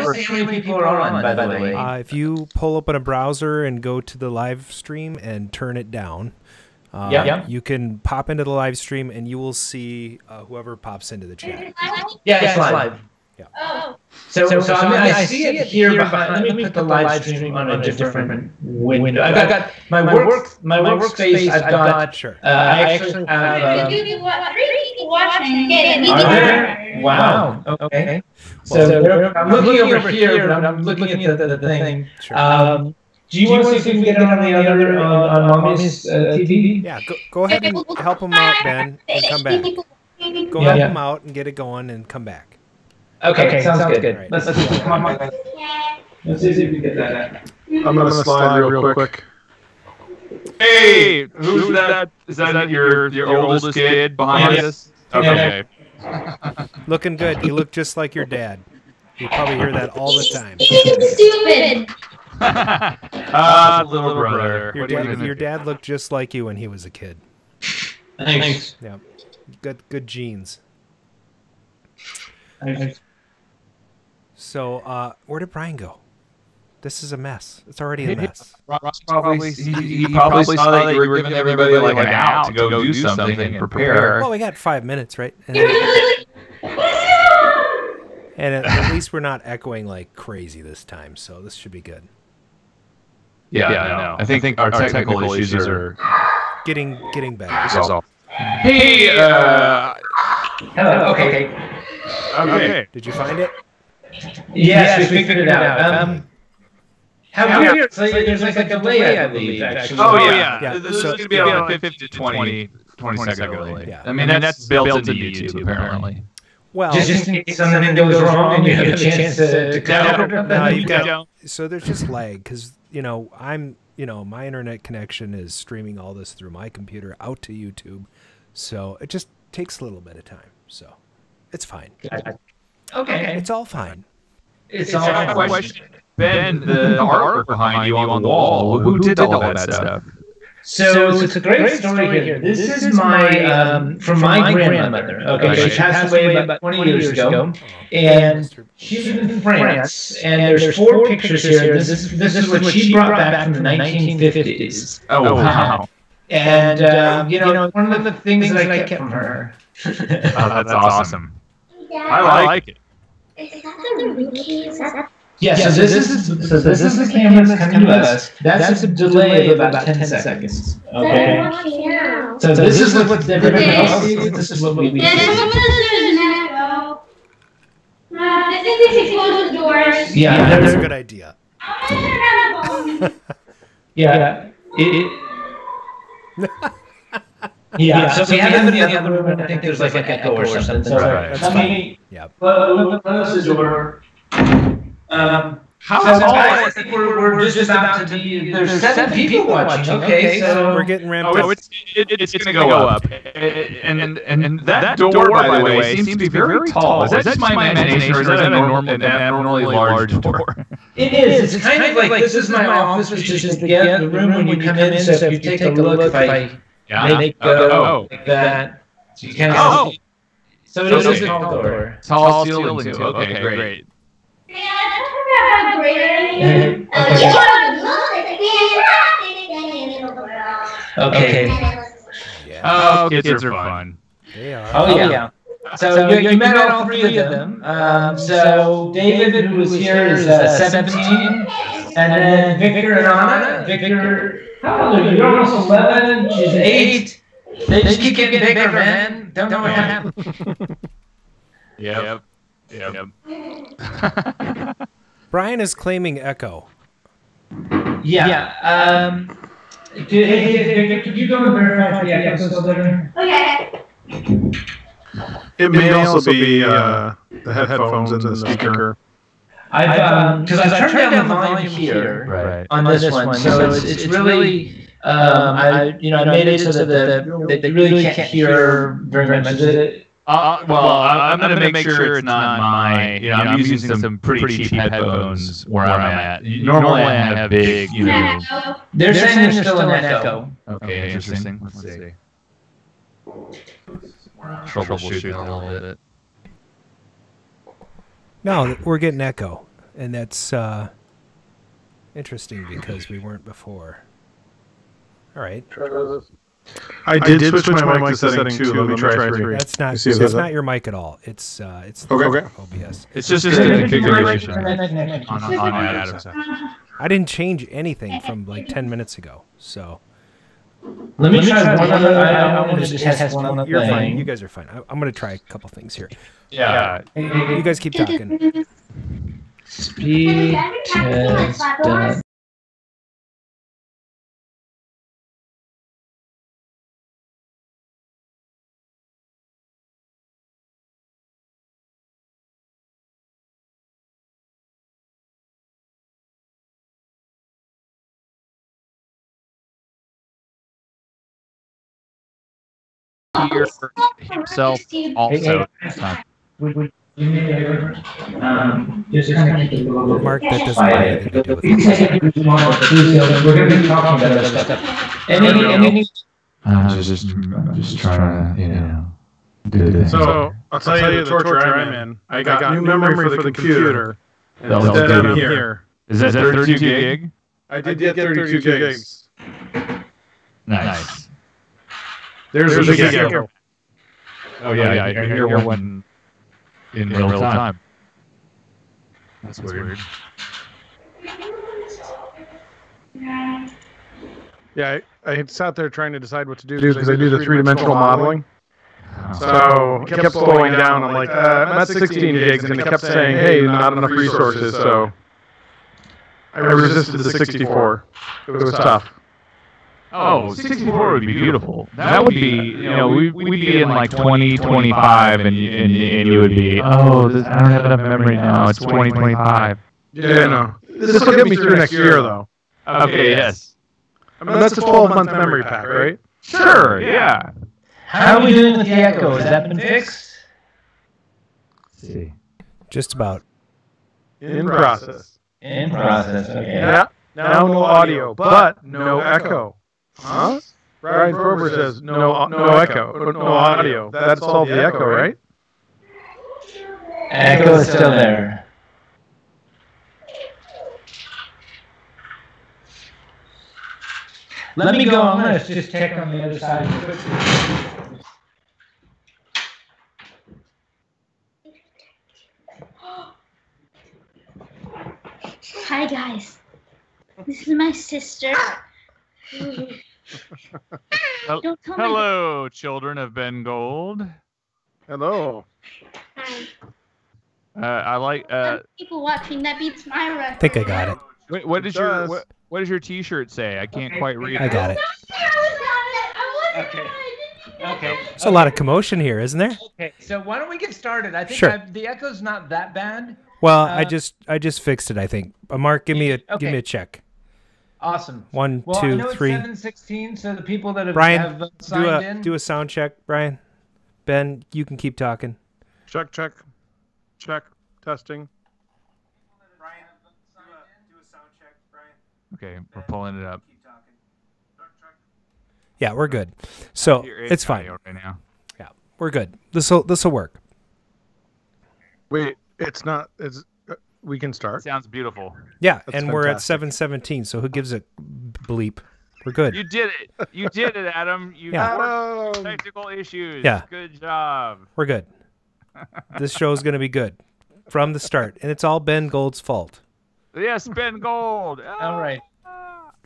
to see how many people are on, by the way. If you pull open a browser and go to the live stream and turn it down, you can pop into the live stream and you will see whoever pops into the chat. Yeah, it's live. Yeah. Oh. So I see it here behind. Let me put the live stream on a different window. I've got my workspace. I've got. Sure. I actually have. Three people watching. Are there? Wow. Okay. So I'm looking over here, but I'm looking at the thing. Sure. Do you want to see if we can get it on the other on Mommy's TV? Yeah. Go ahead and help him out, Ben, and come back. Go help him out and get it going and come back. Okay, sounds good. Right. Let's come on. Let's see if we can get that. I'm gonna slide real quick. Hey, who's that? Is that your oldest kid behind us? Okay. Looking good. You look just like your dad. You probably hear that all the time. Stupid. Little brother. Your dad looked just like you when he was a kid. Thanks. Yeah. Good genes. Thanks. So, where did Brian go? This is a mess. It's already a mess. He probably saw that you were giving everybody like an out to go do something and prepare. Well, we got 5 minutes, right? And at least we're not echoing like crazy this time, so this should be good. Yeah, I know. I think our technical issues are getting better. resolved. Hey, Hello. Okay. Did you find it? Yes, we figured it out. How weird. So there's like a delay, I believe, actually. Oh, yeah. Yeah, This is so- going to be about a 15 to 20 second delay. Yeah. I mean, that's built into YouTube, apparently. Well, Just in case something goes wrong and you have a chance to cover. no, you've got. So there's just lag because my internet connection is streaming all this through my computer out to YouTube, so it just takes a little bit of time. So it's fine. Okay. It's all fine. It's So all I have a fine. question. Ben, the artwork behind you on the wall, who did all that stuff? So it's a great story here. This is my from my grandmother. Okay, she passed away about 20 years ago, and she's in France. And there's 4 pictures here. This is what she brought back from the 1950s. Oh, wow. And one of the things that I kept from her. Oh, that's awesome. I like it. Is that the root keys? Yeah, so this is the camera that's coming to us. That's a delay of about 10 seconds. Okay. So this is what everybody else sees. This is what we see. I think they should close the doors. Yeah, That's a good idea. Yeah. Yeah. So we have it in the other room, and I think there's like an echo or something. So Right. let me Yeah. close the door. How I think we're just about to be. There's 7 people watching. Okay, so We're getting ramped Oh, up. it's going to go up. And that door, by the way, seems to be very tall. Is that just my imagination, or is that an abnormally large door? it is. It's kind of like this is my office, which is the room when you come in. So if you take a look, if I make go like that, so you kind of see. So it is a tall door. Tall ceiling, too. Okay, great. Yeah, I don't remember Okay. Oh, kids are fun. They are. Oh yeah. So you met all 3 of them. So David, who was here, is 17, and then Victor and Anna. Victor, how old are you? You're almost 11. She's 8. They just keep getting bigger, man. Don't know what happened. Yep. Brian is claiming echo. Yeah. Hey, Victor, could you go and verify if the echo's still there? Okay. It may also be the headphones and the speaker. Because I've turned down the volume here on this one, so it's really I made it so that they really can't hear very much. I'm going to make sure it's not my, I'm using some pretty cheap headphones where I'm at. Normally I have big, They're saying there's still an echo. Okay, interesting. Let's see. Troubleshooting a little bit. No, we're getting echo. And that's interesting because we weren't before. All right. I did switch my mic to setting 2. Let me try 3. That's not your mic at all. It's the OBS. It's just a configuration on Adam's side. I didn't change anything from like 10 minutes ago. So let me try one other. I want to just test one other thing. You're fine. You guys are fine. I'm going to try a couple things here. Yeah. You guys keep talking. Speed test done. Hear himself also. Just kind of make it a little bit. Mark, that doesn't have anything to do with it. We're going to be talking about other stuff. I'm just trying to, do this. So, I'll tell you the torture I'm in. I got new memory for the computer. Instead I'm here. Is that 32 gig? I did get 32 gigs. Nice. There's a big echo. Oh, yeah, I hear one in real time. That's weird. Yeah, I sat there trying to decide what to do because I do the three-dimensional modeling. So it kept slowing down. I'm like, I'm at 16 gigs, and it kept saying, hey, not enough resources. So I resisted the 64. It was tough. Oh, 64 would be beautiful. That would be, we'd be in like 2025, and you would be, I don't have enough memory now. It's 2025. Yeah, no. This will get me through next year, though. Okay, yes. I mean, that's a 12-month memory pack, right? Sure, yeah. How are we doing with the echo? Has that been fixed? Let's see. Just about. In process. In process, okay. Yeah. Now no audio, but no echo. Huh? Brian Ferber says no echo, no audio. That solved the echo, right? Echo is still there. Let me go. I'm going to just check on the other side. Hi guys, this is my sister. Don't tell Hello, children of Ben Gold. Hello. Hi. I like. People watching. That beats my record. I think I got it. Wait, what does your T-shirt say? I can't quite read it. I got it. Okay. Okay. There's a lot of commotion here, isn't there? Okay. So why don't we get started? I think Sure. the echo's not that bad. Well, I just fixed it. I think. Mark, give me a check. Awesome. 1, Well, 2, I know 3. It's 7:16, so the people that have, Brian, signed in. do a sound check, Brian. Ben, you can keep talking. Check. Testing. Brian, do a sound check, Brian. Okay, we're pulling it up. Keep talking. Yeah, we're good. So it's fine. Right now. Yeah, we're good. This'll work. Wait, it's not. We can start. Sounds beautiful. Yeah, That's and we're at fantastic. 7:17. So who gives a bleep? We're good. You did it. You did it, Adam. You Yeah. worked technical issues. Yeah. Good job. We're good. This show's gonna be good from the start, and it's all Ben Gold's fault. Yes, Ben Gold. All right.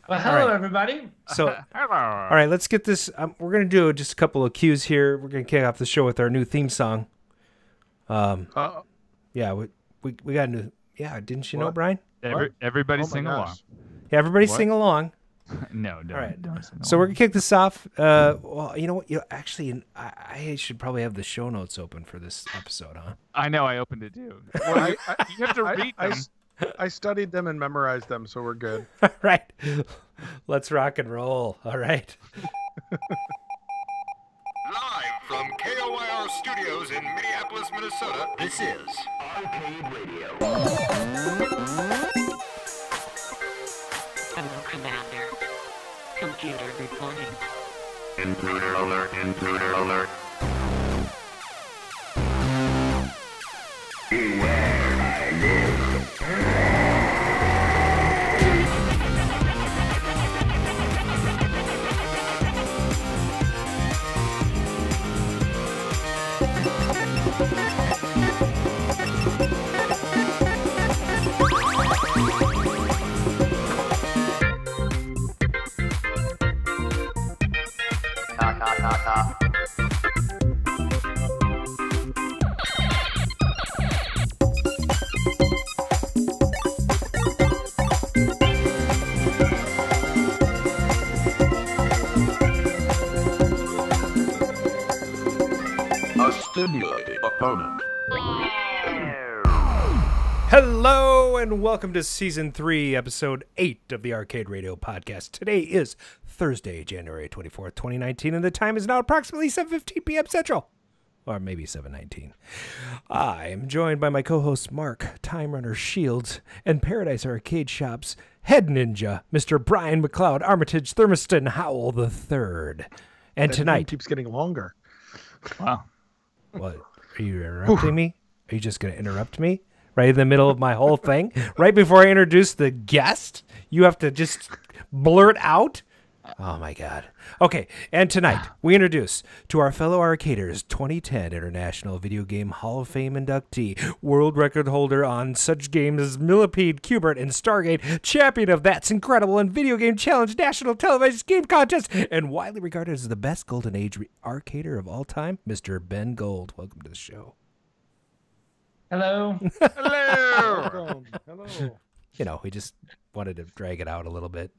Well, hello, everybody. So, Hello. all right, let's get this. We're gonna do just a couple of cues here. We're gonna kick off the show with our new theme song. Yeah, we got a new. Yeah, didn't you know, What? Brian? Everybody Oh my sing gosh. along. Yeah, everybody What? sing along. No, don't. All right. Don't sing So we're along. gonna kick this off. Well, you know what? Actually, I should probably have the show notes open for this episode, huh? I know. I opened it too. Well, You have to read them. I studied them and memorized them, so we're good. All right, let's rock and roll. All right. Live from KOIR Studios in Minneapolis, Minnesota, this is Arcade Radio. Hello, Commander. Computer reporting. Intruder alert, intruder alert. Beware, I live. Simulate opponent. Hello and welcome to Season 3, Episode 8 of the Arcade Radio Podcast. Today is Thursday, January 24th, 2019, and the time is now approximately 7:15 p.m. Central. Or maybe 7:19. I am joined by my co-hosts Mark, Time Runner Shields, and Paradise Arcade Shop's head ninja, Mr. Brian McLeod, Armitage Thermiston Howell III. And that tonight... keeps getting longer. Wow. What? Are you interrupting me? Are you just going to interrupt me? Right in the middle of my whole thing? Right before I introduce the guest? You have to just blurt out? Oh, my God. Okay, and tonight we introduce to our fellow arcaders 2010 International Video Game Hall of Fame inductee, world record holder on such games as Millipede, Qbert, and Stargate, champion of That's Incredible and Video Game Challenge National Televised Game Contest, and widely regarded as the best Golden Age arcader of all time, Mr. Ben Gold. Welcome to the show. Hello. Hello. Hello. You know, we just wanted to drag it out a little bit,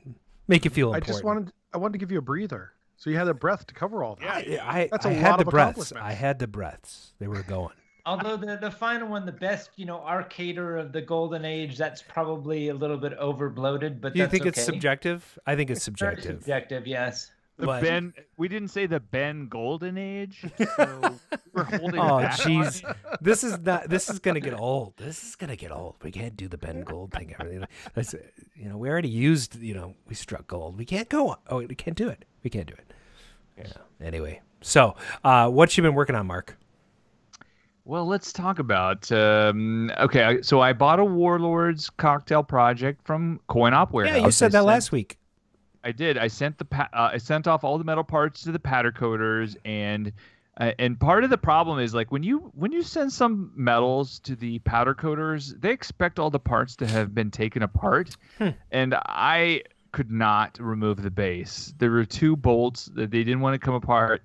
make you feel important. I wanted to give you a breather, so you had the breath to cover all that. That's a lot of breaths. I had the breaths. They were going. Although the final one, the best, arcader of the golden age, that's probably a little bit over bloated, but do you that's think okay. it's subjective? I think it's subjective. Subjective, yes. We didn't say the Ben Golden Age, so we're holding Oh, back. jeez. This is going to get old. We can't do the Ben Gold thing. That's, we already used, we struck gold. We can't go on. Oh, we can't do it. Yeah. Anyway, so what you been working on, Mark? Well, let's talk about. Okay, so I bought a Warlords cocktail project from Coin Op Warehouse. Yeah, you said that last week. I did. I sent I sent off all the metal parts to the powder coaters, and part of the problem is like when you send some metals to the powder coaters, they expect all the parts to have been taken apart, and I could not remove the base. There were two bolts that they didn't want to come apart,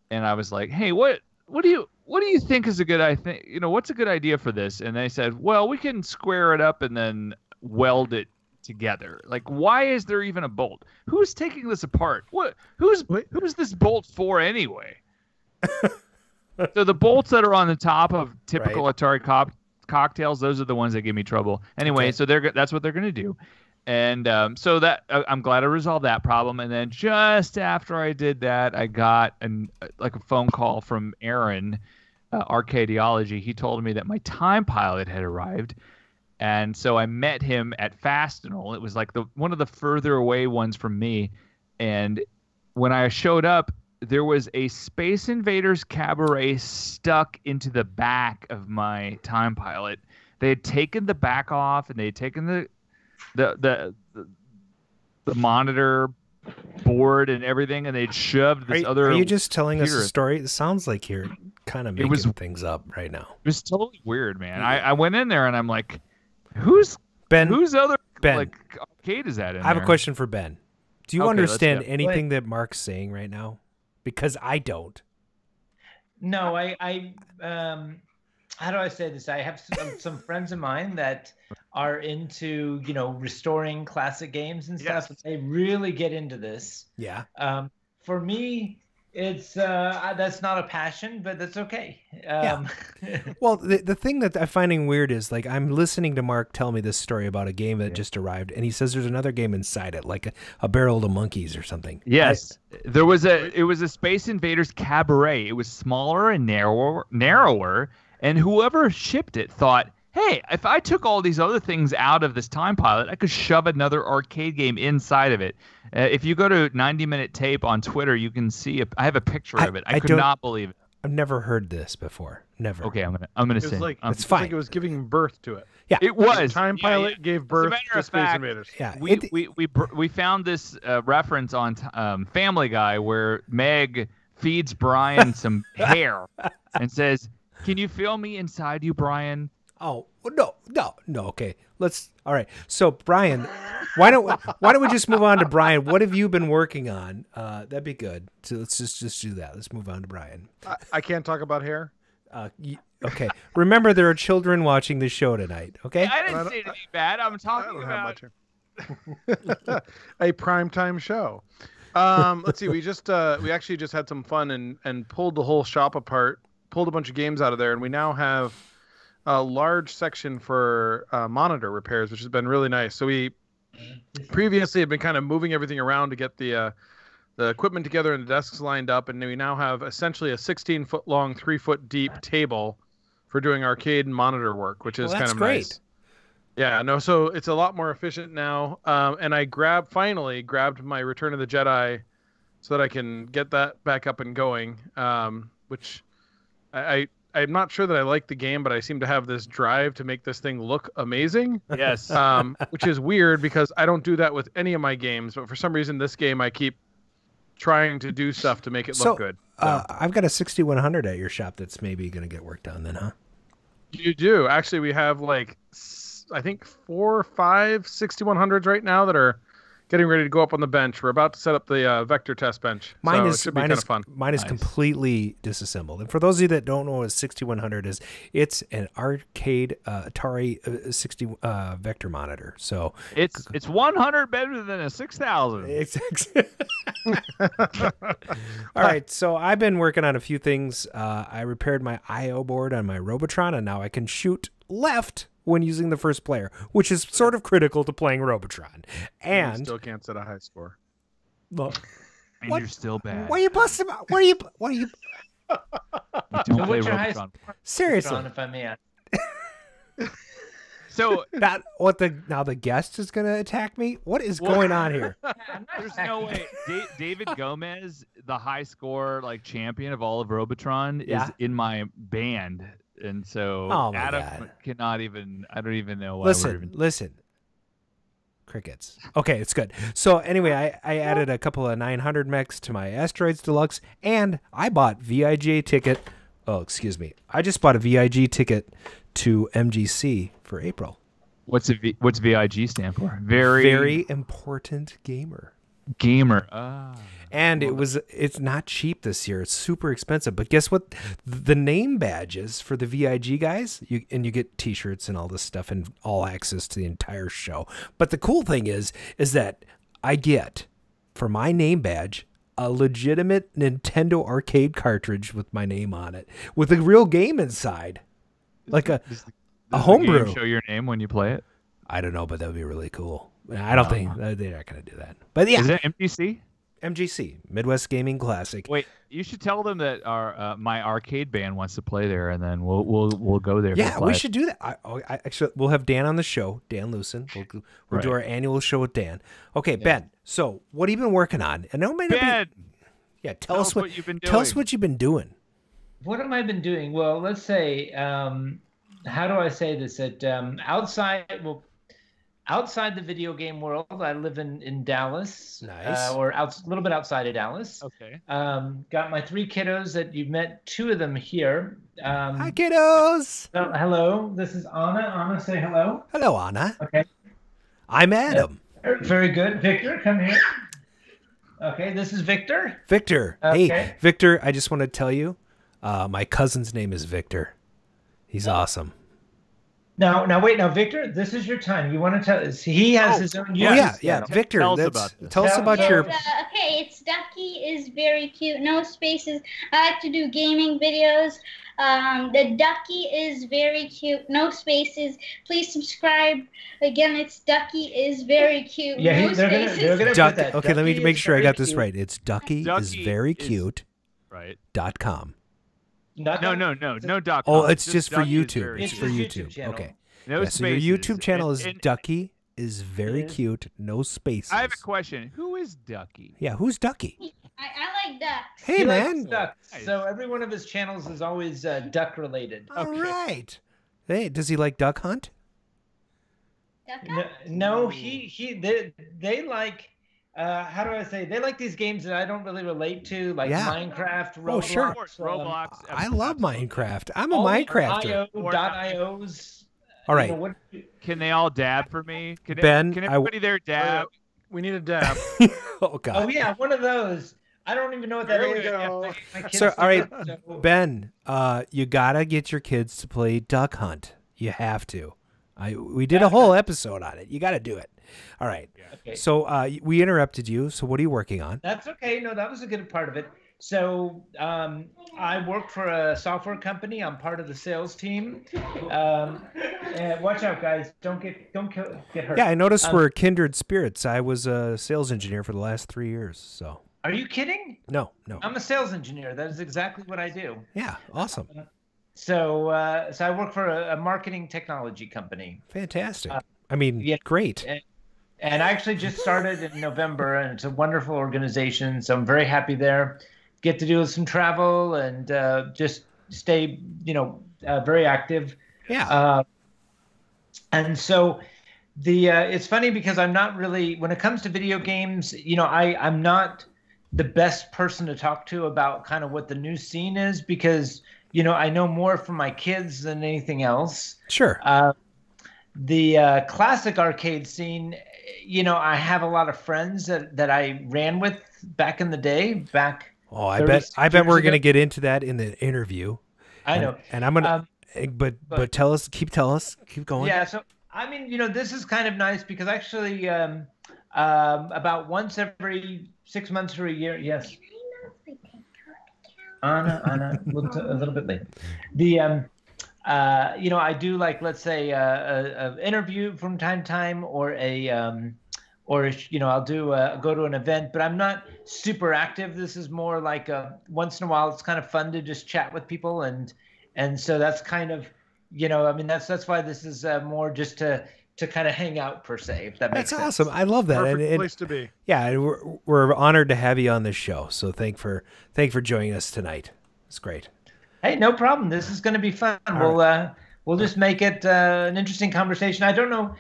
and I was like, "Hey, what do you think is a good idea? What's a good idea for this?" And they said, "Well, we can square it up and then weld it together." Like, why is there even a bolt? Who's taking this apart? Who's this bolt for anyway? So the bolts that are on the top of typical Atari cocktails, those are the ones that give me trouble. Anyway, so that's what they're going to do. And so that I'm glad I resolved that problem. And then just after I did that, I got a phone call from Aaron, Arcadeology. He told me that my Time Pilot had arrived. And so I met him at Fastenal. It was like one of the further away ones from me. And when I showed up, there was a Space Invaders Cabaret stuck into the back of my Time Pilot. They had taken the back off, and they had taken the monitor board and everything, and they'd shoved this other. Are you just telling us computer. a story? It sounds like you're kind of making things up right now. It was totally weird, man. I went in there and I'm like, Whose other arcade is that in I have there? a question for Ben. Do you Okay, understand let's go. anything that Mark's saying right now? Because I don't. No, I how do I say this? I have some friends of mine that are into, restoring classic games and stuff. Yes. They really get into this. Yeah. For me, it's that's not a passion, but that's okay. Well, the thing that I'm finding weird is like I'm listening to Mark tell me this story about a game that just arrived, and he says there's another game inside it, like a barrel of monkeys or something. Yes, it was a Space Invaders Cabaret. It was smaller and narrower, and whoever shipped it thought, hey, if I took all these other things out of this Time Pilot, I could shove another arcade game inside of it. If you go to 90-Minute Tape on Twitter, you can see I have a picture of it. I could not believe it. I've never heard this before. Never. Okay, I'm gonna say it's fine. Like it was giving birth to it. Yeah, it was. Time Pilot gave birth to Space Invaders. Yeah, we found this reference on Family Guy where Meg feeds Brian some hair and says, "Can you feel me inside you, Brian?" Oh no. Okay, all right. So Brian, why don't we just move on to Brian? What have you been working on? That'd be good. So let's just do that. Let's move on to Brian. I can't talk about hair. Okay. Remember, there are children watching the show tonight. Okay. I didn't say anything bad. I'm talking about a primetime show. Let's see. We actually just had some fun and pulled the whole shop apart pulled a bunch of games out of there, and we now have a large section for monitor repairs, which has been really nice. So we previously have been kind of moving everything around to get the equipment together and the desks lined up, and we now have essentially a 16-foot long, 3-foot deep table for doing arcade and monitor work, which is kind of great. nice. Yeah, no, so it's a lot more efficient now. And I finally grabbed my Return of the Jedi so that I can get that back up and going, which I'm not sure that I like the game, but I seem to have this drive to make this thing look amazing. Yes. Which is weird because I don't do that with any of my games, but for some reason this game I keep trying to do stuff to make it look good. So. I've got a 6100 at your shop that's maybe going to get work done then, huh? You do. Actually, we have like, I think 4 or 5 6100s right now that are getting ready to go up on the bench. We're about to set up the vector test bench. It should be kind of fun. Mine is completely disassembled. And for those of you that don't know what a 6100 is, it's an arcade Atari 60 vector monitor. So it's 100 better than a 6000. All right, so I've been working on a few things. I repaired my I/O board on my Robotron, and now I can shoot left when using the first player, which is sort of critical to playing Robotron. And you still can't set a high score. Look, And you're still bad. why are you busting? Why are you? You don't play What's your highest Robotron. Seriously? if I may ask? So now the guest is going to attack me? What is going on here? there's no way. David Gomez, the high score champion of all of Robotron, is in my band. And so Adam cannot even. I don't even know why. Listen. Crickets. Okay, it's good. So anyway, I added a couple of 900 mechs to my Asteroids Deluxe, and I bought VIG ticket. Oh, excuse me. I just bought a VIG ticket to MGC for April. What's VIG stand for? Very important gamer. And it's not cheap this year. It's super expensive. But guess what? The name badges for the VIG guys, you get T-shirts and all this stuff and all access to the entire show. But the cool thing is that I get, for my name badge, a legitimate Nintendo arcade cartridge with my name on it, with a real game inside, like a homebrew. The game show your name when you play it? I don't know, but that would be really cool. I don't think they're not going to do that. But yeah, is it MGC? MGC, Midwest Gaming Classic. Wait, you should tell them that my arcade band wants to play there, and then we'll go there. Yeah, we should do that. Actually, we'll have Dan on the show, Dan Lewson. We'll do our annual show with Dan. Okay, Ben. So, what have you been working on? I know Ben. Tell us what you've been doing. Tell us what you've been doing. What have I been doing? Well, let's say, how do I say this? Outside the video game world, I live in Dallas. Nice. Or a little bit outside of Dallas. Okay. Got my 3 kiddos that you've met, 2 of them here. Hi, kiddos. Hello. This is Anna. Anna, say hello. Hello, Anna. Okay. I'm Adam. Very good. Victor, come here. Okay, this is Victor. Victor. Okay. Hey, Victor, I just want to tell you, my cousin's name is Victor. He's awesome. Now, wait. Now, Victor, this is your time. You want to tell us? He has his own. Yeah. Victor, tell us about your. Okay, it's Ducky is very cute. No spaces. I like to do gaming videos. The Ducky is very cute. No spaces. Please subscribe. Again, it's Ducky is very cute. Yeah, no spaces. they're gonna put that. Okay, let me make sure I got this right. It's Ducky is very cute. Right. .com. No. .com. Oh, it's just for Ducky YouTube. It's for YouTube. Okay. No spaces. So your YouTube channel is Ducky is very cute. No spaces. I have a question. Who is Ducky? Yeah, who's Ducky? I like ducks. Hey, He man. likes ducks. So every one of his channels is always duck related. All right. Hey, does he like Duck Hunt? No, they like. How do I say? They like these games that I don't really relate to, like Minecraft, Roblox. Oh, sure. Roblox. I love Minecraft. I'm a Minecrafter. .ios. All right. Can they all dab for me? Can everybody there dab? We need a dab. Oh, God. Oh, yeah, one of those. I don't even know what that is. Go. So, all right, Ben, you got to get your kids to play Duck Hunt. You have to. We did a whole episode on it. You got to do it. All right. Okay. So we interrupted you. So what are you working on? That's okay. No, that was a good part of it. So I work for a software company. I'm part of the sales team. And watch out, guys! Don't get hurt. Yeah, I noticed we're kindred spirits. I was a sales engineer for the last 3 years. So. Are you kidding? No. I'm a sales engineer. That is exactly what I do. Yeah, awesome. So I work for a marketing technology company. Fantastic. Great. And I actually just started in November, and it's a wonderful organization. So I'm very happy there. Get to do some travel and just stay, very active. Yeah. And so it's funny because I'm not really, when it comes to video games, I'm not the best person to talk to about kind of what the new scene is because, I know more from my kids than anything else. Sure. The classic arcade scene, I have a lot of friends that I ran with back in the day. Oh, I bet we're going to get into that in the interview. I know. And I'm going to, but tell us, keep going. Yeah. So, this is kind of nice because actually about once every 6 months or a year, yes. Anna, a little bit late. I do let's say a interview from time to time or I'll do go to an event, but I'm not super active. This is more like once in a while. It's kind of fun to just chat with people, and so that's kind of, that's why this is more just to kind of hang out per se. If that makes sense. That's awesome. I love that. Perfect place to be. Yeah, we're honored to have you on this show. So thank for joining us tonight. It's great. Hey, no problem. This is going to be fun. We'll just make it an interesting conversation. I don't know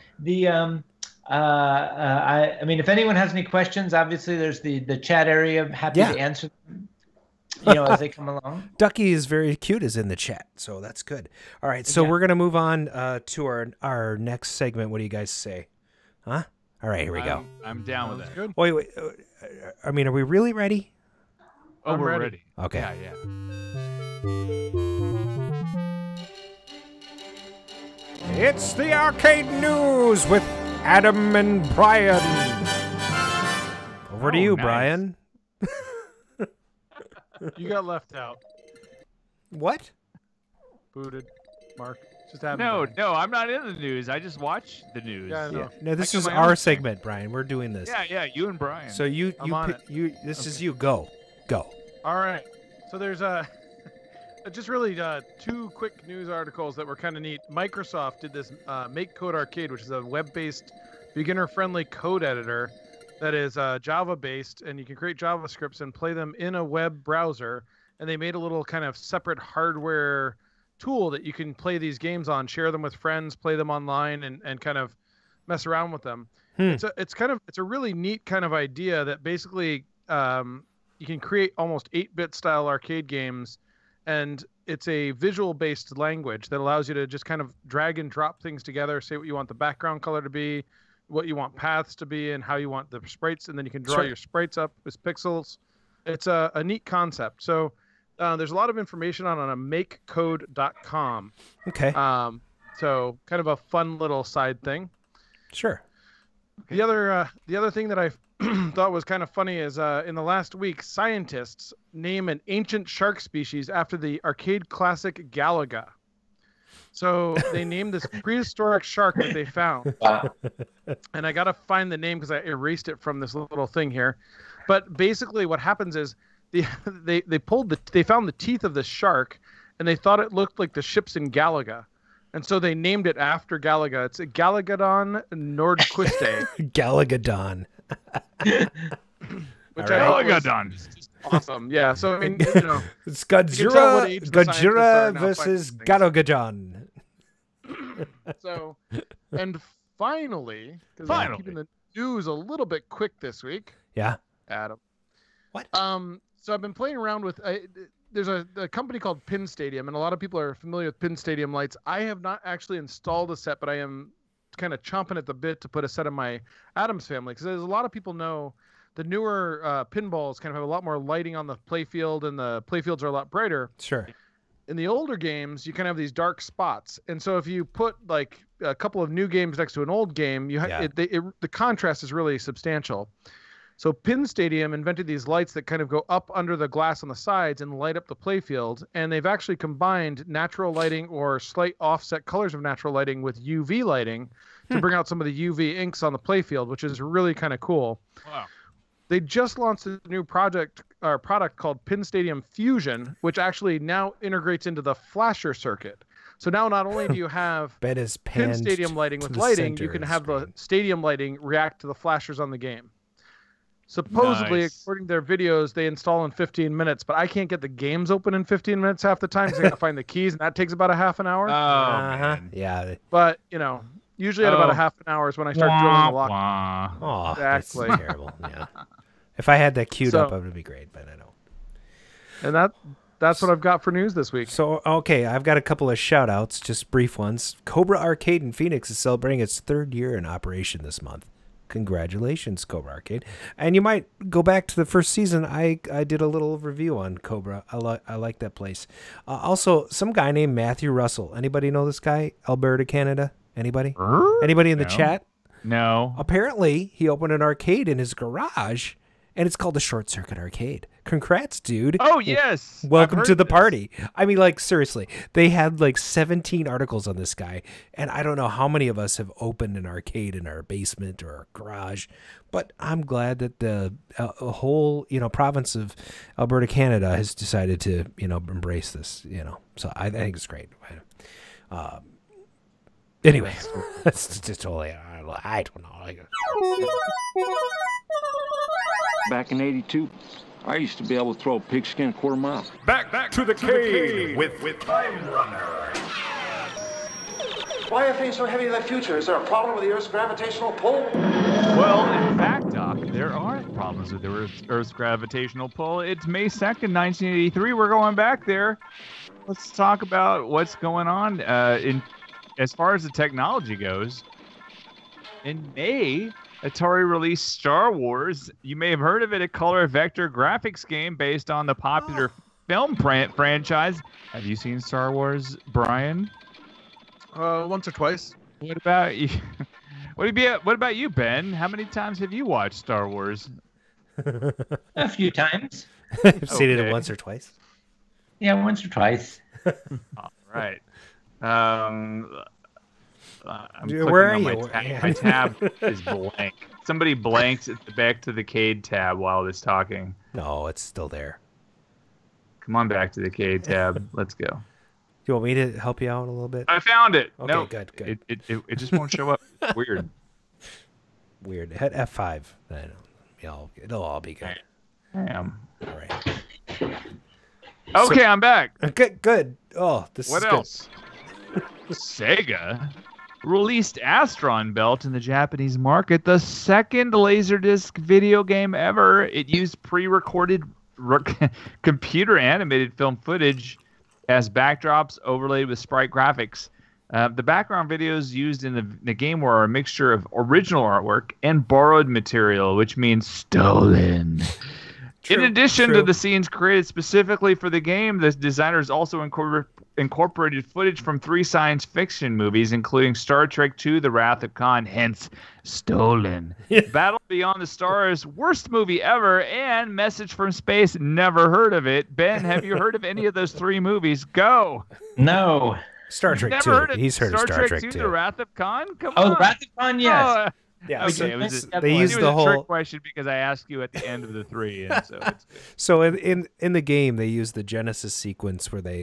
if anyone has any questions, obviously there's the chat area. I'm happy to answer them, as they come along. Ducky is very cute, is in the chat, so that's good. All right, so we're going to move on to our next segment. What do you guys say? Huh? All right, here we go. I'm down with that. Good. Wait. Are we really ready? Oh, we're ready. Okay. Yeah. It's the Arcade News with Adam and Brian. Over to you, nice. Brian. You got left out. What? Booted. Mark. Just Adam. No, I'm not in the news. I just watch the news. Yeah, I know. No, this I is got my our own segment, Brian. We're doing this. Yeah, you and Brian. So you this is you. Go. All right. So there's just really two quick news articles that were kind of neat. Microsoft did this Make Code Arcade, which is a web-based, beginner-friendly code editor that is Java-based, and you can create JavaScripts and play them in a web browser. And they made a little kind of separate hardware tool that you can play these games on, share them with friends, play them online, and kind of mess around with them. It's a really neat kind of idea that basically you can create almost 8-bit style arcade games, and it's a visual-based language that allows you to just kind of drag and drop things together, say what you want the background color to be, what you want paths to be, and how you want the sprites, and then you can draw your sprites up with pixels. It's a neat concept. So there's a lot of information on makecode.com. Okay. So kind of a fun little side thing. Sure. The other thing that I thought was kind of funny is in the last week, scientists name an ancient shark species after the arcade classic Galaga. So they named this prehistoric shark that they found. And I got to find the name because I erased it from this little thing here. But basically what happens is they found the teeth of the shark, and they thought it looked like the ships in Galaga. And so they named it after Galaga. It's a Galagadon Nordquiste. Galagadon. Which Galagadon is just awesome. Yeah. So I mean, it's Godzilla versus Galagadon. So, and finally, because I'm keeping the news a little bit quick this week. Yeah. Adam. What? So I've been playing around with. There's a company called Pin Stadium, and a lot of people are familiar with Pin Stadium lights. I have not actually installed a set, but I am kind of chomping at the bit to put a set in my Adams family, because there's a lot of people know the newer pinballs kind of have a lot more lighting on the playfield, and the playfields are a lot brighter. Sure. In the older games, you kind of have these dark spots, and so if you put like a couple of new games next to an old game, the contrast is really substantial. So Pin Stadium invented these lights that kind of go up under the glass on the sides and light up the playfield. And they've actually combined natural lighting or slight offset colors of natural lighting with UV lighting to bring out some of the UV inks on the playfield, which is really kind of cool. Wow. They just launched a new product called Pin Stadium Fusion, which actually now integrates into the flasher circuit. So now not only do you have Pin Stadium lighting with lighting, you can have the stadium lighting react to the flashers on the game. Supposedly, according to their videos, they install in 15 minutes, but I can't get the games open in 15 minutes half the time because I got to find the keys, and that takes about a half an hour. Man. Yeah. But, usually at about a half an hour is when I start drilling the lock. Oh, Exactly. that's terrible. Yeah. If I had that queued up, it would be great, but I don't. And that's what I've got for news this week. So, okay, I've got a couple of shout-outs, just brief ones. Cobra Arcade in Phoenix is celebrating its 3rd year in operation this month. Congratulations, Cobra Arcade. And you might go back to the first season. I did a little review on Cobra. I like that place. Also, some guy named Matthew Russell. Anybody know this guy? Alberta, Canada? Anybody? Anybody in the chat? No. Apparently, he opened an arcade in his garage, and it's called the Short Circuit Arcade. Congrats, dude. Oh, yes. Welcome to the party. I mean, like, seriously, they had like 17 articles on this guy, and I don't know how many of us have opened an arcade in our basement or our garage, but I'm glad that the whole, province of Alberta, Canada has decided to, embrace this, So I think it's great. Anyway, that's just totally, I don't know. Back in '82, I used to be able to throw a pigskin a quarter mile. Back to the cave with Time Runner. Why are things so heavy in the future? Is there a problem with the Earth's gravitational pull? Well, in fact, Doc, there are problems with the Earth's gravitational pull. It's May 2nd, 1983. We're going back there. Let's talk about what's going on as far as the technology goes. In May, Atari released Star Wars. You may have heard of it, a color vector graphics game based on the popular film franchise. Have you seen Star Wars, Brian? Once or twice. What about you? What about you, Ben? How many times have you watched Star Wars? A few times. I've seen it once or twice. Yeah, once or twice. All right. Where are you? My tab is blank. Somebody blanked at the back to the CADE tab while I was talking. No, it's still there. Come on back to the CADE tab. Let's go. Do you want me to help you out a little bit? I found it. Okay, no, good. It just won't show up. Weird. Hit F5. Then it'll all be good. I am. All right. Okay, I'm back. Good. Oh, this what is else? Sega released Astron Belt in the Japanese market, the second Laserdisc video game ever. It used pre-recorded computer animated film footage as backdrops overlaid with sprite graphics. The background videos used in the game were a mixture of original artwork and borrowed material, which means stolen. In addition to the scenes created specifically for the game, the designers also incorporated footage from 3 science fiction movies, including Star Trek II, The Wrath of Khan, hence stolen. Battle Beyond the Stars, worst movie ever, and Message from Space, never heard of it. Ben, have you heard of any of those 3 movies? Go. No. Star Trek Never 2. Heard of He's heard of Star Trek 2. The Wrath of Khan? Come on. Oh, The Wrath of Khan, yes. Yeah, Okay, so it was they used the a whole trick question because I asked you at the end of the 3, and so it's good. So in the game they use the Genesis sequence where they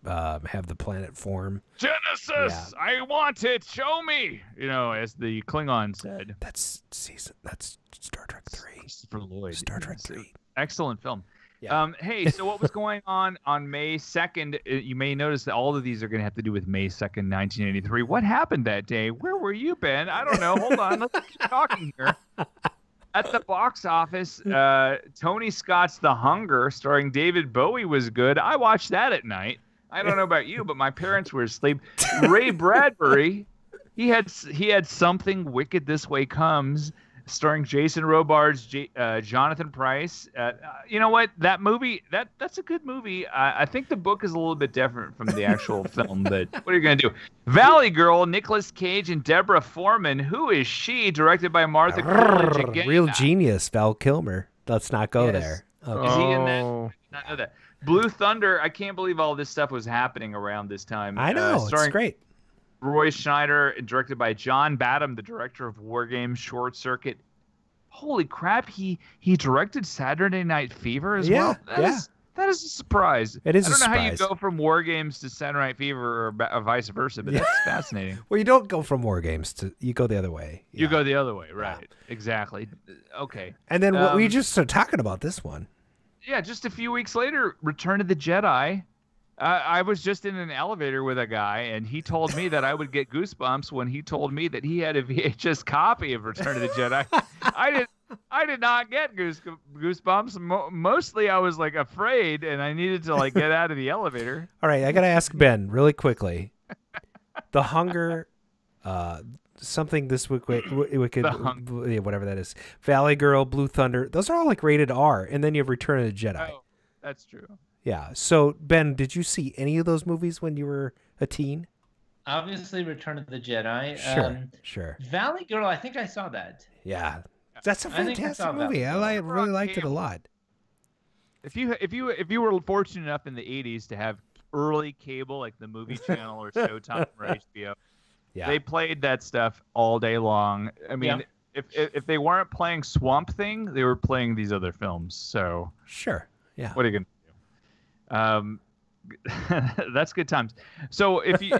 have the planet form. Genesis, yeah. I want it. Show me. As the Klingon said. That's Star Trek 3. Christopher Lloyd. Star Trek 3. Excellent film. Yeah. Hey, so what was going on May 2nd? You may notice that all of these are going to have to do with May 2nd, 1983. What happened that day? Where were you, Ben? I don't know. Hold on. Let's keep talking here. At the box office, Tony Scott's The Hunger, starring David Bowie, was good. I watched that at night. I don't know about you, but my parents were asleep. Ray Bradbury, he had Something Wicked This Way Comes, starring Jason Robards, Jonathan Pryce. You know what? That movie, that's a good movie. I think the book is a little bit different from the actual film, but what are you going to do? Valley Girl, Nicolas Cage and Deborah Foreman. Who is she? Directed by Martha Coolidge again. Real genius, Val Kilmer. Let's not go there. Okay. Is he in that? I did not know that. Blue Thunder. I can't believe all this stuff was happening around this time. I know. It's great. Roy Schneider, directed by John Badham, the director of War Games, Short Circuit. Holy crap! He directed Saturday Night Fever as well. That is a surprise. It is. I don't know how you go from War Games to Saturday Night Fever or vice versa, but that's fascinating. Well, you don't go from War Games to you go the other way. You go the other way, right? Exactly. Okay. And then what we just started talking about this one. Yeah, just a few weeks later, Return of the Jedi. I was just in an elevator with a guy, and he told me that I would get goosebumps when he told me that he had a VHS copy of Return of the Jedi. I did not get goosebumps. Mostly, I was like afraid, and I needed to like get out of the elevator. All right, I gotta ask Ben really quickly. The Hunger, something this wicked, whatever that is. Valley Girl, Blue Thunder. Those are all like rated R, and then you have Return of the Jedi. Oh, that's true. Yeah. So, Ben, did you see any of those movies when you were a teen? Obviously, Return of the Jedi. Sure. Valley Girl, I think I saw that. Yeah. That's a fantastic movie. I really liked it a lot. If you were fortunate enough in the 80s to have early cable, like the Movie Channel or Showtime or HBO, they played that stuff all day long. I mean, if they weren't playing Swamp Thing, they were playing these other films. So sure. Yeah. What are you gonna do? That's good times. So if you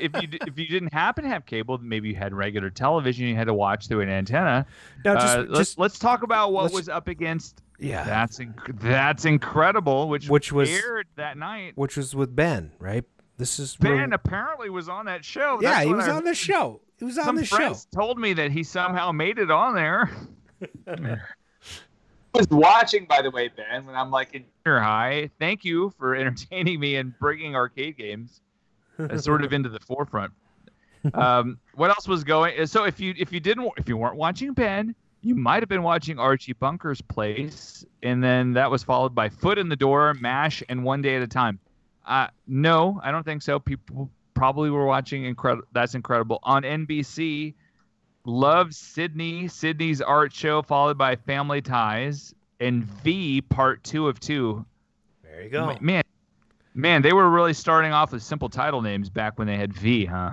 didn't happen to have cable, maybe you had regular television, you had to watch through an antenna. Now, let's talk about what was up against. Yeah, that's incredible. Which was aired that night. Which was with Ben, right? Ben apparently was on that show. Yeah, he was on the show. He was on the show. Some friends told me that he somehow made it on there. I was watching, by the way, Ben, when I'm like in junior high. Thank you for entertaining me and bringing arcade games sort of into the forefront. What else was going? So if you weren't watching Ben, you might have been watching Archie Bunker's Place, and then that was followed by Foot in the Door, MASH, and One Day at a Time. No, I don't think so. People probably were watching That's Incredible on NBC. Love Sydney's Art Show, followed by Family Ties, and V Part 2 of 2. There you go. Man, they were really starting off with simple title names back when they had V, huh?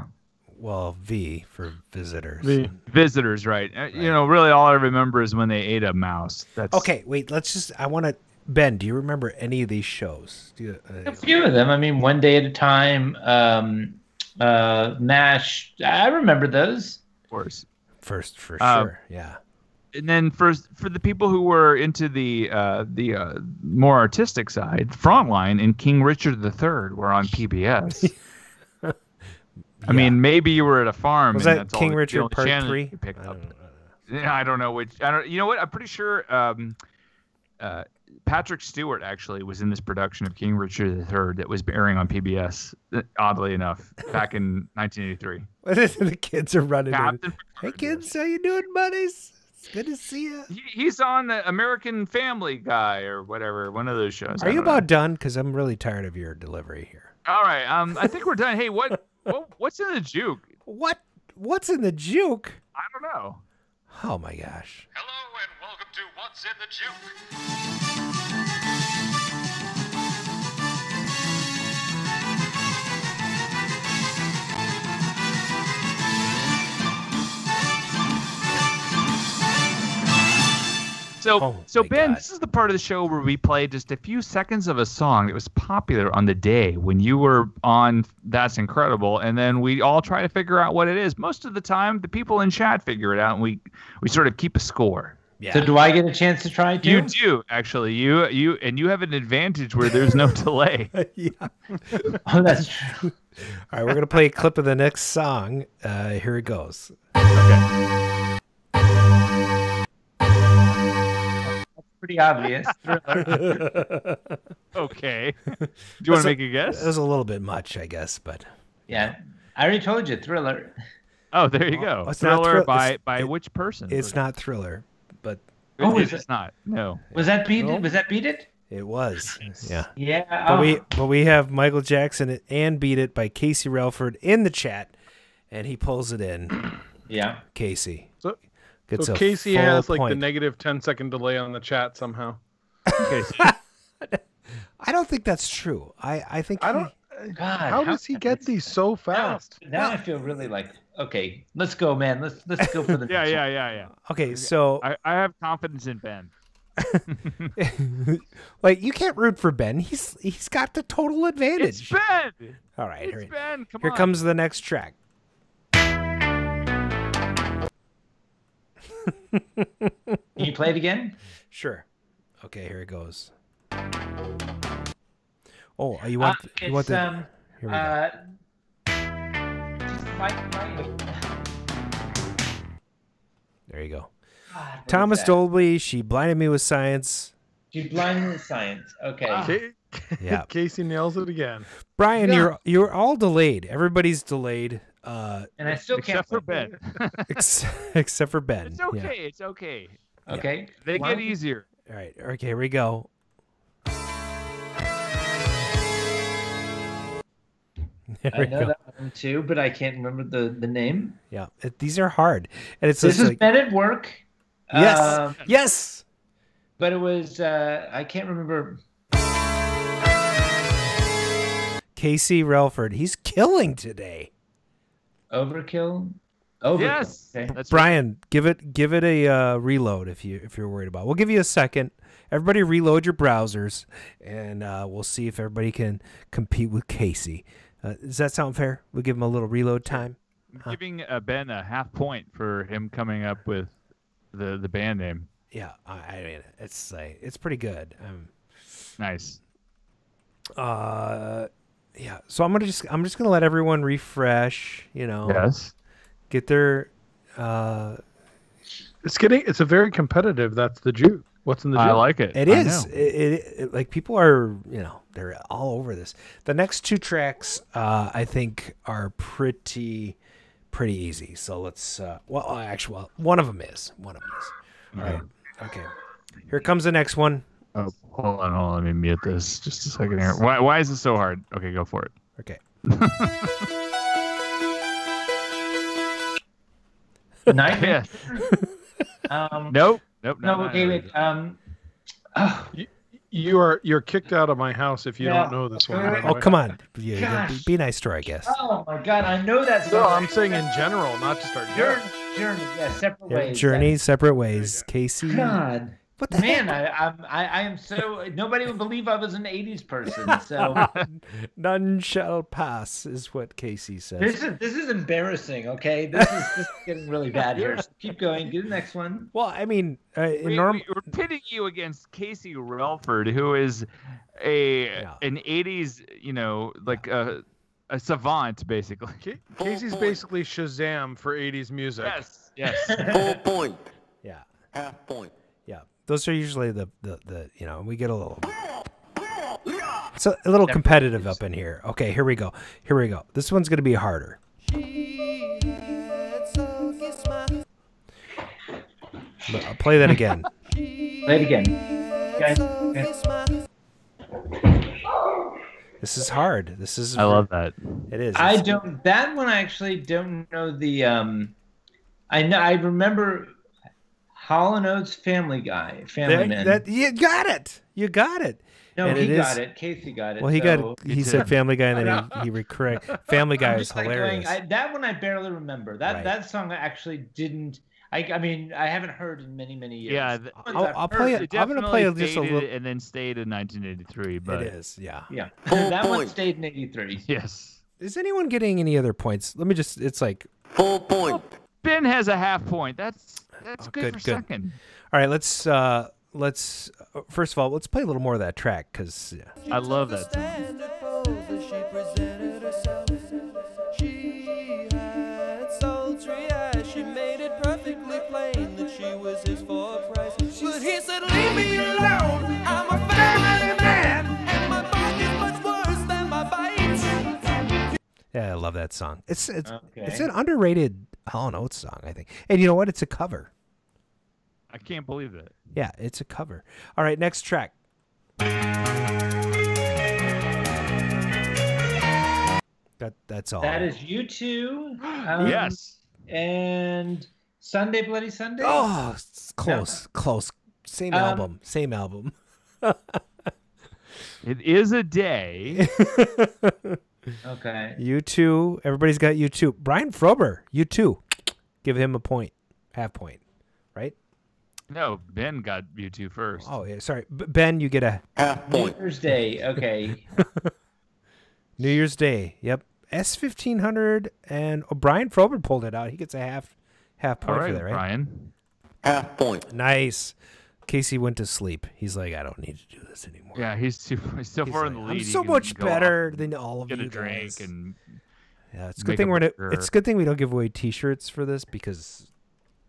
Well, V for visitors. Visitors, right. You know, really all I remember is when they ate a mouse. Okay, wait, Ben, do you remember any of these shows? A few of them. I mean, One Day at a Time, MASH. I remember those. Of course. First, for sure, yeah. And then for the people who were into the more artistic side, Frontline and King Richard III were on PBS. I mean, maybe you were at a farm. Was that King Richard Part 3? I don't know which. You know what? I'm pretty sure Patrick Stewart actually was in this production of King Richard III that was airing on PBS, oddly enough, back in 1983. The kids are running in. Hey, kids, how you doing, buddies? It's good to see you. He's on the American Family Guy or whatever, one of those shows. Are you about done? Because I'm really tired of your delivery here. All right, I think we're done. Hey, what's in the juke? What's in the juke? I don't know. Oh, my gosh. Hello and welcome to What's in the Juke. So Ben, this is the part of the show where we play just a few seconds of a song that was popular on the day when you were on That's Incredible, and then we all try to figure out what it is. Most of the time, the people in chat figure it out, and we sort of keep a score. Yeah. So do I get a chance to try too? You do, actually. You have an advantage where there's no delay. Yeah. Oh, that's true. All right, we're going to play a clip of the next song. Here it goes. Okay. Pretty obvious. Thriller. Okay. Do you want to make a guess? It was a little bit much, I guess, but yeah, I already told you, Thriller. Oh, there you go. It's Thriller not by which person? It's not Thriller. but It's not. No. Was that Beat It? Nope. Was that Beat It? it was. Yeah. Yeah. But we have Michael Jackson and Beat It by Casey Relford in the chat, and he pulls it in. Yeah. Casey. So a Casey full has like the point. negative 10-second delay on the chat somehow. I don't think that's true. I think I don't. God, how does he get these so fast? Now I feel really like, okay, let's go, man. Let's go for the next one. Yeah. Okay, so I have confidence in Ben. like you can't root for Ben. He's got the total advantage. It's Ben. All right, It's Ben. Come here on. comes the next track. Can you play it again? Sure. Okay, here it goes. Oh, you want the here we go. There you go. God, Thomas Dolby, She Blinded Me with Science. She blinded me with science. Okay. Yeah. Casey nails it again. Brian, Yeah. you're all delayed. Everybody's delayed. And I still can't Except for play. Ben. Except for Ben. It's okay. Yeah. It's okay. Okay. They Well, get easier. All right. Okay, here we go. There I we know go. that one too, but I can't remember the name. Yeah, these are hard, and it's This just is like Men at Work. yes, yes. But it was I can't remember. Casey Relford, he's killing today. Overkill. Overkill. Yes. Okay. That's Brian, give it a reload if you're worried about it. We'll give you a second. Everybody reload your browsers, and we'll see if everybody can compete with Casey. Does that sound fair? We'll give him a little reload time. I'm giving Ben a half point for him coming up with the band name. Yeah, I mean it's pretty good. Nice. Yeah. So I'm just gonna let everyone refresh. Yes. Get their. It's a very competitive. That's the juke. What's in the juke? I like it. It I is. know. It like people are they're all over this. The next two tracks I think are pretty easy. So let's actually one of them is. All right. Okay. Here comes the next one. Oh, hold on. Let me mute this just a second here. Why is it so hard? Okay, go for it. Okay. Nightmare. Nope. No. Okay. Wait. You're kicked out of my house if you Yeah. don't know this one. by the Oh way. come on. Gosh. Be nice to her, I guess. Oh my God! I know that No, song. I'm saying in general, not just our Journey. guest. Journey. Yeah. Separate Yeah, ways. Journey, separate ways. Casey. God. What the Man, heck? I am so nobody would believe I was an '80s person. So None shall pass is what Casey says. this is embarrassing. Okay, this is getting really bad here. So keep going. Do the next one. Well, I mean, We're pitting you against Casey Relford, who is an '80s, like a savant, basically. Casey's basically Shazam for 80s music. Yes. Full point. Yeah. Half point. Yeah. Those are usually the we get a little. It's a little competitive up in here. Okay, here we go. This one's gonna be harder. But I'll play that again. Play it again. Guys. This is hard. I love that. It is. I don't. That one I actually don't know the. I remember Hall & Oates, Family Guy, Family Man. You got it. No, and he it got is- it. Casey got it. Well, he said Family Guy, and then he correct. Family Guy I'm is just, like, hilarious. that one I barely remember. Right. That song I actually didn't. I mean, I haven't heard in many years. Yeah, The ones I've I'll play heard- it. I'm gonna play definitely just a faded little. and then stayed in 1983. But It is. Yeah. Yeah, Full that one point. stayed in '83. yes, Is anyone getting any other points? Let me just. It's like. Full point. Ben has a half point. That's Oh, good for second. All right. Let's first of all, let's play a little more of that track because. I love that song. She made it perfectly plain that she was his for a price. But he said, leave me alone. I'm a family man, and my bark is much worse than my bite. Yeah, I love that song. It's Okay. an underrated Hall & Oates song, I think. And you know what? It's a cover. I can't believe it. Yeah, it's a cover. All right, next track. That's all. That is U2. Yes. And Sunday Bloody Sunday. Oh, it's close. Same album. It is a day. Okay. U2. Everybody's got U2. Brian Frober, U2. Give him a point. Half point. Right? No, Ben got U2 first. Oh, yeah. Sorry. Ben, you get a half point. New Year's Day. Okay. New Year's Day. Yep. S1500 and Brian Frober pulled it out. He gets a half point for that, right? Brian. Half point. Nice. Casey went to sleep. He's like, I don't need to do this anymore. Yeah, he's still far in the lead. I'm so much better than all of you guys. Get a guys. drink and yeah, it's a good thing it's a good thing we don't give away T-shirts for this because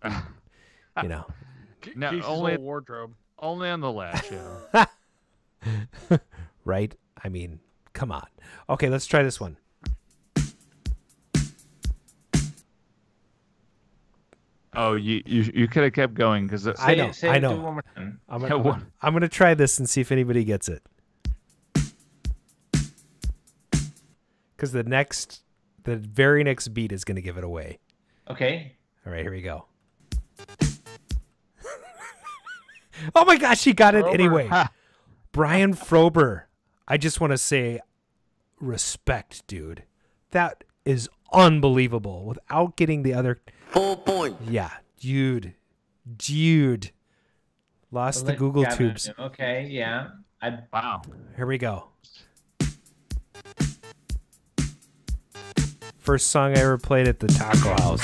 you know. No, only wardrobe. Only on the last show. Right? I mean, come on. Okay, let's try this one. Oh, you could have kept going because I know. I'm going to try this and see if anybody gets it. Because the very next beat is going to give it away. Okay. All right, here we go. Oh my gosh, he got it anyway. Brian Frober. I just want to say respect, dude. That is unbelievable without getting the other full point. Yeah, dude. Lost the Google tubes. Okay, yeah. Wow. Here we go. First song I ever played at the Taco House.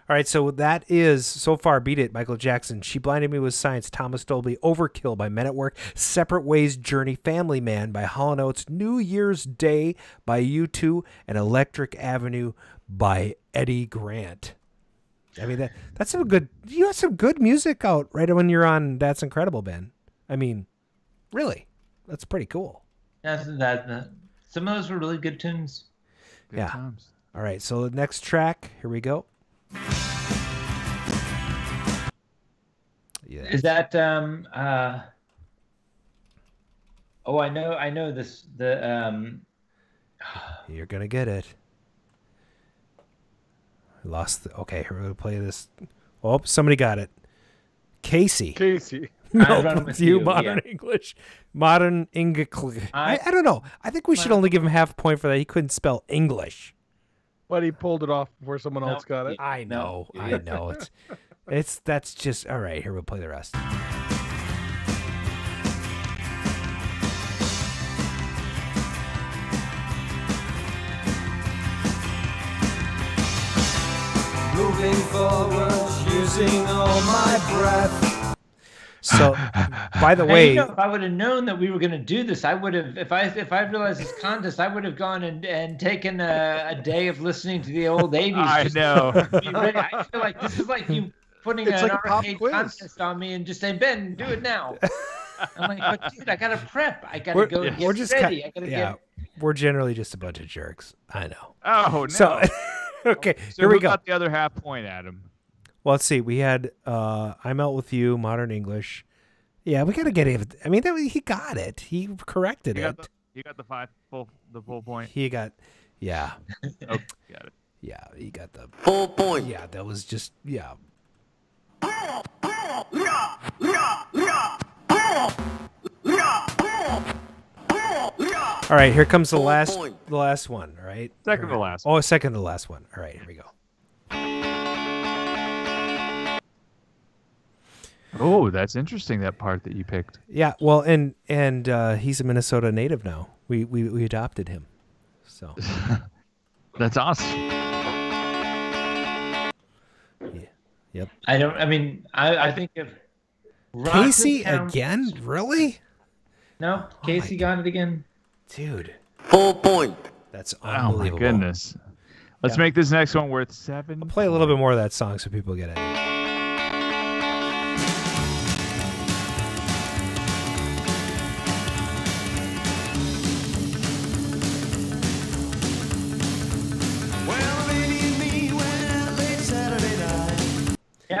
All right, so that is, so far, Beat It, Michael Jackson. She Blinded Me with Science, Thomas Dolby. Overkill by Men at Work. Separate Ways, Journey. Family Man by Hall & Oates. New Year's Day by U2. And Electric Avenue by Eddie Grant. I mean, that's some good, you have some good music out right when you're on That's Incredible, Ben. I mean, really, that's pretty cool. Yes, some of those were really good tunes. Good times. All right, so the next track, here we go. Yeah. Is that I know this You're gonna get it. Okay, we're gonna play this. Oh, somebody got it. Casey. No, it's you, Modern English. Modern English. I don't know. I think we should only give him half a point for that. He couldn't spell English. But he pulled it off before someone else got it. I know. That's just all right. Here, we'll play the rest. Moving forward, using all my breath. So, by the way, if I would have known that we were going to do this, I would have. If I realized this contest, I would have gone and taken a day of listening to the old '80s. I know. I feel like this is like you putting an arcade contest on me and just saying, Ben, do it now. I'm like, but dude, I got to prep. I got to go get ready. I got to get. We're generally just a bunch of jerks. I know. Oh no. So, okay, so here we go. Got the other half point, Adam. Well, let's see. We had I'm Out With You, Modern English. Yeah, we got to get it. I mean, he got it. He corrected it. He got the full point. He got, yeah. Oh, got it. Yeah, he got the full point. Yeah, that was just, yeah. All right, here comes the last one. All right. Second to last. Oh, second to last one. All right, here we go. Oh, that's interesting, that part that you picked. Yeah, well, and he's a Minnesota native now. We adopted him. So that's awesome. Yeah. Yep. I think if Casey again? Really? No, Casey got it again. Dude. Full point. That's unbelievable. Oh my goodness. Let's make this next one worth 7. I'll play a little bit more of that song so people get it.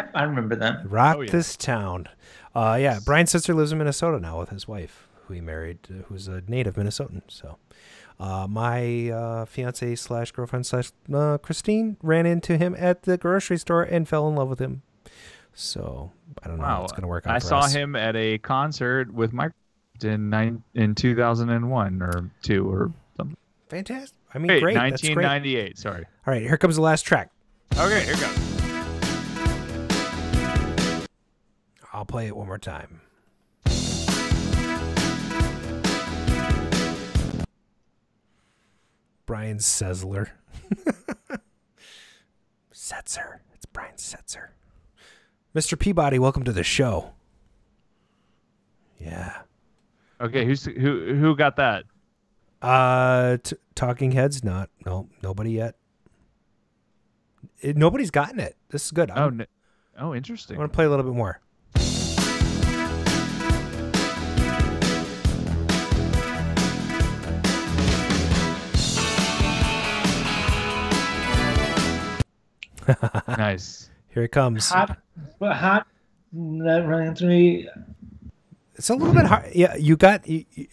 Yep, I remember them. Rock This Town. Yeah, Brian Setzer lives in Minnesota now with his wife, who he married, who's a native Minnesotan. So, my fiance / girlfriend / Christine ran into him at the grocery store and fell in love with him. So I don't know how it's going to work out. I saw him at a concert with Mike in 2001 or 2 or something. Fantastic. I mean, great. 1998. That's great. Sorry. All right, here comes the last track. Okay, here goes. I'll play it one more time. Brian Setzer. Setzer. It's Brian Setzer. Mr. Peabody, welcome to the show. Yeah. Okay, who got that? Talking Heads, nobody yet. Nobody's gotten it. This is good. Oh, interesting. I want to play a little bit more. Nice. Here it comes. Hot. That ran through me. It's a little bit hard. Yeah, you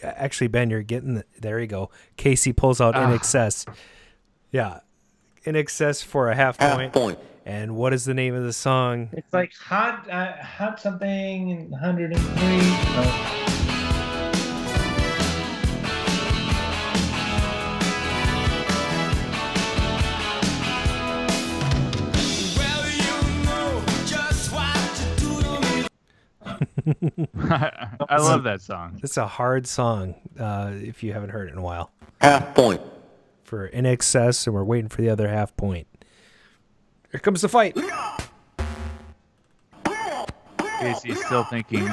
actually, Ben, you're getting there you go. Casey pulls out In Excess. Yeah. In Excess for a half point. And what is the name of the song? It's like hot something 103. I love that song. It's a hard song if you haven't heard it in a while. Half point. For In Excess, and we're waiting for the other half point. Here comes the fight. Casey's still thinking.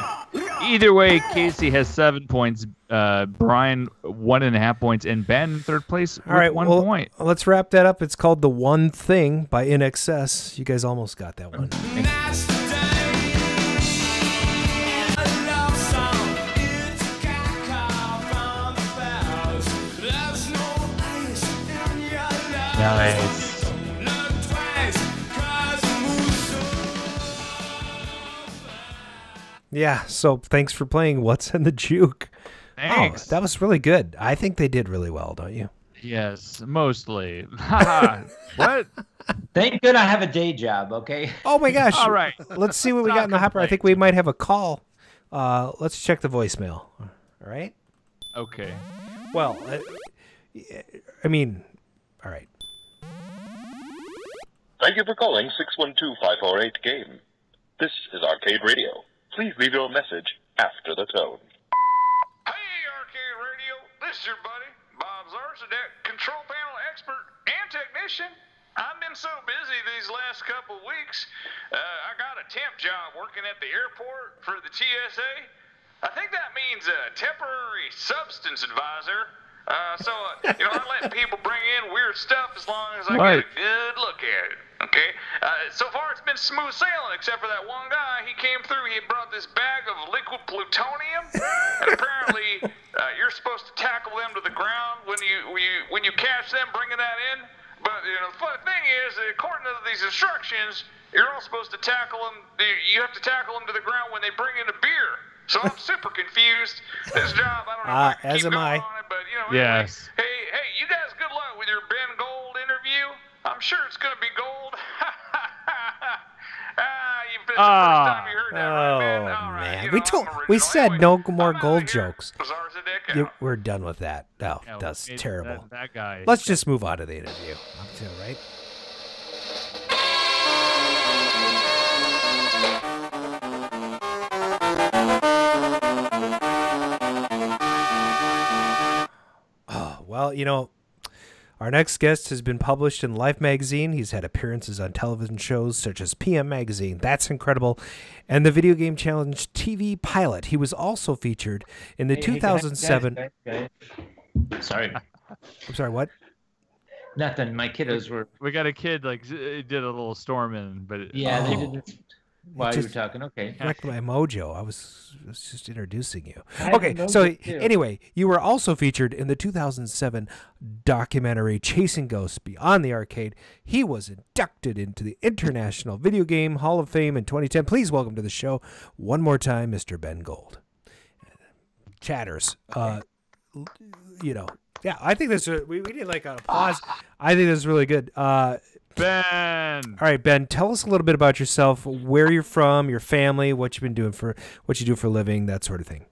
Either way, Casey has 7 points. Brian 1.5 points, and Ben in third place with 1 point. Let's wrap that up. It's called The One Thing by In Excess. You guys almost got that one. Nice. Yeah, so thanks for playing What's in the Juke. Thanks. Oh, that was really good. I think they did really well, don't you? Yes, mostly. What? Thank God I have a day job, okay? Oh my gosh. All right. Let's see what we got in the hopper. I think we might have a call. Let's check the voicemail. All right? Okay. Well, I mean, all right. Thank you for calling 612-548-GAME. This is Arcade Radio. Please leave your message after the tone. Hey, Arcade Radio. This is your buddy, Bob Zarsadek, control panel expert and technician. I've been so busy these last couple weeks. I got a temp job working at the airport for the TSA. I think that means a temporary substance advisor. I let people bring in weird stuff as long as I get a good look at it. Okay? So far it's been smooth sailing, except for that one guy. He came through, he brought this bag of liquid plutonium, and apparently you're supposed to tackle them to the ground when you catch them bringing that in. But the funny thing is, according to these instructions, you're all supposed to tackle them. You have to tackle them to the ground when they bring in a beer. So I'm super confused. This job, I don't know if I can keep going on it, but anyway, yes. Hey, you guys, good luck with your Ben Gold interview. I'm sure it's gonna be gold. It's the first time you heard that, right, Ben? All right, man, we said no more gold jokes. We're done with that. No, that's terrible. That guy. Let's just move on to the interview. Right? Well, our next guest has been published in Life magazine. He's had appearances on television shows such as PM Magazine, That's Incredible, and the Video Game Challenge TV pilot. He was also featured in the 2007... Sorry. I'm sorry, what? Nothing. My kiddos were... We got a kid, did a little storm in, but... Yeah, they did this. while you were talking. Okay. Wrecked my mojo. I was just introducing you. I have Okay, mojo so too. anyway, you were also featured in the 2007 documentary Chasing Ghosts Beyond the Arcade. He was inducted into the International Video Game Hall of Fame in 2010. Please welcome to the show one more time, Mr. Ben Gold. Chatters. Yeah, I think this we need like a pause. I think this is really good. Ben. All right, Ben, tell us a little bit about yourself, where you're from, your family, what you do for a living, that sort of thing.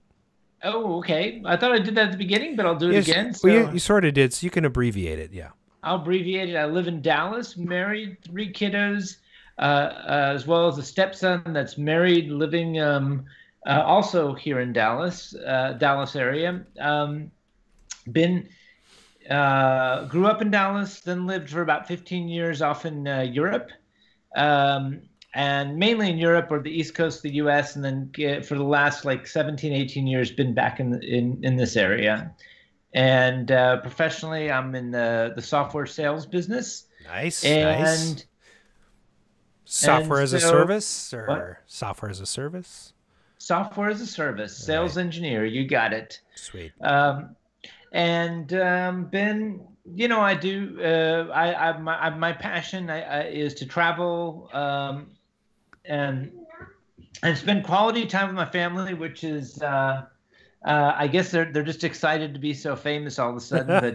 Oh, okay. I thought I did that at the beginning, but I'll do it again. So Well, you sort of did, so you can abbreviate it, yeah. I'll abbreviate it. I live in Dallas, married, 3 kiddos, as well as a stepson that's married, living also here in Dallas, Dallas area. Grew up in Dallas, then lived for about 15 years off in Europe, and mainly in Europe or the East Coast of the U.S., and then for the last like 17, 18 years been back in this area. And professionally, I'm in the software sales business. Nice. Software as a service or what? Software as a service? Software as a service, sales engineer. You got it. Sweet. And Ben, I do. My passion is to travel and spend quality time with my family, which is, I guess they're just excited to be so famous all of a sudden. But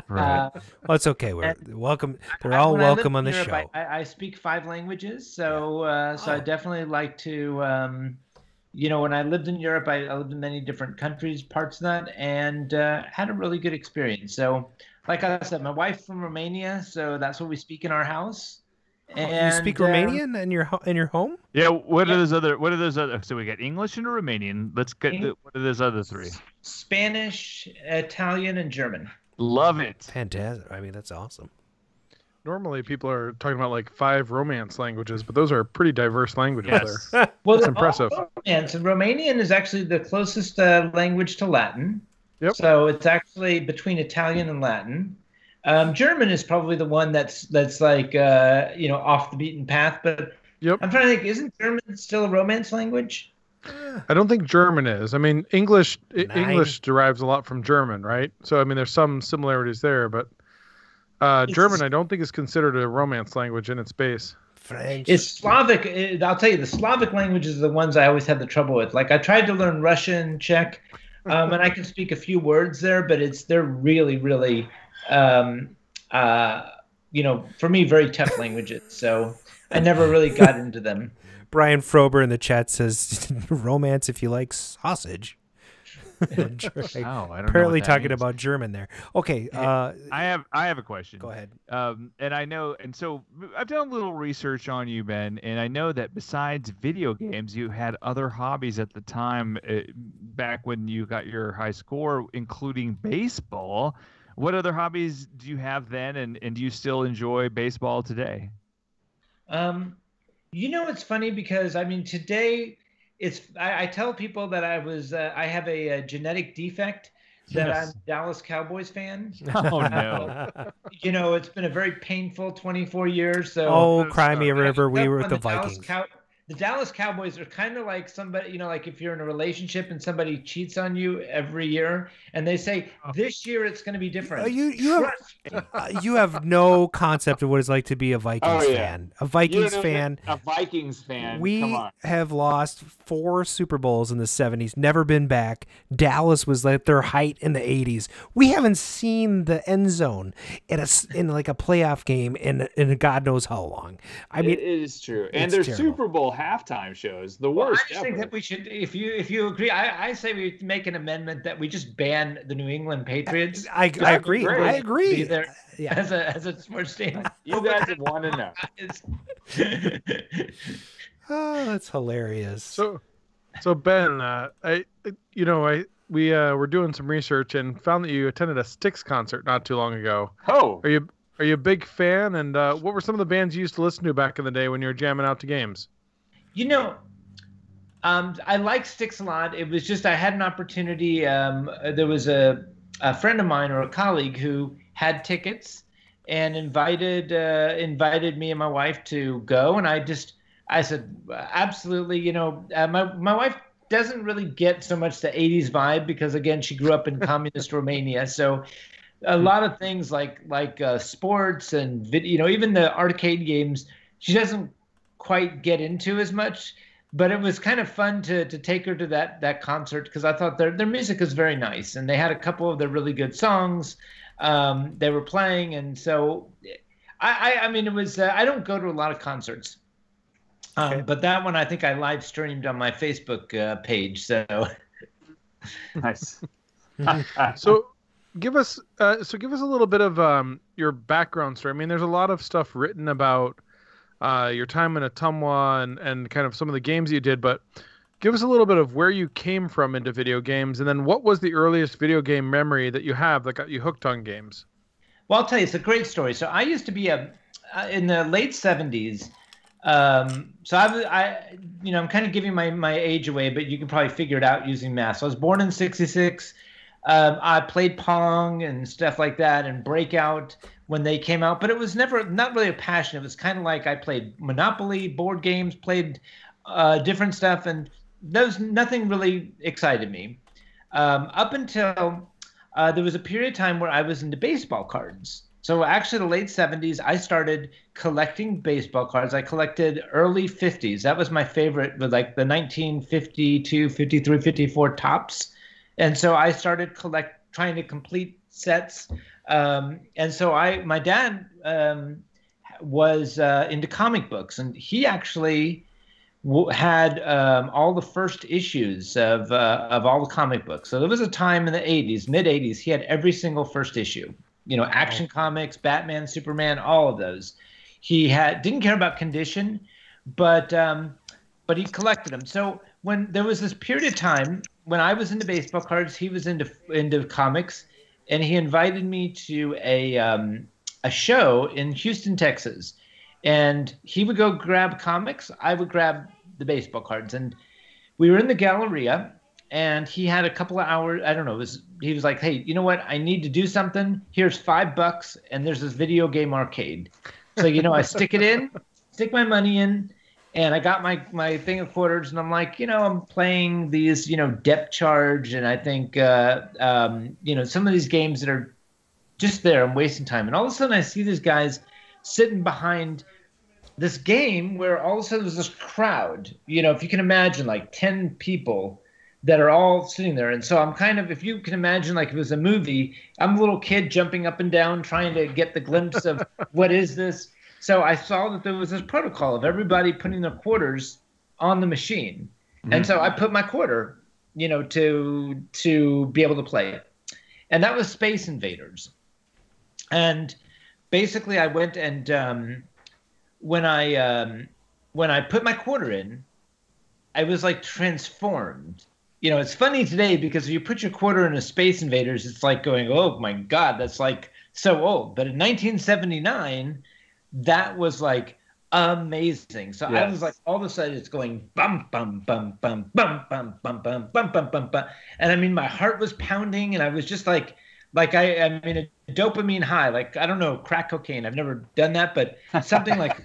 right. Well, it's okay. We're welcome. They're all welcome on the Europe, show. I speak 5 languages, so I definitely like to. When I lived in Europe, I lived in many different countries, parts of that, and had a really good experience. So, like I said, my wife's from Romania, so that's what we speak in our house. And you speak Romanian in your home? Yeah. What are those other? So we got English and Romanian. Let's get. What are those other 3? Spanish, Italian, and German. Love it. Fantastic. I mean, that's awesome. Normally, people are talking about like 5 Romance languages, but those are pretty diverse languages there. Well, that's impressive. Romance, and Romanian is actually the closest language to Latin. Yep. So it's actually between Italian and Latin. German is probably the one that's like off the beaten path. But I'm trying to think, isn't German still a Romance language? I don't think German is. I mean, English derives a lot from German, right? So I mean, there's some similarities there, but. German, I don't think is considered a Romance language in its base. French. It's Slavic. I'll tell you, the Slavic languages are the ones I always had the trouble with. Like I tried to learn Russian, Czech, and I can speak a few words there, but they're really, really, for me, very tough languages. So I never really got into them. Brian Frober in the chat says, "Romance if you like sausage." Apparently talking about German there. Okay. I have a question. Go ahead. And I know, and so I've done a little research on you, Ben, and I know that besides video games, you had other hobbies at the time, back when you got your high score, including baseball. What other hobbies do you have then, and do you still enjoy baseball today? It's funny because I mean today. I tell people that I have a genetic defect that I'm a Dallas Cowboys fan. Oh no! It's been a very painful 24 years. So cry me a river. We were with the Vikings. The Dallas Cowboys are kind of like somebody, like if you're in a relationship and somebody cheats on you every year, and they say this year it's going to be different. You have no concept of what it's like to be a Vikings fan. A Vikings fan. A Vikings fan. We have lost 4 Super Bowls in the 70s, never been back. Dallas was at their height in the 80s. We haven't seen the end zone in like a playoff game in God knows how long. I mean, it is true, and there's Super Bowl halftime shows, the worst. I just think that we should, if you agree, I say we make an amendment that we just ban the New England Patriots. I agree. I agree. Be there as a sports team. You guys have won enough. Oh, that's hilarious. So Ben, we were doing some research and found that you attended a Styx concert not too long ago. Oh, are you a big fan? And what were some of the bands you used to listen to back in the day when you were jamming out to games? I like Styx a lot. It was just I had an opportunity. There was a friend of mine or a colleague who had tickets and invited me and my wife to go, and I just I said, absolutely. You know, my wife doesn't really get so much the 80s vibe because, again, she grew up in communist Romania. So a lot of things like sports and video, you know, even the arcade games, she doesn't quite get into as much. But it was kind of fun to take her to that concert because I thought their music is very nice, and they had a couple of their really good songs they were playing, and so I mean it was I don't go to a lot of concerts, but that one I think I live streamed on my Facebook page. So nice. So give us a little bit of your background story. I mean, there's a lot of stuff written about your time in Ottumwa and kind of some of the games you did, but give us a little bit of where you came from into video games, and then what was the earliest video game memory that you have that got you hooked on games? Well, I'll tell you, it's a great story. So I used to be in the late 70s. So I'm kind of giving my age away, but you can probably figure it out using math. So I was born in 66. I played Pong and stuff like that and Breakout when they came out, but it was not really a passion. It was kind of like I played Monopoly, board games, played different stuff, and nothing really excited me. Up until there was a period of time where I was into baseball cards. So actually the late 70s, I started collecting baseball cards. I collected early 50s. That was my favorite, with like the 1952, 53, 54 tops. And so I started trying to complete sets. And so my dad was into comic books, and he actually had all the first issues of all the comic books. So there was a time in the 80s, mid 80s, he had every single first issue. You know, Action Comics, Batman, Superman, all of those. He didn't care about condition, but he collected them. So when there was this period of time when I was into baseball cards, he was into comics, and he invited me to a show in Houston, Texas. And he would go grab comics, I would grab the baseball cards. And we were in the Galleria, and he had a couple of hours, I don't know, he was like, hey, you know what? I need to do something. Here's $5, and there's this video game arcade. So, you know, I stick my money in, and I got my thing of quarters, and I'm like, you know, I'm playing these, you know, Depth Charge, and I think, you know, some of these games that are just there, I'm wasting time. And all of a sudden I see these guys sitting behind this game where all of a sudden there's this crowd, you know, if you can imagine, like 10 people that are all sitting there. And so I'm kind of, if you can imagine, like if it was a movie, I'm a little kid jumping up and down trying to get the glimpse of what is this. So I saw that there was this protocol of everybody putting their quarters on the machine. Mm-hmm. And so I put my quarter, you know, to be able to play it. And that was Space Invaders. And basically I went and when I put my quarter in, I was like transformed. You know, it's funny today because if you put your quarter in a Space Invaders, it's like going, oh my God, that's like so old. But in 1979, that was like amazing. So yes. I was like, all of a sudden it's going bum, bum, bum, bum, bum, bum, bum, bum, bum, bum, bum, bum. And I mean, my heart was pounding, and I was just like I mean, a dopamine high, like, I don't know, crack cocaine. I've never done that, but something like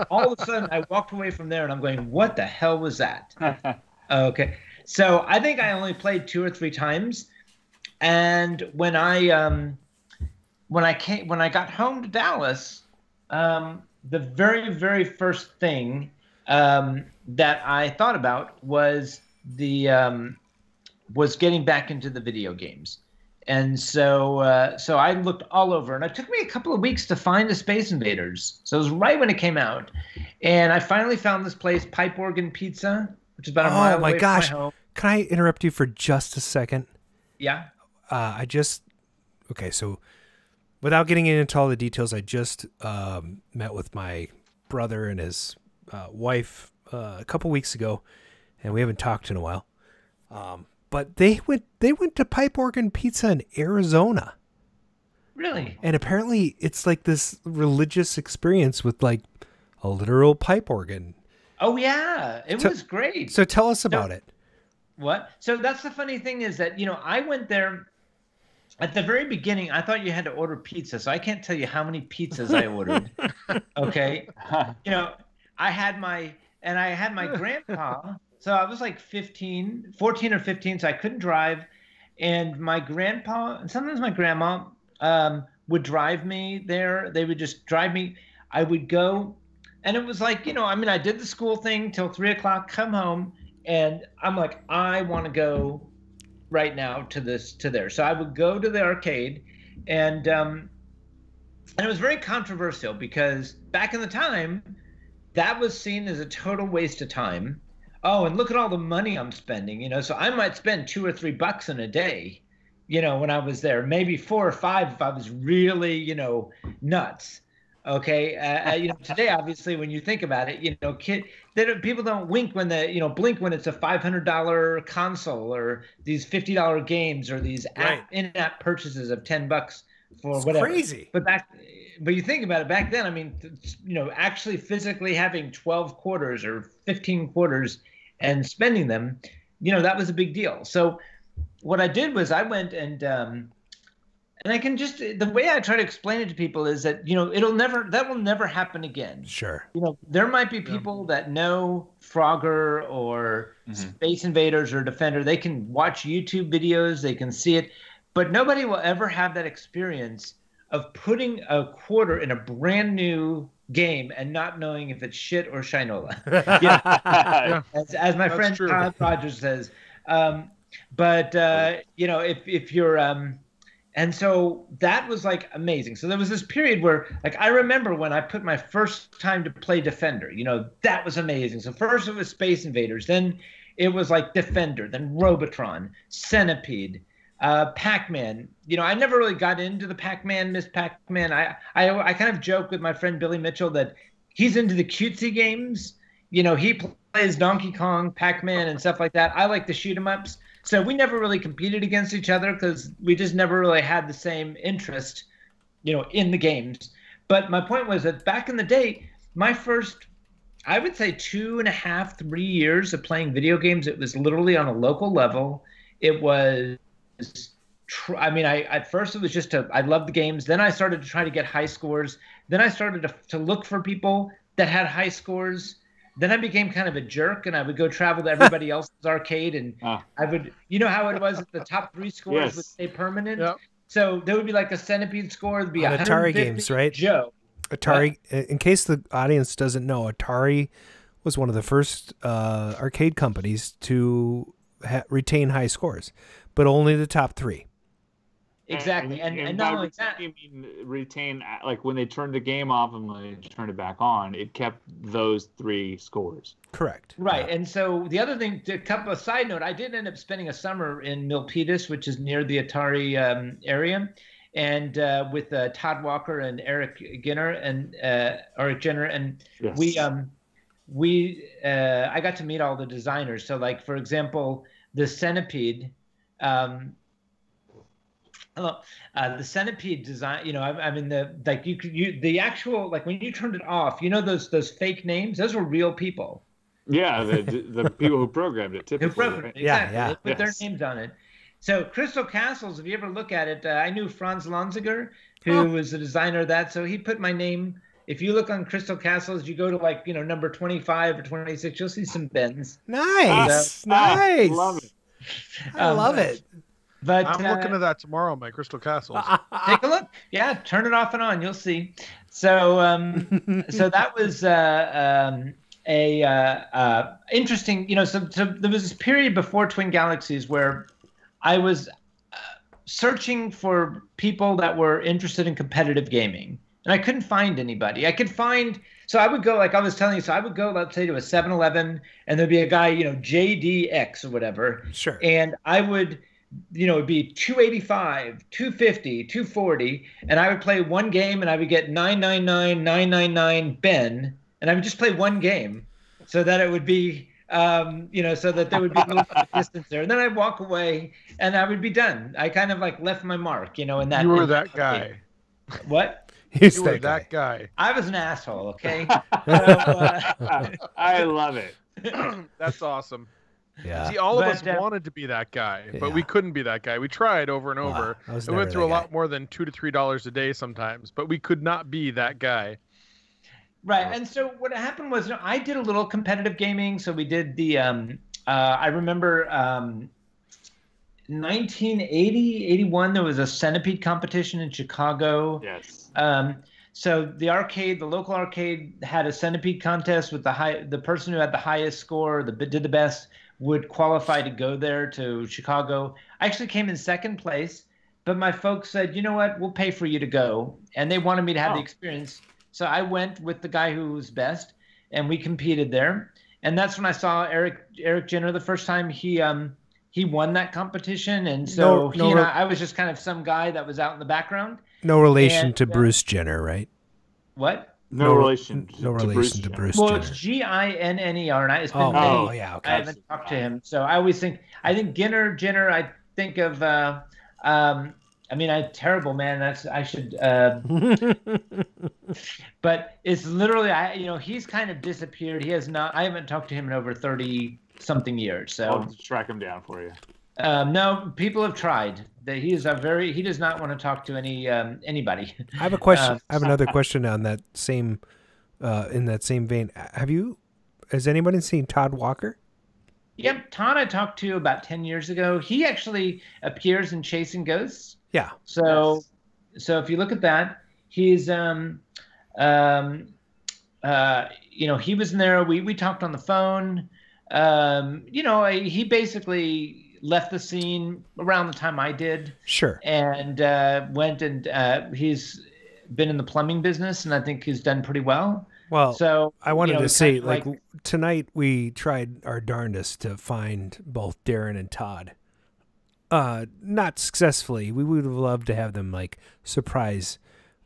all of a sudden I walked away from there and I'm going, what the hell was that? Okay. So I think I only played 2 or 3 times. And when I got home to Dallas, the very, very first thing that I thought about was was getting back into the video games. And so I looked all over, and it took me a couple of weeks to find the Space Invaders. So it was right when it came out. And I finally found this place, Pipe Organ Pizza, which is about a mile away from my home. Can I interrupt you for just a second? Yeah. Okay, so without getting into all the details, I just met with my brother and his wife a couple weeks ago, and we haven't talked in a while. But they went to Pipe Organ Pizza in Arizona. Really? And apparently it's like this religious experience with like a literal pipe organ. Oh yeah, it was great. So tell us about it. What? So that's the funny thing is that, you know, I went there at the very beginning. I thought you had to order pizza, so I can't tell you how many pizzas I ordered. Okay. You know, I had my grandpa. So I was like 14 or 15, so I couldn't drive. And my grandpa, and sometimes my grandma, would drive me there. They would just drive me. I would go, and it was like, I did the school thing till 3 o'clock, come home, and I'm like, I want to go right now to there. So I would go to the arcade, and it was very controversial because back in the time, that was seen as a total waste of time. Oh, and look at all the money I'm spending, so I might spend $2 or $3 in a day, when I was there, maybe 4 or 5 if I was really, nuts. Okay. Today, obviously, when you think about it, people don't blink when it's a $500 console or these $50 games or these in-app purchases of $10 for it's whatever. Crazy. But you think about it back then, actually physically having 12 quarters or 15 quarters and spending them, that was a big deal. So what I did was I went and I can just, the way I try to explain it to people is that, that will never happen again. Sure. There might be people that know Frogger or Space Invaders or Defender. They can watch YouTube videos, they can see it, but nobody will ever have that experience of putting a quarter in a brand new game and not knowing if it's shit or Shinola. As my friend Todd Rogers says. If you're and so that was like amazing. So there was this period where, like, I remember when I put my first time to play Defender, that was amazing. So first it was Space Invaders, then it was like Defender, then Robotron, Centipede, Pac-Man. I never really got into the Pac-Man, Miss Pac-Man. I kind of joke with my friend Billy Mitchell that he's into the cutesy games. He plays Donkey Kong, Pac-Man, and stuff like that. I like the shoot 'em ups. So we never really competed against each other because we just never really had the same interest, in the games. But my point was that back in the day, my first, I would say 2.5, 3 years of playing video games, it was literally on a local level. It was, at first it was just I loved the games. Then I started to try to get high scores. Then I started to look for people that had high scores. Then I became kind of a jerk, and I would go travel to everybody else's arcade, and I would, how it was, the top 3 scores would stay permanent. Yep. So there would be like a Centipede score, there'd be on Atari games, right? Joe. Atari, in case the audience doesn't know, Atari was one of the first arcade companies to retain high scores, but only the top 3. Exactly, and not only that, you mean retain, like when they turned the game off and when they turned it back on, it kept those 3 scores. Correct. Right, yeah. And so the other thing, a side note, I did end up spending a summer in Milpitas, which is near the Atari area, and with Todd Walker and Eric Jenner, and I got to meet all the designers. So, like, for example, the Centipede. The Centipede design, the actual, like, when you turned it off, those fake names, those were real people. Yeah, the people who programmed it, typically. Who programmed it, exactly. Yeah. They put their names on it. So Crystal Castles, if you ever look at it, I knew Franz Lanziger, who was the designer of that. So he put my name. If you look on Crystal Castles, you go to number 25 or 26, you'll see some bends. Nice, nice. Love it. I love it. But I'm looking at that tomorrow, my Crystal Castles. Take a look. Yeah, turn it off and on. You'll see. So, so that was interesting. So there was this period before Twin Galaxies where I was searching for people that were interested in competitive gaming, and I couldn't find anybody. So I would go, like I was telling you, so I would go, let's say, to a 7-Eleven, and there'd be a guy, JDX or whatever. Sure. And I would, it'd be 285, 250, 240, and I would play one game, and I would get 999, 999 Ben, and I would just play one game, so that it would be, so that there would be a little bit of distance there, and then I'd walk away, and I would be done. I kind of like left my mark, in that. You were that guy. Game. What? You were that guy. I was an asshole. Okay. I love it. That's awesome. Yeah. See, all of us wanted to be that guy, but we couldn't be that guy. We tried over and over. We went through a lot more than $2 to $3 a day sometimes, but we could not be that guy. Right, and so what happened was, I did a little competitive gaming. So we did the, I remember 1980, 81, there was a centipede competition in Chicago. Yes. So the local arcade had a centipede contest with the person who had the highest score, did the best, would qualify to go there to Chicago. I actually came in second place, but my folks said, you know what, we'll pay for you to go. And they wanted me to have the experience. So I went with the guy who was best, and we competed there. And that's when I saw Eric Jenner the first time. He won that competition, and so I was just kind of some guy that was out in the background. No relation to Bruce Jenner, right? What? No relation to Bruce Jenner. Well, it's Ginner, and it's been yeah, okay. I haven't talked to him, so I always think Jenner. I think of terrible man. I should. But it's literally, he's kind of disappeared. He has not. I haven't talked to him in over 30-something years. So I'll track him down for you. No, people have tried. He does not want to talk to anybody. I have a question. I have another question on that same, in that same vein. Has anybody seen Todd Walker? Yep, Todd I talked to about 10 years ago. He actually appears in Chasing Ghosts. Yeah. So if you look at that, he's he was in there. We talked on the phone. He basically left the scene around the time I did. Sure. And went and he's been in the plumbing business, and I think he's done pretty well. Well, so I wanted to say, like tonight we tried our darndest to find both Darren and Todd. Not successfully. We would have loved to have them surprise,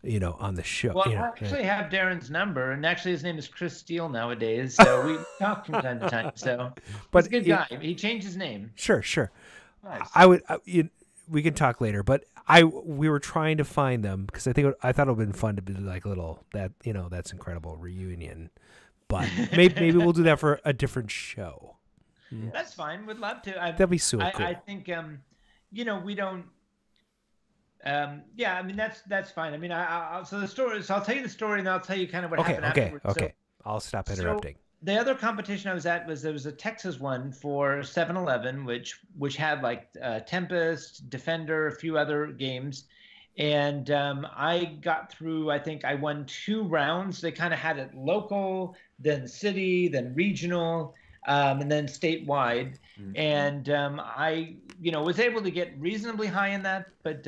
on the show. Well, I actually have Darren's number, and actually his name is Chris Steele nowadays. So we talk from time to time. So, but he's a good guy. He changed his name. Sure. Nice. We can talk later, but we were trying to find them because I thought it would have been fun to be like that's incredible reunion, but maybe we'll do that for a different show. That's fine. We'd love to. That'd be so cool. I think we don't. That's fine. So the story. So I'll tell you the story, and I'll tell you kind of what happened afterwards. Okay. So, I'll stop interrupting. The other competition I was at there was a Texas one for 7-Eleven, which had Tempest, Defender, a few other games, and I got through. I think I won 2 rounds. They kind of had it local, then city, then regional, and then statewide. Mm-hmm. And I was able to get reasonably high in that, but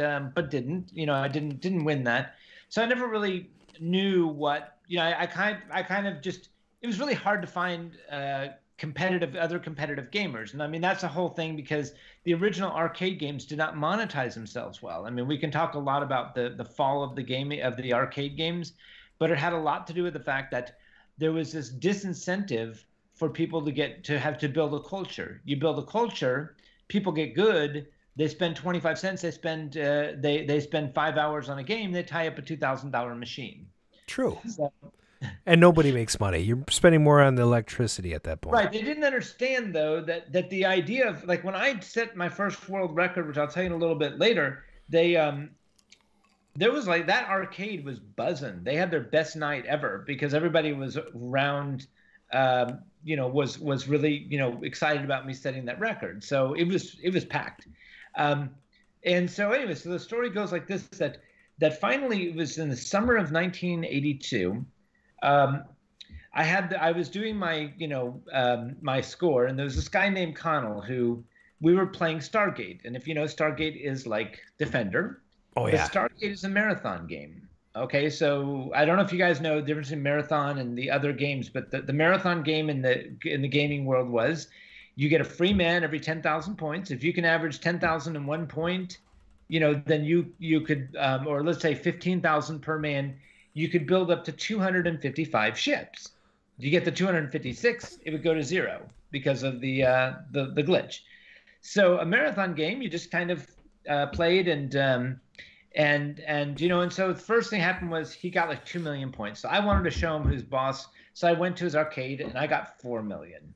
didn't. I didn't win that, so I never really knew what. I kind of just. It was really hard to find other competitive gamers. And that's a whole thing because the original arcade games did not monetize themselves well. We can talk a lot about the fall of the arcade games, but it had a lot to do with the fact that there was this disincentive for people to have to build a culture. You build a culture, people get good, they spend 25 cents, they spend 5 hours on a game, they tie up a $2,000 machine. True. So, and nobody makes money. You're spending more on the electricity at that point. Right. They didn't understand, though, that the idea of, when I set my first world record, which I'll tell you in a little bit later, there was that arcade was buzzing. They had their best night ever because everybody was around, was really, excited about me setting that record. So it was packed. And so anyway, so the story goes like this, that finally it was in the summer of 1982. I was doing my, my score, and there was this guy named Connell who we were playing Stargate. And if you know, Stargate is like Defender. Oh, yeah. But Stargate is a marathon game. Okay, so I don't know if you guys know the difference in marathon and the other games, but the marathon game in the gaming world was you get a free man every 10,000 points. If you can average 10,001 point, then you could, or let's say 15,000 per man, you could build up to 255 ships. If you get to 256, it would go to 0 because of the glitch. So a marathon game, you just kind of played and so the first thing happened was he got 2 million points. So I wanted to show him who's boss. So I went to his arcade and I got 4 million.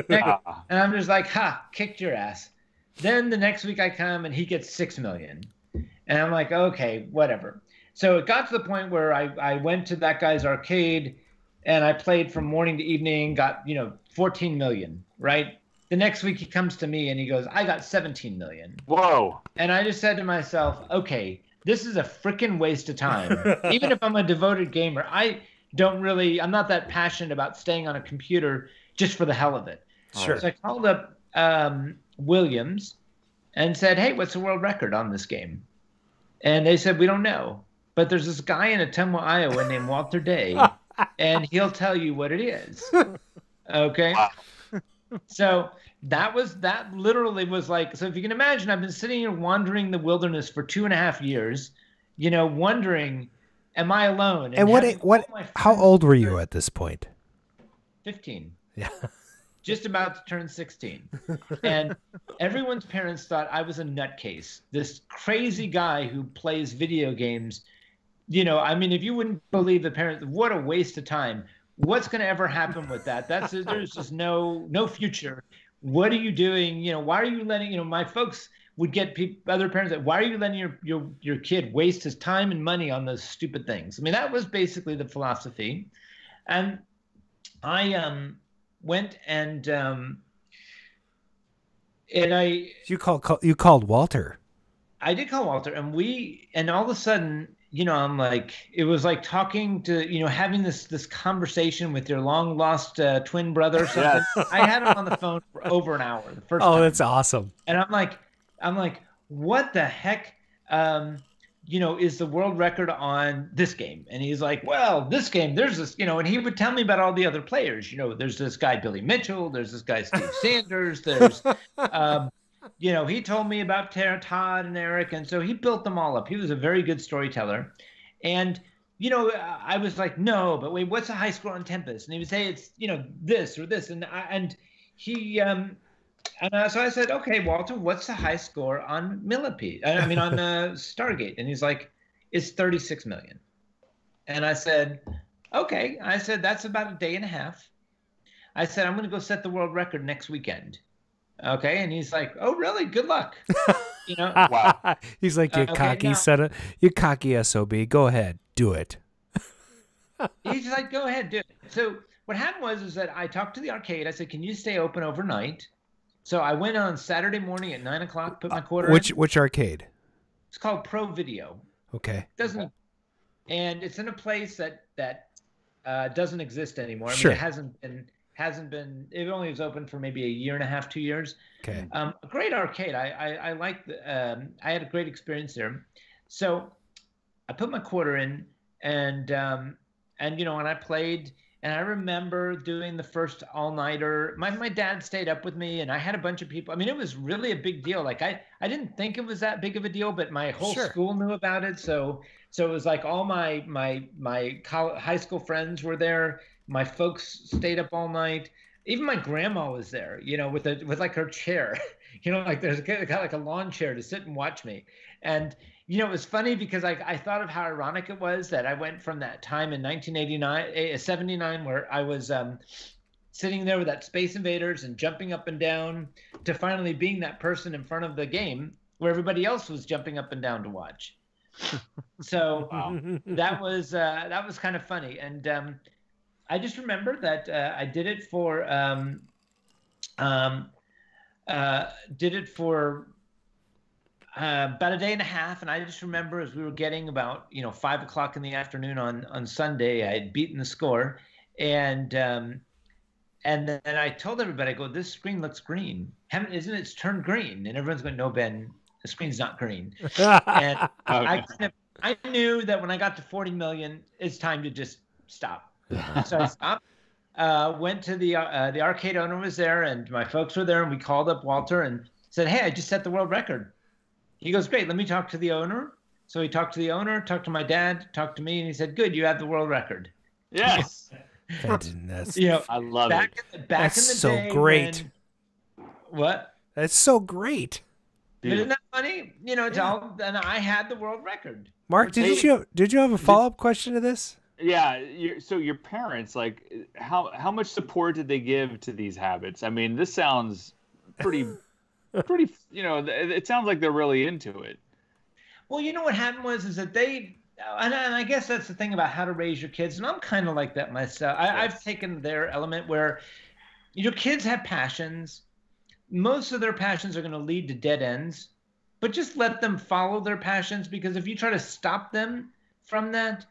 And I'm just like, kicked your ass. Then the next week I come and he gets 6 million. And I'm like, okay, whatever. So it got to the point where I went to that guy's arcade and I played from morning to evening, got, 14 million, right? The next week he comes to me and he goes, I got 17 million. Whoa. And I just said to myself, okay, this is a freaking waste of time. Even if I'm a devoted gamer, I'm not that passionate about staying on a computer just for the hell of it. Sure. So I called up Williams and said, hey, what's the world record on this game? And they said, we don't know. But there's this guy in Ottumwa, Iowa named Walter Day, and he'll tell you what it is. Okay? Wow. So that literally was like, so if you can imagine, I've been sitting here wandering the wilderness for 2.5 years, wondering, am I alone? And how old were you at this point? 15. Yeah. Just about to turn 16. And everyone's parents thought I was a nutcase, this crazy guy who plays video games. If you wouldn't believe the parents, what a waste of time. What's going to ever happen with that? There's just no future. What are you doing? Why are you letting, my folks would get other parents that, why are you letting your kid waste his time and money on those stupid things? That was basically the philosophy. And I went and you called Walter. I did call Walter, and all of a sudden, I'm like, it was like talking to, having this conversation with your long lost twin brother or something. Yes. I had him on the phone for over an hour the first time. Oh, that's awesome. And I'm like, what the heck, is the world record on this game? And he's like, well, this game, there's this, and he would tell me about all the other players. There's this guy, Billy Mitchell, there's this guy, Steve Sanders, there's, he told me about Todd and Eric. And so he built them all up. He was a very good storyteller. And, I was like, no, but wait, what's the high score on Tempest? And he would say, it's, this or this. So I said, okay, Walter, what's the high score on Millipede? On Stargate. And he's like, it's 36 million. And I said, okay. I said, that's about a day and a half. I said, I'm going to go set the world record next weekend. Okay. And he's like, oh, really? Good luck. Wow. He's like, you cocky SOB. Go ahead. Do it. He's like, go ahead, do it. So what happened was that I talked to the arcade. I said, can you stay open overnight? So I went on Saturday morning at 9 o'clock, put my quarter in. Which arcade? It's called Pro Video. Okay. And it's in a place that doesn't exist anymore. Sure. It hasn't been. It only was open for maybe a year and a half, 2 years. Okay. A great arcade. I liked. I had a great experience there. So I put my quarter in, and I played. And I remember doing the first all-nighter. My dad stayed up with me, and I had a bunch of people. It was really a big deal. Like I didn't think it was that big of a deal, but my whole school knew about it. So it was like all my high school friends were there. My folks stayed up all night. Even my grandma was there, with like her chair, like there's got like a lawn chair to sit and watch me. And it was funny because I thought of how ironic it was that I went from that time in 79, where I was sitting there with that Space Invaders and jumping up and down, to finally being that person in front of the game where everybody else was jumping up and down to watch. So that was kind of funny. And I just remember that I did it for about a day and a half, and I just remember as we were getting about 5 o'clock in the afternoon on Sunday, I had beaten the score, and then I told everybody, I go, this screen looks green, isn't it? It's turned green, and everyone's going, no, Ben, the screen's not green. And I knew that when I got to 40 million, it's time to just stop. So I stopped. Went to the arcade owner was there, and my folks were there, and we called up Walter and said, hey, I just set the world record. He goes, great, let me talk to the owner. So he talked to the owner, talked to my dad, talked to me, and he said, good, you have the world record. Yes. I love it. That's in the so day great. What? That's so great. Isn't that funny? It's all, and I had the world record. Mark, did you have a follow-up question to this? Yeah. So your parents, like, how much support did they give to these habits? This sounds pretty, it sounds like they're really into it. Well, what happened was that they, And I guess that's the thing about how to raise your kids, and I'm kind of like that myself. I've taken their element where your kids have passions. Most of their passions are going to lead to dead ends, but just let them follow their passions, because if you try to stop them from that,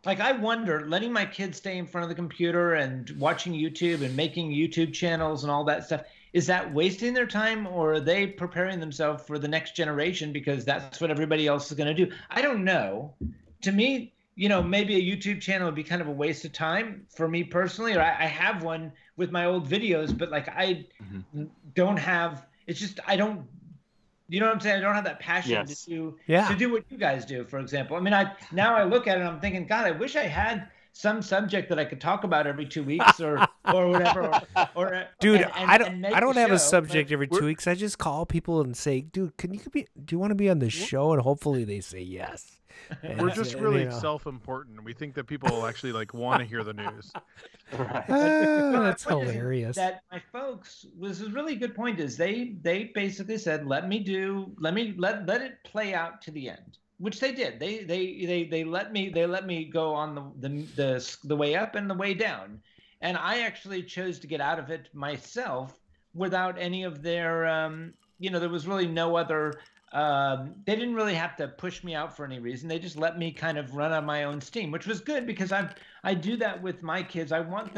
like I wonder, letting my kids stay in front of the computer and watching YouTube and making YouTube channels and all that stuff, is that wasting their time, or are they preparing themselves for the next generation because that's what everybody else is going to do? I don't know. To me, maybe a YouTube channel would be kind of a waste of time for me personally, or I have one with my old videos, but like I don't have, it's just, I don't, you know what I'm saying? I don't have that passion to do what you guys do, for example. I mean, now I look at it and I'm thinking, God, I wish I had some subject that I could talk about every 2 weeks or whatever. Dude, I don't have a subject every 2 weeks. I just call people and say, dude, do you want to be on the show? And hopefully they say yes. We're just really self-important. We think that people will actually want to hear the news. Right. That's hilarious. That my folks was a really good point. Is they basically said, let it play out to the end, which they did. They let me go on the way up and the way down, and I actually chose to get out of it myself without any of their. There was really no other. They didn't really have to push me out for any reason. They just let me kind of run on my own steam, which was good, because I do that with my kids. I give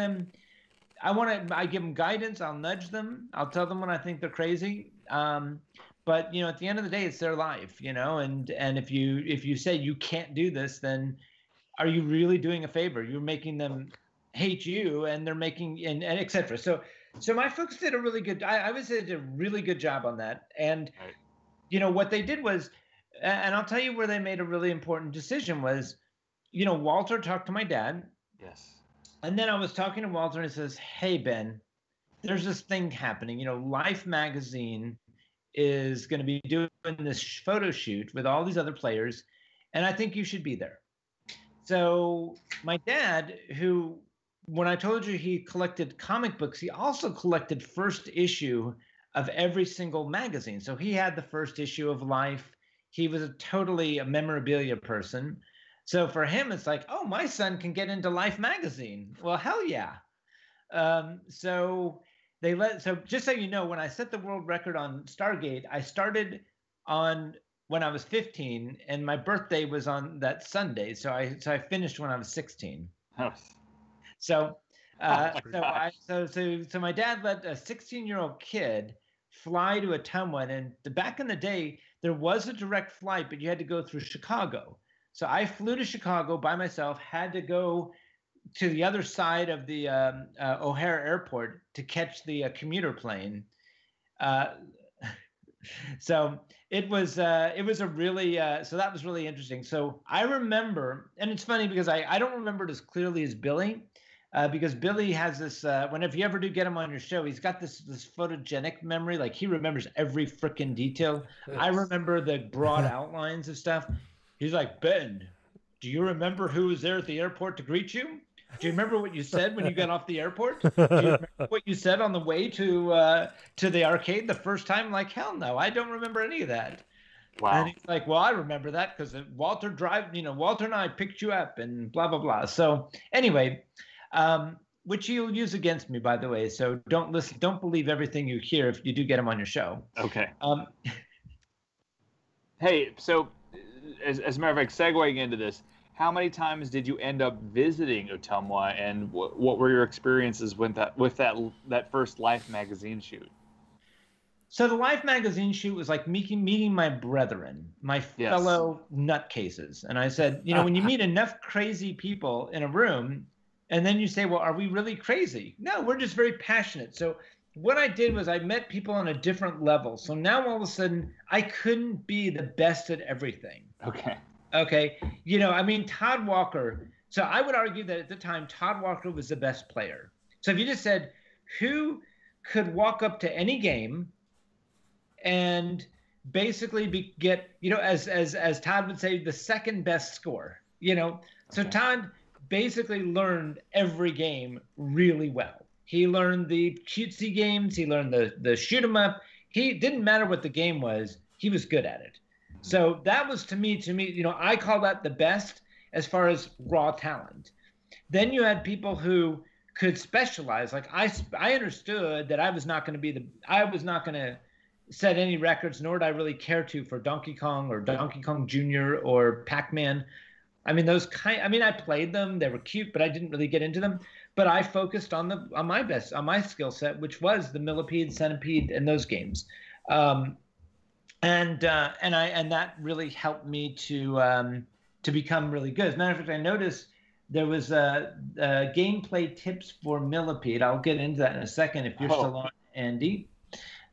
them guidance. I'll nudge them. I'll tell them when I think they're crazy. But at the end of the day, it's their life, and if you say you can't do this, then are you really doing a favor? You're making them hate you, and they're making and et cetera. So my folks did a really good. I would say they did a really good job on that. And what they did was, and I'll tell you where they made a really important decision was, Walter talked to my dad. Yes. And then I was talking to Walter, and he says, "Hey, Ben, there's this thing happening. Life magazine is going to be doing this photo shoot with all these other players, and I think you should be there." So my dad, who, when I told you he collected comic books, he also collected first issue of every single magazine. So he had the first issue of Life. He was totally a memorabilia person. So for him, it's like, oh, my son can get into Life magazine. Well, hell yeah. So just so you know, when I set the world record on Stargate, I started when I was 15, and my birthday was on that Sunday. So I finished when I was 16. Oh. So my dad let a 16-year-old kid fly to Ottumwa, and back in the day, there was a direct flight, but you had to go through Chicago. So I flew to Chicago by myself, had to go to the other side of the O'Hare Airport to catch the commuter plane. So it was a really so that was really interesting. So I remember, and it's funny because I don't remember it as clearly as Billy. Because Billy has this, whenever you ever do get him on your show, he's got this photogenic memory. Like, he remembers every freaking detail. Yes. I remember the broad outlines of stuff. He's like, "Ben, do you remember who was there at the airport to greet you? Do you remember what you said when you got off the airport? Do you remember what you said on the way to the arcade the first time?" Like, hell no, I don't remember any of that. Wow. And he's like, "Well, I remember that because Walter and I picked you up and blah, blah, blah." So anyway, which you'll use against me, by the way. So don't believe everything you hear if you do get him on your show. Okay. Hey, so as a matter of fact, segueing into this, how many times did you end up visiting Ottumwa, and what were your experiences with that first Life magazine shoot? So the Life magazine shoot was like meeting my brethren, my fellow nutcases. And I said, when you meet enough crazy people in a room, and then you say, well, are we really crazy? No, we're just very passionate. So what I did was I met people on a different level. So now all of a sudden I couldn't be the best at everything. Okay. Todd Walker. So I would argue that at the time, Todd Walker was the best player. So if you just said, who could walk up to any game and basically get, as Todd would say, the second best score, So Todd basically learned every game really well. He learned the cutesy games. He learned the shoot 'em up. He didn't matter what the game was. He was good at it. So that was to me, I call that the best as far as raw talent. Then you had people who could specialize. Like I understood that I was not going to set any records, nor did I really care to for Donkey Kong or Donkey Kong Jr. or Pac-Man. I mean, I played them, they were cute, but I didn't really get into them. But I focused on my skill set, which was the Millipede, Centipede, and those games. And that really helped me to become really good. As a matter of fact, I noticed there was gameplay tips for Millipede. I'll get into that in a second if you're still on, Andy.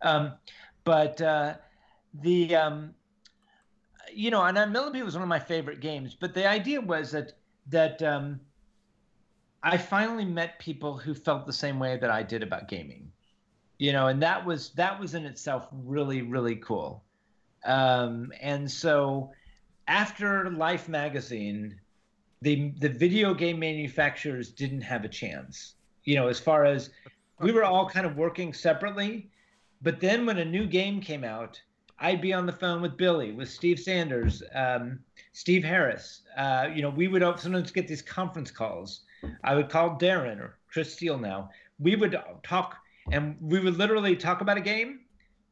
And Millipede was one of my favorite games. But the idea was that I finally met people who felt the same way that I did about gaming. And that was in itself really, really cool. And so after Life magazine, the video game manufacturers didn't have a chance, as far as we were all kind of working separately. But then when a new game came out, I'd be on the phone with Billy, with Steve Sanders, Steve Harris. We would sometimes get these conference calls. I would call Darren or Chris Steele now. We would talk, and we would literally talk about a game.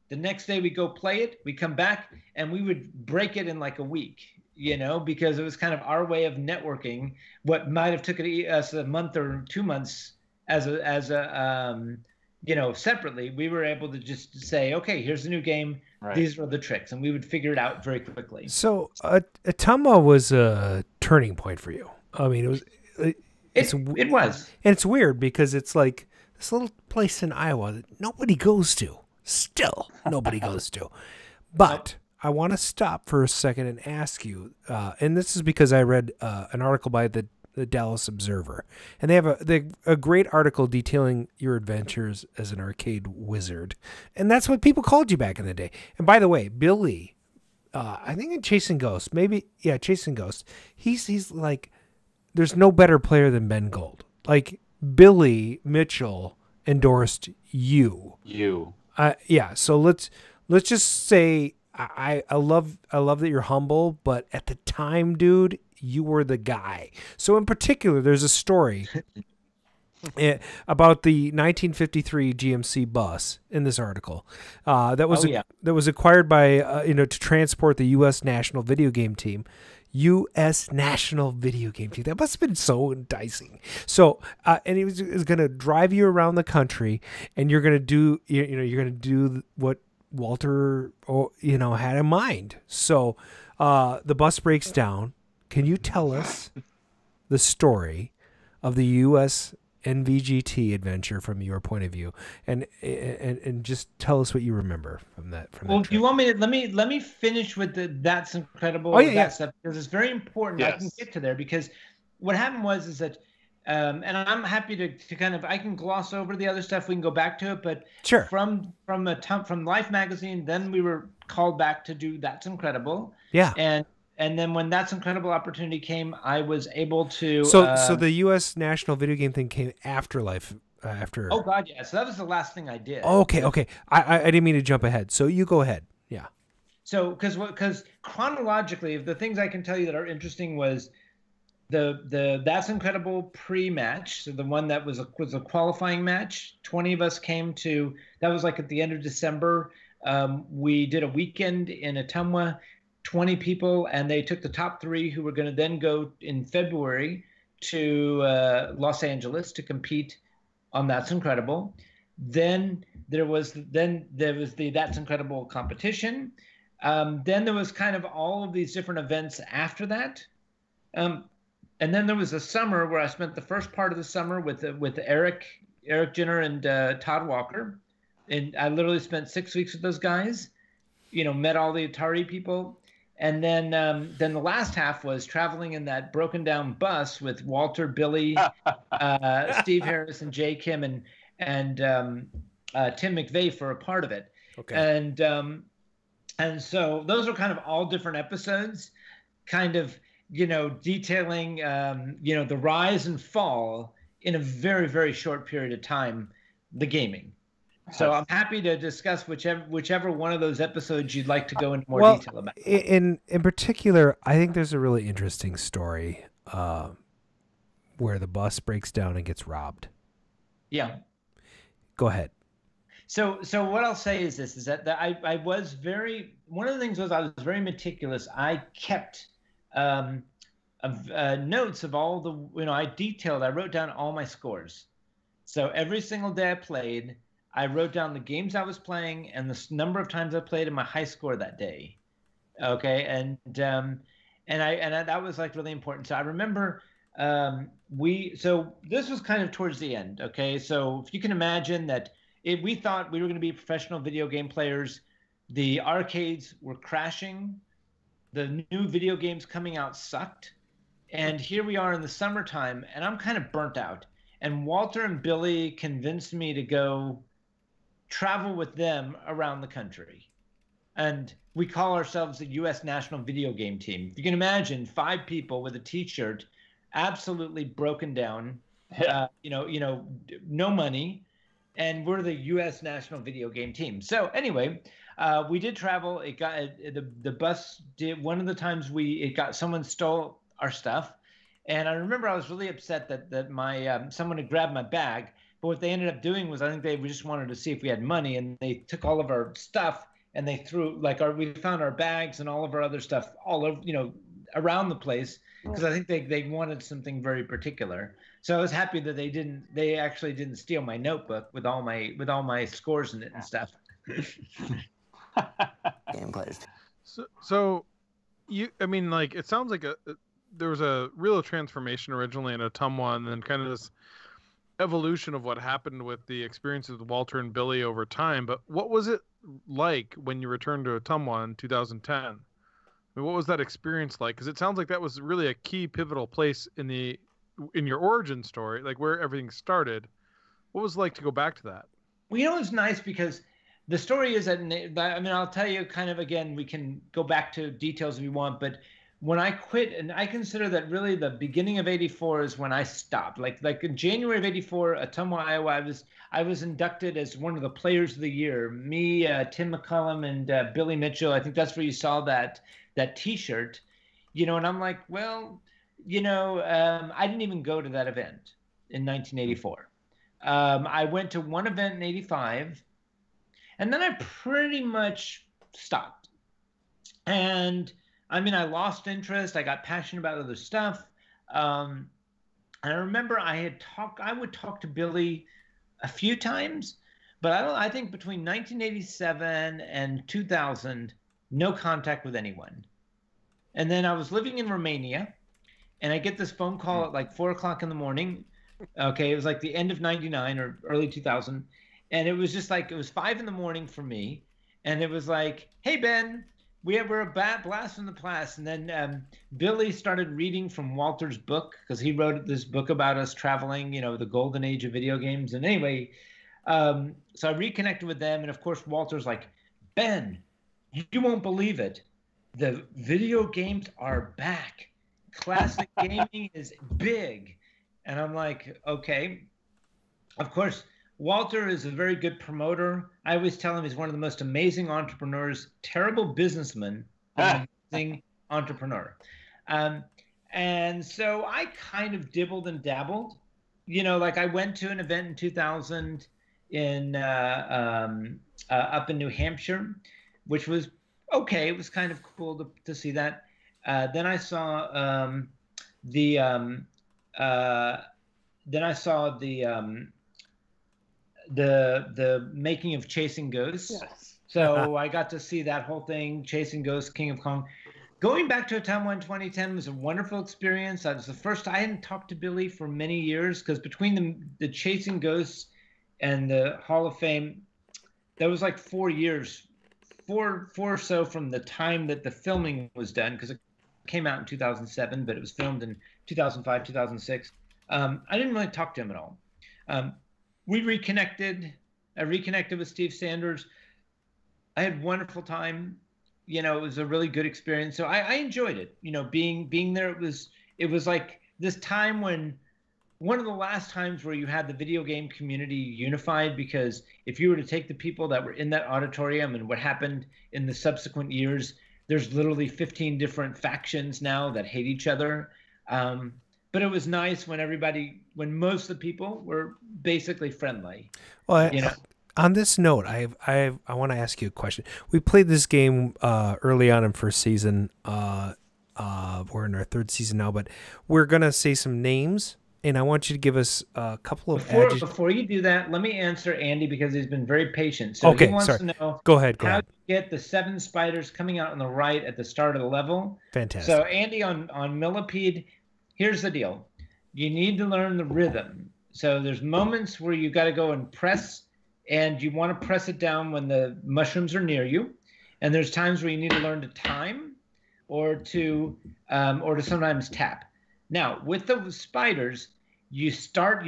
The next day we go play it, we come back, and we would break it in like a week, because it was kind of our way of networking. What might have took us a month or 2 months separately, we were able to just say, okay, here's the new game. Right. These are the tricks, and we would figure it out very quickly. So Ottumwa was a turning point for you. I mean, it was. It was. And it's weird because it's like this little place in Iowa that nobody goes to. Still, nobody goes to. But I want to stop for a second and ask you, and this is because I read an article by the Dallas Observer, and they have a great article detailing your adventures as an arcade wizard, and that's what people called you back in the day. And by the way, Billy, I think in Chasing Ghosts, Chasing Ghosts, he's like, there's no better player than Ben Gold. Like Billy Mitchell endorsed you. Yeah. So let's just say I love that you're humble, but at the time, dude, you were the guy. So in particular, there's a story about the 1953 GMC bus in this article that was acquired by to transport the U.S. National Video Game Team. U.S. National Video Game Team. That must have been so enticing. So, and he was going to drive you around the country, and you're going to do, you're going to do what Walter, had in mind. So, the bus breaks down. Can you tell us the story of the U.S. NVGT adventure from your point of view, and just tell us what you remember from that? Well, do you want me to let me finish with That's Incredible? Stuff, because it's very important. Yes. I can get to there because what happened is that, and I'm happy to kind of, I can gloss over the other stuff. We can go back to it, but sure. From Life magazine, then we were called back to do That's Incredible. Yeah. And then when That's Incredible opportunity came, I was able to. So the U.S. National Video Game thing came after Life. After. Oh God, yeah. So that was the last thing I did. Okay. I didn't mean to jump ahead. So you go ahead. Yeah. So because chronologically, the things I can tell you that are interesting was the That's Incredible pre-match. So the one that was a qualifying match. 20 of us came to. That was like at the end of December. We did a weekend in Ottumwa. 20 people, and they took the top 3 who were going to then go in February to Los Angeles to compete on That's Incredible. Then there was the That's Incredible competition. Then there was kind of all of these different events after that. And then there was a summer where I spent the first part of the summer with Eric Jenner and Todd Walker. And I literally spent 6 weeks with those guys, met all the Atari people. And then the last half was traveling in that broken down bus with Walter, Billy, Steve Harris, and Jay Kim, and Tim McVeigh for a part of it. Okay. And so those are kind of all different episodes, kind of detailing the rise and fall in a very, very short period of time, the gaming. So I'm happy to discuss whichever one of those episodes you'd like to go into more detail about. In particular, I think there's a really interesting story where the bus breaks down and gets robbed. Yeah. Go ahead. So what I'll say is this: is that I was very, one of the things was I was very meticulous. I kept notes of all the, I wrote down all my scores. So every single day I played, I wrote down the games I was playing and the number of times I played and my high score that day. Okay, and that was like really important. So I remember so this was kind of towards the end. Okay, so if you can imagine that we thought we were going to be professional video game players, the arcades were crashing, the new video games coming out sucked, and here we are in the summertime, and I'm kind of burnt out. And Walter and Billy convinced me to go travel with them around the country. And we call ourselves the U.S. National Video Game Team. If you can imagine 5 people with a T-shirt, absolutely broken down, no money, and we're the U.S. National Video Game Team. So anyway, we did travel. It got the bus did one of the times someone stole our stuff. And I remember I was really upset that my someone had grabbed my bag. But what they ended up doing was I think they just wanted to see if we had money, and they took all of our stuff and they threw we found our bags and all of our other stuff all over around the place because I think they wanted something very particular. So I was happy that they actually didn't steal my notebook with all my scores in it and stuff. Game players. So it sounds like there was a real transformation originally in Ottumwa, and then kind of this evolution of what happened with the experiences with Walter and Billy over time. But what was it like when you returned to Ottumwa in 2010? I mean, what was that experience like? Because it sounds like that was really a key pivotal place in your origin story, like where everything started. What was it like to go back to that? Well, it's nice because the story is that, I'll tell you kind of, again, we can go back to details if you want, but when I quit, and I consider that really the beginning of '84 is when I stopped. Like in January of '84, Ottumwa, Iowa, I was inducted as one of the Players of the Year. Me, Tim McCullum, and Billy Mitchell. I think that's where you saw that T-shirt, and I'm like, well, I didn't even go to that event in 1984. I went to one event in '85, and then I pretty much stopped. And I lost interest. I got passionate about other stuff. And I remember I would talk to Billy a few times, but I think between 1987 and 2000, no contact with anyone. And then I was living in Romania, and I get this phone call at like 4 o'clock in the morning. Okay, it was like the end of '99 or early 2000. And it was just like, it was 5 in the morning for me. And it was like, hey, Ben, we're a blast from the past. And then Billy started reading from Walter's book, because he wrote this book about us traveling, the golden age of video games. And anyway, so I reconnected with them. And of course, Walter's like, Ben, you won't believe it. The video games are back. Classic gaming is big. And I'm like, okay. Of course, Walter is a very good promoter. I always tell him he's one of the most amazing entrepreneurs, terrible businessman, amazing entrepreneur. And so I kind of dibbled and dabbled. I went to an event in 2000 up in New Hampshire, which was okay. It was kind of cool to see that. Then I saw the making of Chasing Ghosts. Yes. So I got to see that whole thing, Chasing Ghosts, King of Kong. Going back to Ottumwa in 2010 was a wonderful experience. That was the first I hadn't talked to Billy for many years, because between the Chasing Ghosts and the Hall of Fame, that was like 4 years, four or so from the time that the filming was done, because it came out in 2007, but it was filmed in 2005, 2006. I didn't really talk to him at all. We reconnected. I reconnected with Steve Sanders. I had a wonderful time. It was a really good experience. So I enjoyed it. Being there. It was like this time when one of the last times where you had the video game community unified, because if you were to take the people that were in that auditorium and what happened in the subsequent years, there's literally 15 different factions now that hate each other. But it was nice when most of the people were basically friendly. Well, on this note, I want to ask you a question. We played this game early on in first season. We're in our third season now, but we're gonna say some names, and I want you to give us a couple of Before you do that, let me answer Andy because he's been very patient. So okay, he wants sorry. to know Go ahead. how to get the 7 spiders coming out on the right at the start of the level. Fantastic. So Andy on Millipede, here's the deal. You need to learn the rhythm. So there's moments where you got to go and press, and you want to press it down when the mushrooms are near you. And there's times where you need to learn to time or to sometimes tap. Now, with the spiders, you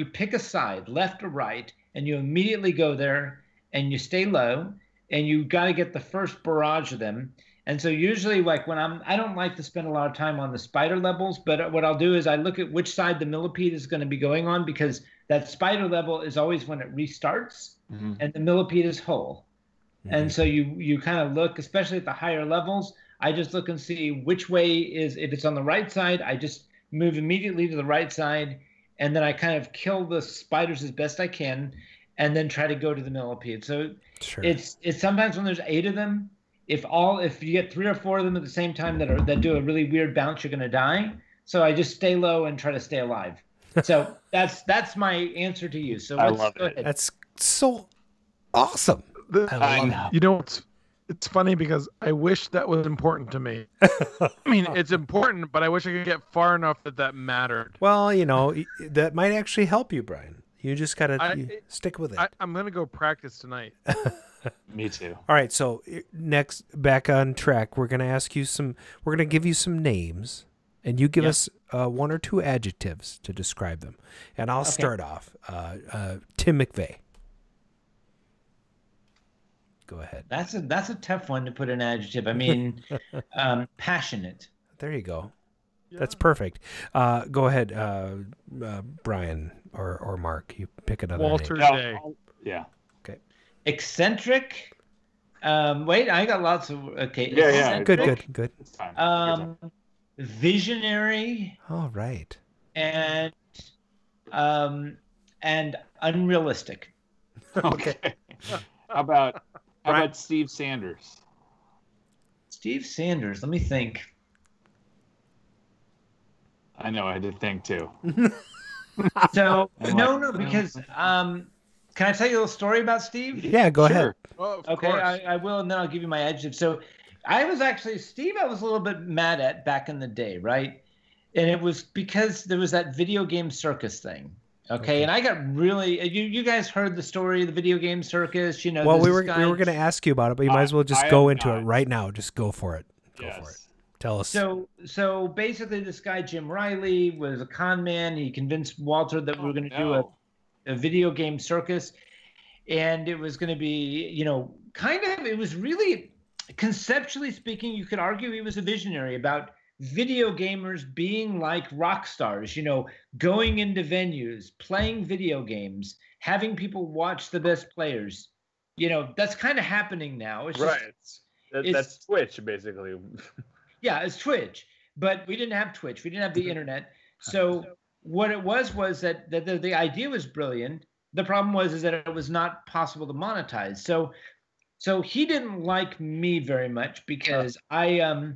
pick a side, left or right, and you immediately go there and you stay low, and you got to get the first barrage of them. And so usually, like I don't like to spend a lot of time on the spider levels, but what I'll do is I look at which side the millipede is going to be going on, because that spider level is always when it restarts, and the millipede is whole. And so you kind of look, especially at the higher levels, I just look and see which way if it's on the right side, I just move immediately to the right side, and then I kind of kill the spiders as best I can, and then try to go to the millipede. So it's sometimes when there's 8 of them, if you get 3 or 4 of them at the same time that do a really weird bounce, you're going to die. So I just stay low and try to stay alive. So that's my answer to you. So I love it. Ahead. That's so awesome. I know. You know, it's funny because I wish that was important to me. I mean, it's important, but I wish I could get far enough that mattered. Well, you know, that might actually help you, Brian. You just got to stick with it. I'm going to go practice tonight. Me too. All right, so next, back on track, we're going to give you some names, and you give us 1 or 2 adjectives to describe them. And I'll start off. Tim McVeigh. Go ahead. That's a tough one to put an adjective. I mean, passionate. There you go. Yeah. That's perfect. Go ahead, Brian or Mark. You pick another Walter name. Day. Yeah. Okay. Eccentric. Wait, I got lots of. Okay. Yeah. Good. It's fine. Visionary. All right. And unrealistic. Okay. How about Steve Sanders? Steve Sanders. Let me think. I know. I did think too. So no, because can I tell you a little story about Steve? Yeah, go ahead. Oh, okay, I will, and then I'll give you my adjective. So I was a little bit mad at back in the day, right? And it was because there was that video game circus thing. Okay, and I got really. You guys heard the story of the video game circus, you know. Well, we were going to ask you about it, but you might as well just go into it right now. Just go for it. Go for it. Tell us. So basically, this guy Jim Riley was a con man. He convinced Walter that we were going to do a video game circus, and it was going to be, you know, kind of. It was really, conceptually speaking, you could argue he was a visionary about video gamers being like rock stars, you know, going into venues, playing video games, having people watch the best players. You know, that's kind of happening now. It's right. That's Twitch, basically. Yeah, it's Twitch. But we didn't have Twitch. We didn't have the internet. So what it was that the idea was brilliant. The problem was that it was not possible to monetize. So he didn't like me very much because I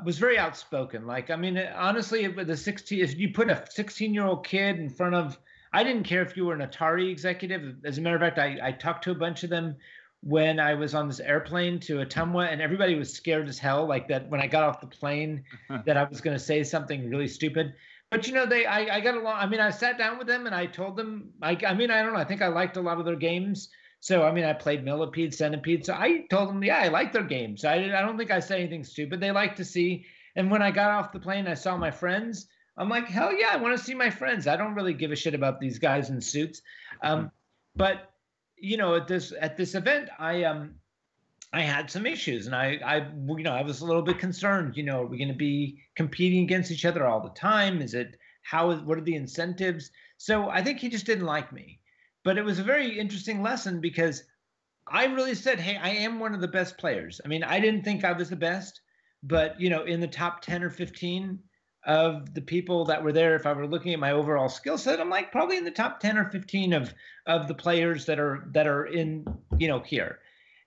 was very outspoken. Like, I mean, honestly, if you put a 16-year-old kid in front of, I didn't care if you were an Atari executive. As a matter of fact, I talked to a bunch of them when I was on this airplane to Ottumwa, and everybody was scared as hell, like that when I got off the plane, that I was going to say something really stupid. But, you know, I got along. I mean, I sat down with them and I told them, I mean, I don't know. I think I liked a lot of their games. So, I mean, I played Millipede, Centipede. So I told them, yeah, I like their games. I don't think I said anything stupid. They like to see. And when I got off the plane, I saw my friends. I'm like, hell yeah, I want to see my friends. I don't really give a shit about these guys in suits. But, you know, at this event, I had some issues, and I was a little bit concerned. You know, are we going to be competing against each other all the time? what are the incentives? So I think he just didn't like me. But it was a very interesting lesson because I really said, hey, I am one of the best players. I mean, I didn't think I was the best, but, you know, in the top 10 or 15 of the people that were there, if I were looking at my overall skill set, I'm like probably in the top 10 or 15 of the players that are in, you know, here.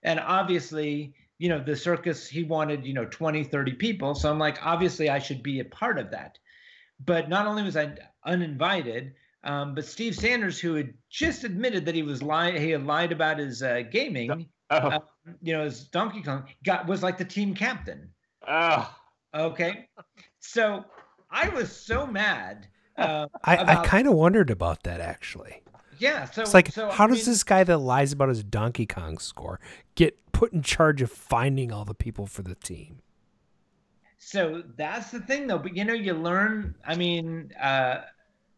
And obviously, you know, the circus, he wanted, you know, 20, 30 people. So I'm like, obviously I should be a part of that. But not only was I uninvited, but Steve Sanders, who had just admitted that he had lied about his gaming, you know, his Donkey Kong, was like the team captain. Okay. So I was so mad. I kind of wondered about that, actually. Yeah. So it's like, how does this guy that lies about his Donkey Kong score get put in charge of finding all the people for the team? So that's the thing, though. But, you know, you learn, I mean,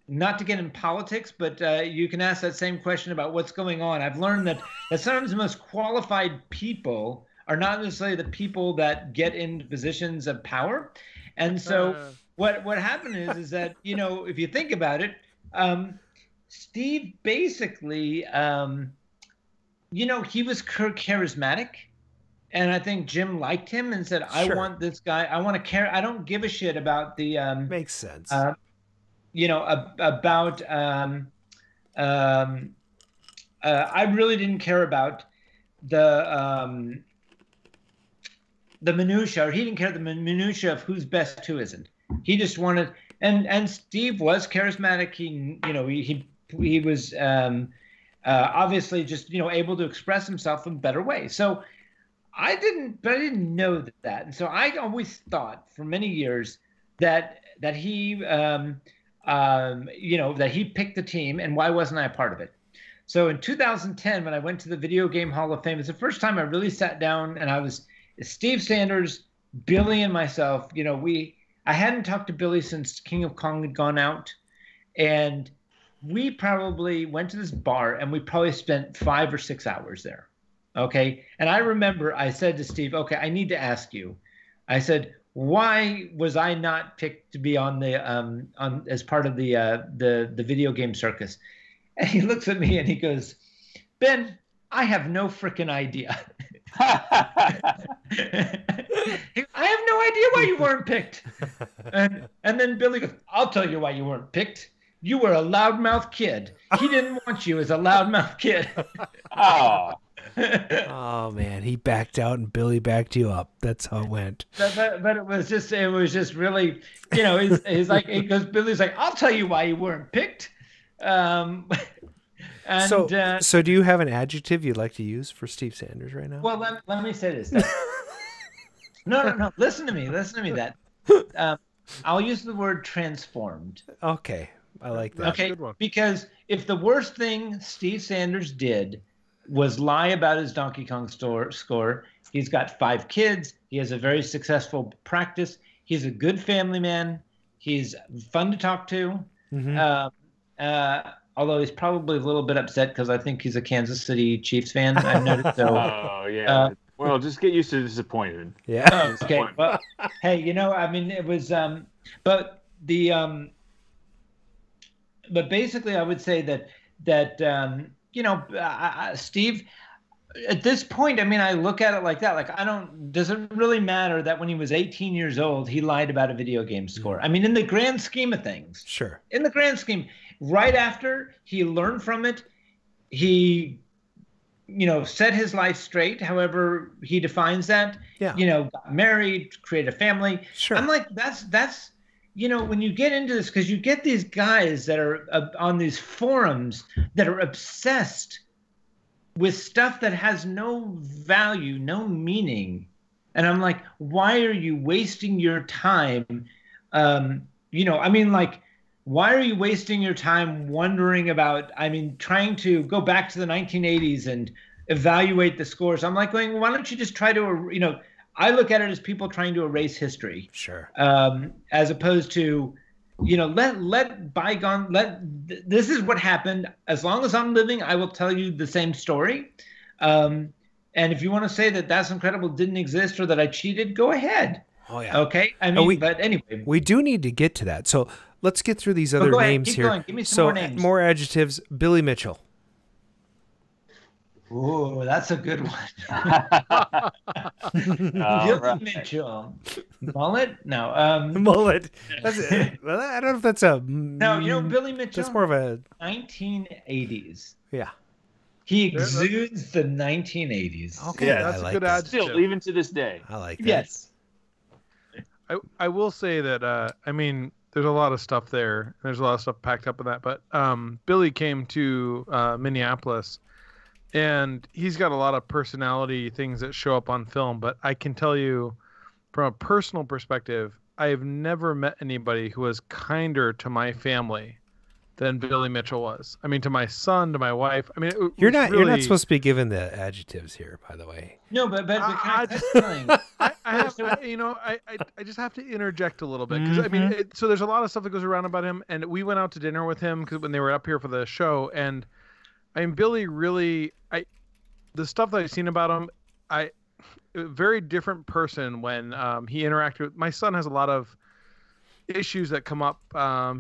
not to get in politics, but you can ask that same question about what's going on. I've learned that sometimes the most qualified people are not necessarily the people that get into positions of power. And so what happened is that, you know, if you think about it, Steve basically, you know, he was charismatic. And I think Jim liked him and said, I want this guy. I want to care. I don't give a shit about the makes sense. You know, about I really didn't care about the minutia, or he didn't care the minutia of who's best, who isn't. He just wanted, and Steve was charismatic. He, you know, he was obviously just, you know, able to express himself in a better way. So I didn't know that. And so I always thought for many years that he, you know, that he picked the team, and why wasn't I a part of it? So in 2010, when I went to the Video Game Hall of Fame, it's the first time I really sat down, and I was Steve Sanders, Billy, and myself. You know, I hadn't talked to Billy since King of Kong had gone out, and we probably went to this bar, and we probably spent 5 or 6 hours there. Okay. And I remember I said to Steve, okay, I need to ask you. I said, why was I not picked to be on the as part of the video game circus? And he looks at me and he goes, Ben, I have no freaking idea. I have no idea why you weren't picked. And then Billy goes, I'll tell you why you weren't picked. You were a loudmouth kid. He didn't want you as a loudmouth kid. Oh man, he backed out and Billy backed you up. That's how it went. But it was just really, you know, he's like, because Billy's like, I'll tell you why you weren't picked. And so do you have an adjective you'd like to use for Steve Sanders right now? Well, let me say this. No. Listen to me. That I'll use the word transformed. Okay, I like that. Okay, because if the worst thing Steve Sanders did was lie about his Donkey Kong score, he's got 5 kids. He has a very successful practice. He's a good family man. He's fun to talk to. Mm-hmm. Although he's probably a little bit upset because I think he's a Kansas City Chiefs fan. I've noticed. So, oh yeah. Well, just get used to disappointed. Yeah. Okay. Well, hey, you know, I mean, it was, but basically, I would say that you know, Steve, at this point, I mean, I look at it like that. Like, does it really matter that when he was 18 years old, he lied about a video game score? I mean, in the grand scheme of things. Sure. In the grand scheme, right after he learned from it, he, you know, set his life straight, however he defines that. Yeah. You know, got married, created a family. Sure. I'm like, that's, you know, when you get into this, because you get these guys that are on these forums that are obsessed with stuff that has no value, no meaning. And I'm like, why are you wasting your time? You know, I mean, like, why are you wasting your time wondering about, I mean, trying to go back to the 1980s and evaluate the scores? I'm like going, why don't you just try to, you know, I look at it as people trying to erase history. Sure. As opposed to, you know, this is what happened. As long as I'm living, I will tell you the same story. And if you want to say that That's Incredible didn't exist or that I cheated, go ahead. Oh yeah. Okay. I mean, but anyway, we do need to get to that. So let's get through these other go ahead, names keep here. going. Give me some So more names. more adjectives. Billy Mitchell. Ooh, that's a good one. Billy right. Mitchell. Mullet? No. Mullet. That's it. Well, I don't know if that's a... No, you know Billy Mitchell? That's more of a... 1980s. Yeah. He exudes the 1980s. Okay, Yeah, that's I a good that. Still, even to this day. I like that. Yes. I will say that I mean, there's a lot of stuff there. There's a lot of stuff packed up in that. But Billy came to Minneapolis, and he's got a lot of personality things that show up on film. But I can tell you, from a personal perspective, I have never met anybody who was kinder to my family than Billy Mitchell was. I mean, to my son, to my wife. I mean, You're not supposed to be given the adjectives here, by the way. No, but I just have to interject a little bit because I mean, so there's a lot of stuff that goes around about him, and we went out to dinner with him because when they were up here for the show, and I mean, Billy really, the stuff that I've seen about him, a very different person when he interacted with my son. Has a lot of issues that come up.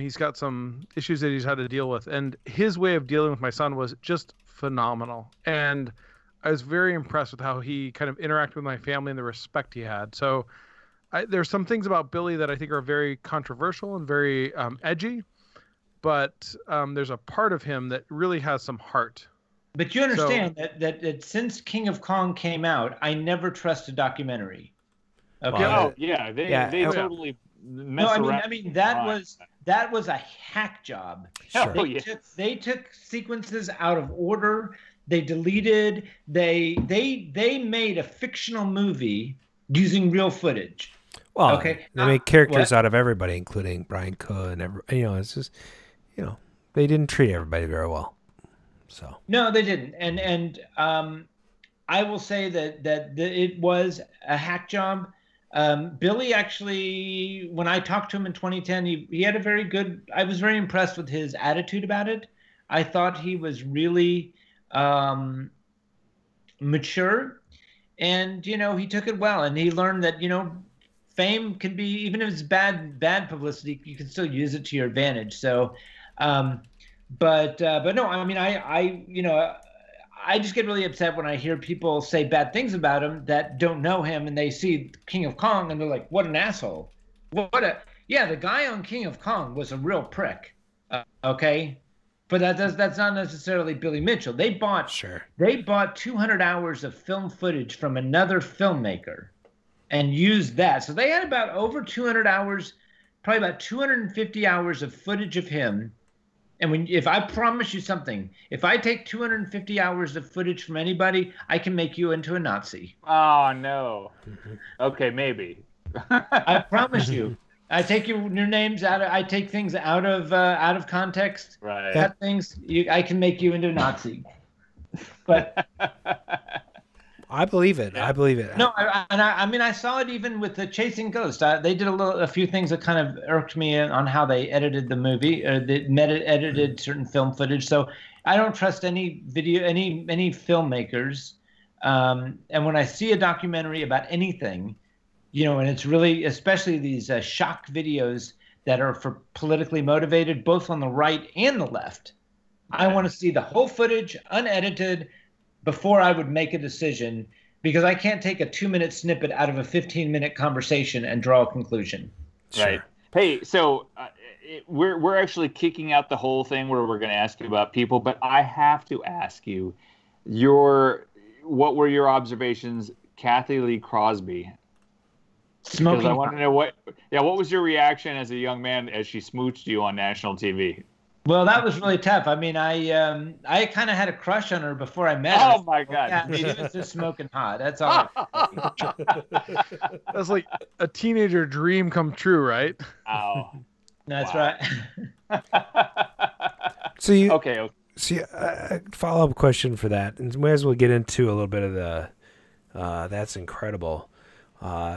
He's got some issues that he's had to deal with, and his way of dealing with my son was just phenomenal. And I was very impressed with how he kind of interacted with my family and the respect he had. So there's some things about Billy that I think are very controversial and very edgy, but there's a part of him that really has some heart. But you understand that since King of Kong came out, I never trust a documentary. Okay. Oh yeah, they totally mess around. I mean that was a hack job. Sure. They took sequences out of order. They deleted. They made a fictional movie using real footage. Well, okay. They make characters out of everybody, including Brian Coe and it's just, they didn't treat everybody very well. So no, they didn't, and I will say that it was a hack job. Billy actually, when I talked to him in 2010, he had a very good. I was very impressed with his attitude about it. I thought he was really mature, and he took it well, and he learned that fame can be, even if it's bad publicity, you can still use it to your advantage. So. But no, I mean, I just get really upset when I hear people say bad things about him that don't know him, and they see King of Kong and they're like, what an asshole. The guy on King of Kong was a real prick. Okay. But that's not necessarily Billy Mitchell. They bought 200 hours of film footage from another filmmaker and used that. So they had about over 200 hours, probably about 250 hours of footage of him. And if I promise you something, if I take 250 hours of footage from anybody, I can make you into a Nazi. Oh no. Okay, maybe. I promise you. I take your names out. I take things out of context. Right. Cut things. I can make you into a Nazi. But I believe it. Yeah. I believe it. No, I mean, I saw it even with the Chasing Ghost. They did a few things that kind of irked me on how they edited the movie. They edited certain film footage. So I don't trust any filmmakers. And when I see a documentary about anything, and it's really, especially these shock videos that are for politically motivated, both on the right and the left, I want to see the whole footage unedited before I would make a decision, because I can't take a 2-minute snippet out of a 15-minute conversation and draw a conclusion. Right. Sure. Hey, so we're actually kicking out the whole thing where we're going to ask you about people, but I have to ask you, what were your observations, Kathy Lee Crosby? Smoking. Because I want to know what was your reaction as a young man as she smooched you on national TV? Well, that was really tough. I mean, I kind of had a crush on her before I met her. Oh my God! Yeah, she was just smoking hot. That's all. That's like a teenager dream come true, right? Oh, that's right. So you okay? So follow-up question for that, and we might as well get into a little bit of the. That's incredible.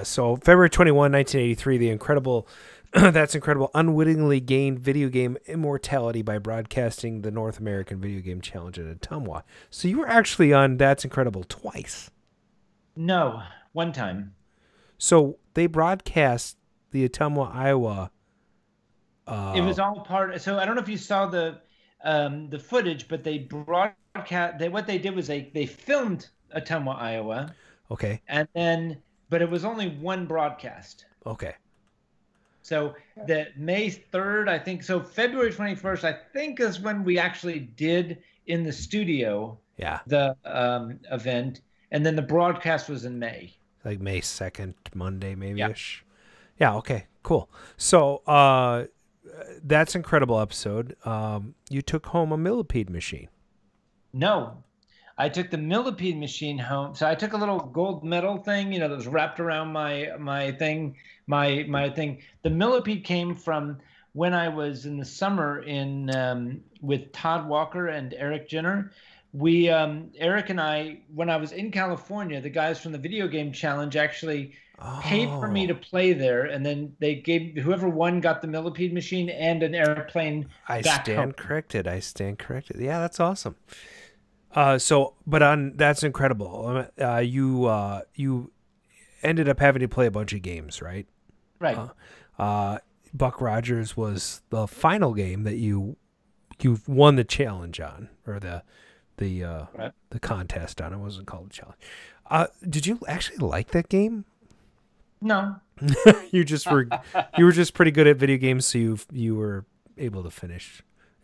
So February 21, 1983, the incredible. That's Incredible unwittingly gained video game immortality by broadcasting the North American Video Game Challenge at Ottumwa. So you were actually on That's Incredible twice. No, one time. So they broadcast the Ottumwa, Iowa It was all part. So I don't know if you saw the footage, but they broadcast. What they did was they filmed Ottumwa, Iowa. Okay. And then, but it was only one broadcast. Okay. So the May 3rd, I think. So February 21st, I think, is when we actually did in the studio. Yeah. The event, and then the broadcast was in May. Like May 2nd, Monday, maybe-ish. Yeah. Okay. Cool. So that's an incredible episode. You took home a millipede machine. No. I took the millipede machine home. So I took a little gold medal thing, that was wrapped around my thing, my thing. The millipede came from when I was in the summer with Todd Walker and Eric Jenner. We Eric and I, when I was in California, the guys from the Video Game Challenge actually paid for me to play there, and then they gave whoever won got the millipede machine and an airplane. I back stand home. corrected. Yeah, that's awesome. That's incredible. You ended up having to play a bunch of games, right? Right. Buck Rogers was the final game that you won the challenge on, or the contest on. It wasn't called a challenge. Did you actually like that game? No. you were just pretty good at video games, so you were able to finish.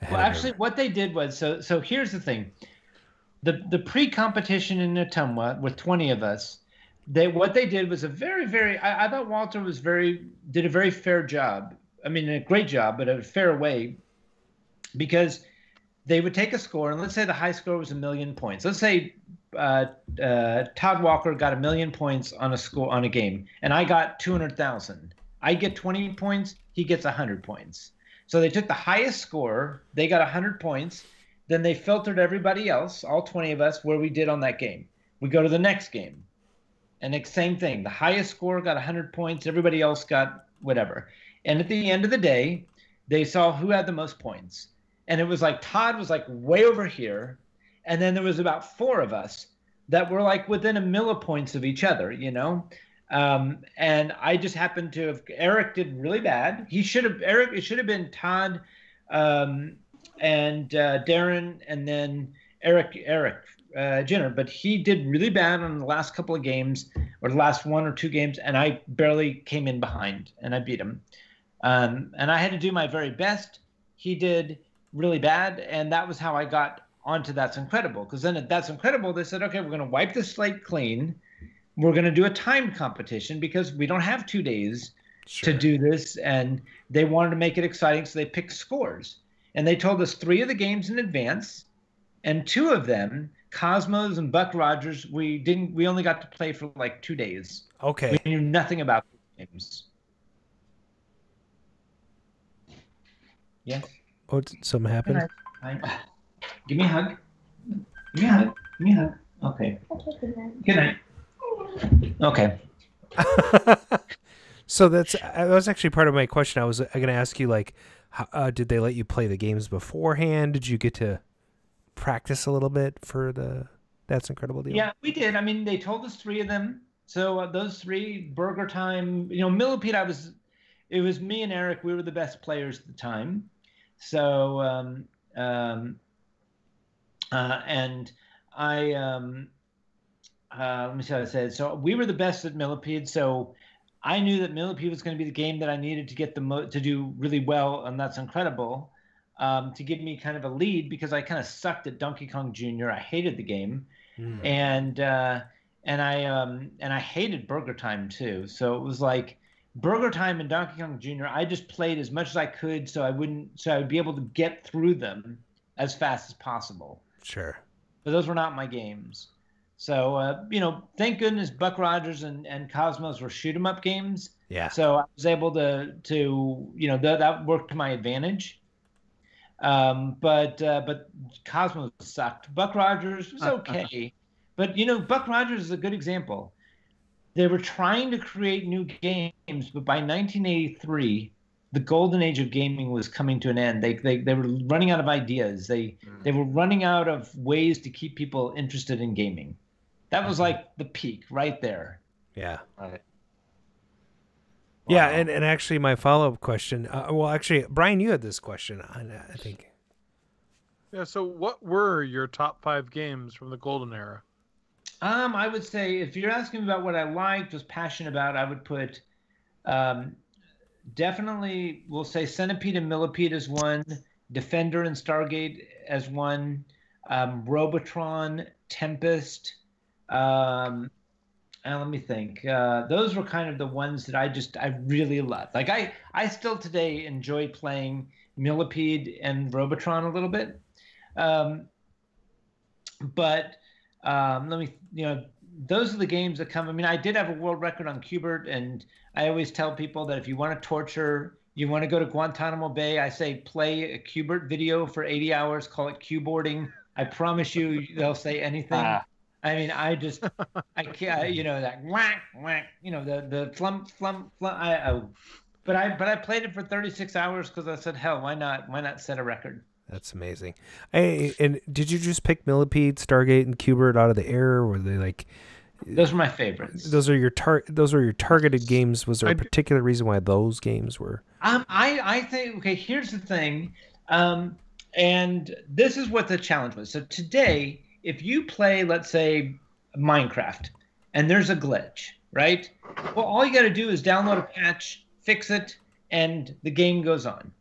Well, actually, what they did was so here's the thing. The pre-competition in Ottumwa with 20 of us, what they did was a very, very. I thought Walter did a very fair job. I mean, a great job, but a fair way, because they would take a score, and let's say the high score was 1,000,000 points. Let's say Todd Walker got 1,000,000 points on a game, and I got 200,000. I get 20 points, he gets 100 points. So they took the highest score, they got 100 points. Then they filtered everybody else, all 20 of us, where we did on that game. We go to the next game. And the same thing. The highest score got 100 points. Everybody else got whatever. And at the end of the day, they saw who had the most points. And it was like Todd was like way over here. And then there was about 4 of us that were like within a millipoints of each other, And I just happened to have – Eric did really bad. It should have been Todd and Darren, and then Eric Jenner, but he did really bad on the last couple of games, or the last 1 or 2 games, and I barely came in behind, and I beat him. And I had to do my very best. He did really bad, and that was how I got onto That's Incredible. Because then at That's Incredible, they said, okay, we're going to wipe the slate clean. We're going to do a timed competition because we don't have 2 days to do this, and they wanted to make it exciting, so they picked scores. And they told us 3 of the games in advance, and 2 of them, Cosmos and Buck Rogers, we only got to play for like 2 days. Okay. We knew nothing about the games. Yes. Oh, did something happen? Give me a hug. Give me a hug. Okay. Good night. Okay. So that was actually part of my question. I was going to ask you, like, did they let you play the games beforehand? Did you get to practice a little bit for the That's Incredible deal? Yeah, we did. I mean, they told us 3 of them. So those 3, Burger Time, Millipede, it was me and Eric. We were the best players at the time. So, and I, let me see how I said. So we were the best at Millipede. So I knew that Millipede was going to be the game that I needed to get to do really well, and That's Incredible, to give me kind of a lead, because I kind of sucked at Donkey Kong Jr. I hated the game, and I hated Burger Time too. So it was like Burger Time and Donkey Kong Jr. I just played as much as I could, so I would be able to get through them as fast as possible. Sure. But those were not my games. So, thank goodness Buck Rogers and Cosmos were shoot-'em-up games. Yeah. So I was able to that worked to my advantage. But Cosmos sucked. Buck Rogers was okay. But, Buck Rogers is a good example. They were trying to create new games, but by 1983, the golden age of gaming was coming to an end. They were running out of ideas. They were running out of ways to keep people interested in gaming. That was like the peak right there. Yeah. Right. Yeah, and actually my follow-up question, well, actually, Brian, you had this question, I think. Yeah, so what were your top 5 games from the golden era? I would say if you're asking about what I liked, was passionate about, I would put definitely, we'll say Centipede and Millipede as one, Defender and Stargate as one, Robotron, Tempest, and let me think. Those were kind of the ones that I really loved. Like I still today enjoy playing Millipede and Robotron a little bit. But let me, those are the games that come. I mean, I did have a world record on Qbert, and I always tell people that if you want to torture, you want to go to Guantanamo Bay, I say play a Qbert video for 80 hours, call it Qboarding. I promise you, they'll say anything. I mean, I can't, that whack, whack, the flump, flump, flump. But I played it for 36 hours because I said, hell, why not set a record? That's amazing. Hey, and did you just pick Millipede, Stargate, and Qbert out of the air? Or were they like? Those were my favorites. Those are your targeted games. Was there a particular reason why those games were? I think, okay, here's the thing, and this is what the challenge was. So today, if you play, let's say, Minecraft, and there's a glitch, right? Well, all you got to do is download a patch, fix it, and the game goes on.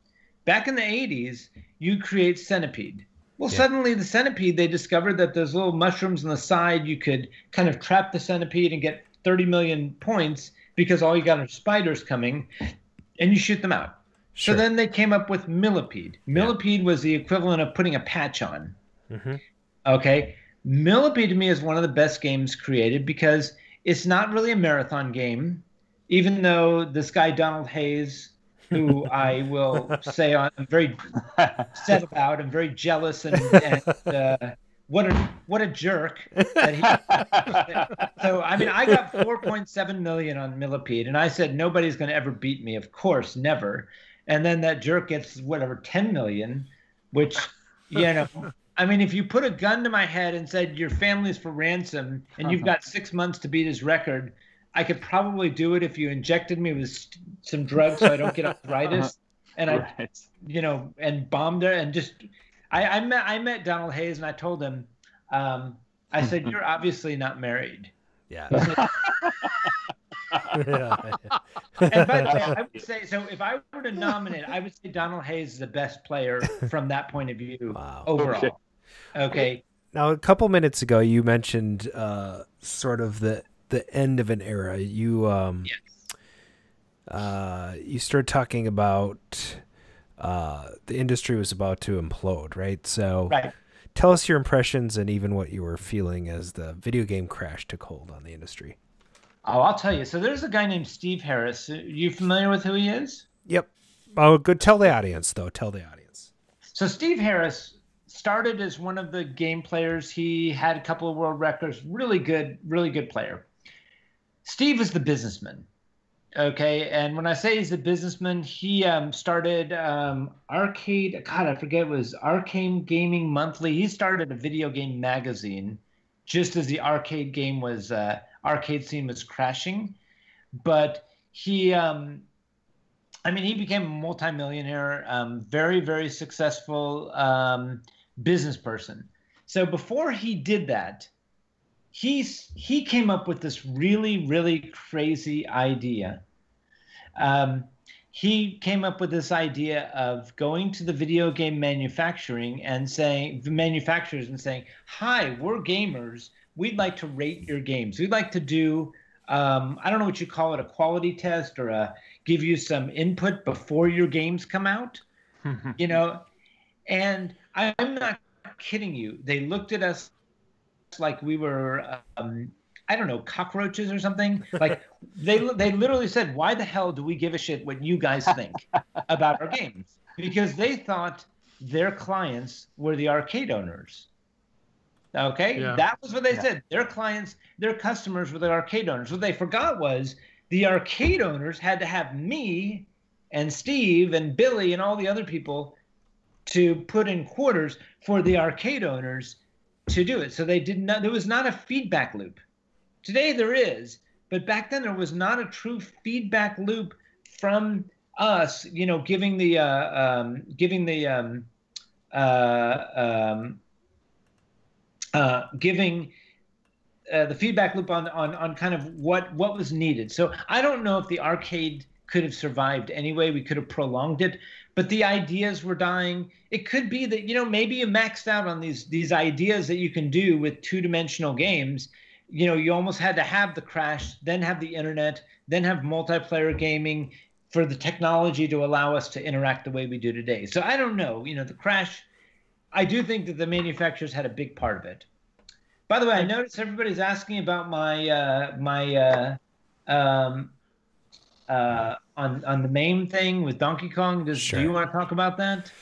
Back in the 80s, you create Centipede. Well, suddenly the Centipede, they discovered that those little mushrooms on the side, you could kind of trap the Centipede and get 30 million points because all you got are spiders coming, and you shoot them out. Sure. So then they came up with Millipede. Millipede was the equivalent of putting a patch on. Mm-hmm. Okay? Millipede to me is one of the best games created because it's not really a marathon game, even though this guy Donald Hayes, who I will say I'm very upset about and very jealous and what a jerk that he. So I mean, I got 4.7 million on Millipede, and I said nobody's going to ever beat me. Of course, never. And then that jerk gets whatever 10 million, which I mean, if you put a gun to my head and said your family's for ransom and you've got 6 months to beat his record, I could probably do it if you injected me with some drugs so I don't get arthritis, and and bombed her and just. I met Donald Hayes and I told him, I said, "You're obviously not married." Yeah. And by the way, I would say, so if I were to nominate, I would say Donald Hayes is the best player from that point of view overall. Okay. Now, a couple minutes ago, you mentioned sort of the end of an era. You you started talking about the industry was about to implode, right? So tell us your impressions and even what you were feeling as the video game crash took hold on the industry. Oh, I'll tell you. So there's a guy named Steve Harris. Are you familiar with who he is? Yep. Oh, good. Tell the audience, though. Tell the audience. So Steve Harris started as one of the game players. He had a couple of world records. Really good player. Steve is the businessman. Okay, and when I say he's the businessman, he started Arcade. God, I forget. It was Arcade Gaming Monthly. He started a video game magazine, just as the arcade game was arcade scene was crashing. But he, he became a multimillionaire, very, very successful business person. So before he did that, he came up with this really, really crazy idea. He came up with this idea of going to the video game manufacturers and saying, "Hi, we're gamers. We'd like to rate your games. We'd like to do, I don't know what you call it, a quality test or give you some input before your games come out." And I'm not kidding you. They looked at us like we were, I don't know, cockroaches or something. Like they literally said, "Why the hell do we give a shit what you guys think about our games?" Because they thought their clients were the arcade owners. Okay, that was what they said. Their clients, their customers were the arcade owners. What they forgot was the arcade owners had to have me and Steve and Billy and all the other people to put in quarters for the arcade owners to do it. So they did not. There was not a feedback loop. Today there is, but back then there was not a true feedback loop from us, giving the feedback loop on kind of what was needed. So I don't know if the arcade could have survived anyway. We could have prolonged it, but the ideas were dying. It could be that, maybe you maxed out on these ideas that you can do with two-dimensional games. You almost had to have the crash, then have the internet, then have multiplayer gaming for the technology to allow us to interact the way we do today. So I don't know, the crash, I do think that the manufacturers had a big part of it. By the way, I noticed everybody's asking about on the MAME thing with Donkey Kong. Do you want to talk about that?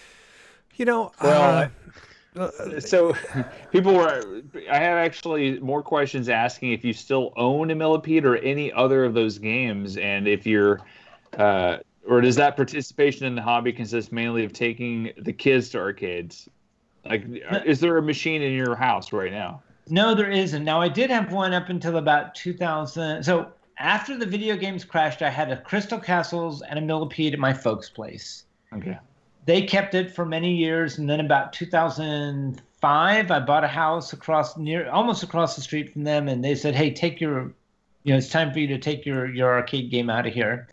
So I have actually more questions asking if you still own a Millipede or any other of those games, and if you're, or does that participation in the hobby consist mainly of taking the kids to arcades? Like, is there a machine in your house right now? No, there isn't. Now, I did have one up until about 2000. So after the video games crashed, I had a Crystal Castles and a Millipede at my folks' place. Okay. They kept it for many years, and then about 2005, I bought a house almost across the street from them, and they said, "Hey, it's time for you to take your arcade game out of here."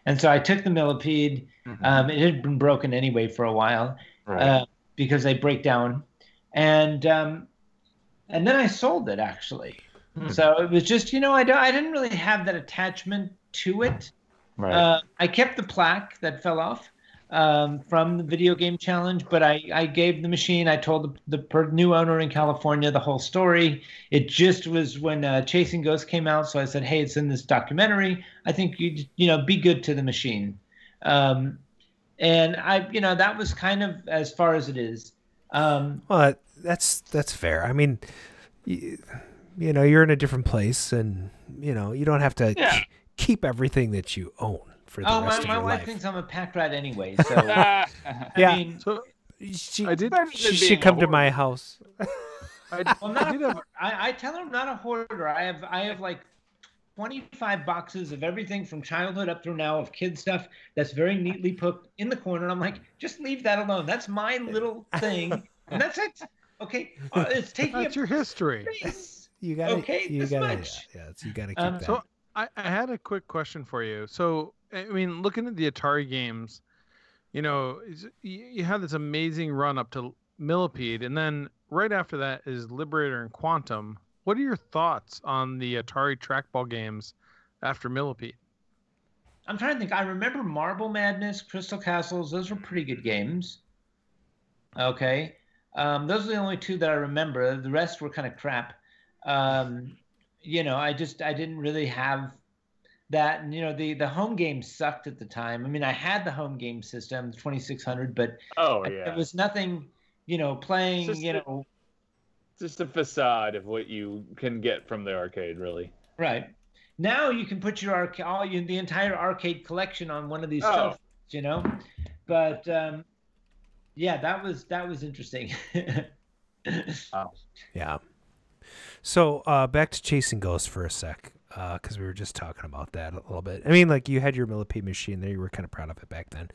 And so I took the Millipede. Mm-hmm. It had been broken anyway for a while, right. Because they break down, and then I sold it actually. Hmm. So it was just, I didn't really have that attachment to it. Right. I kept the plaque that fell off from the video game challenge, but I gave the machine. I told the new owner in California the whole story. It just was when Chasing Ghosts came out, so I said, "Hey, it's in this documentary. I think you be good to the machine." And that was kind of as far as it is. Well, that's fair. I mean, you're in a different place, and you don't have to keep everything that you own for the rest of your life. My wife thinks I'm a pack rat anyway, so I mean, so she should come to my house. I tell her I'm not a hoarder. I have like 25 boxes of everything from childhood up through now of kid stuff that's very neatly put in the corner. And I'm like, just leave that alone. That's my little thing, and that's it. Okay, it's taking that's your history. Space. You got okay. You got to you got to keep that. So I had a quick question for you. So I mean, looking at the Atari games, you have this amazing run up to Millipede, and then right after that is Liberator and Quantum. What are your thoughts on the Atari trackball games after Millipede? I'm trying to think. I remember Marble Madness, Crystal Castles. Those were pretty good games. Okay. Those are the only two that I remember. The rest were kind of crap. I didn't really have that. And, the home games sucked at the time. I mean, I had the home game system, the 2600, but it was nothing, playing, just a facade of what you can get from the arcade, really. Right. Now you can put your the entire arcade collection on one of these stuff, But that was interesting. Wow. Yeah. So back to Chasing Ghosts for a sec, because we were just talking about that a little bit. I mean, like, you had your Millipede machine there. You were kind of proud of it back then.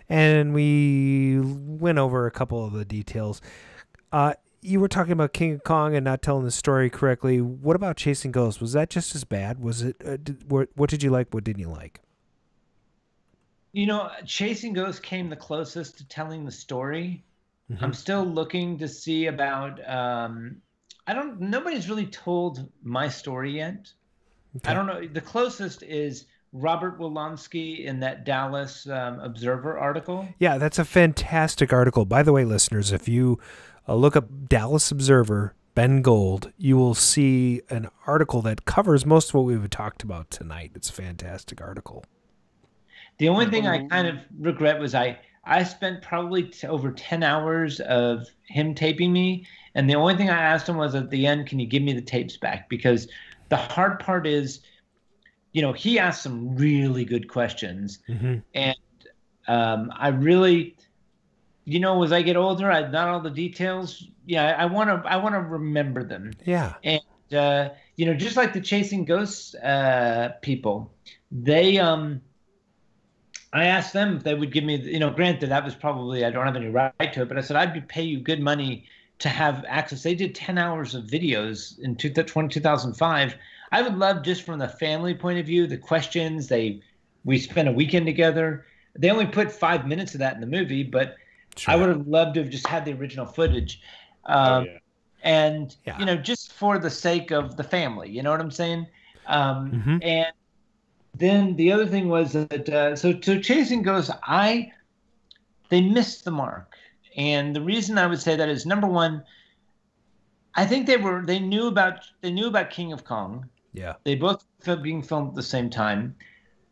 And we went over a couple of the details. You were talking about King of Kong and not telling the story correctly. What about Chasing Ghosts? Was that just as bad? Was it? What did you like? What didn't you like? Chasing Ghosts came the closest to telling the story. Mm-hmm. I'm still looking to see about. Nobody's really told my story yet. Okay. I don't know. The closest is Robert Wolanski in that Dallas Observer article. Yeah, that's a fantastic article. By the way, listeners, if you look up Dallas Observer, Ben Gold, you will see an article that covers most of what we've talked about tonight. It's a fantastic article. The only thing I kind of regret was I spent probably over 10 hours of him taping me, and the only thing I asked him was at the end, can you give me the tapes back? Because the hard part is, he asked some really good questions, mm-hmm. and I really, as I get older, not all the details. Yeah, I want to remember them. Yeah, and just like the Chasing Ghosts people, they I asked them if they would give me, granted that was probably, I don't have any right to it, but I said, I'd pay you good money to have access. They did 10 hours of videos in 2005. I would love, just from the family point of view, the questions. We spent a weekend together. They only put 5 minutes of that in the movie, but Sure. I would have loved to have just had the original footage. And, just for the sake of the family, you know what I'm saying? And then the other thing was that, so Chasing Ghosts, they missed the mark. And the reason I would say that is, number one, I think they knew about King of Kong. Yeah. They both being filmed at the same time.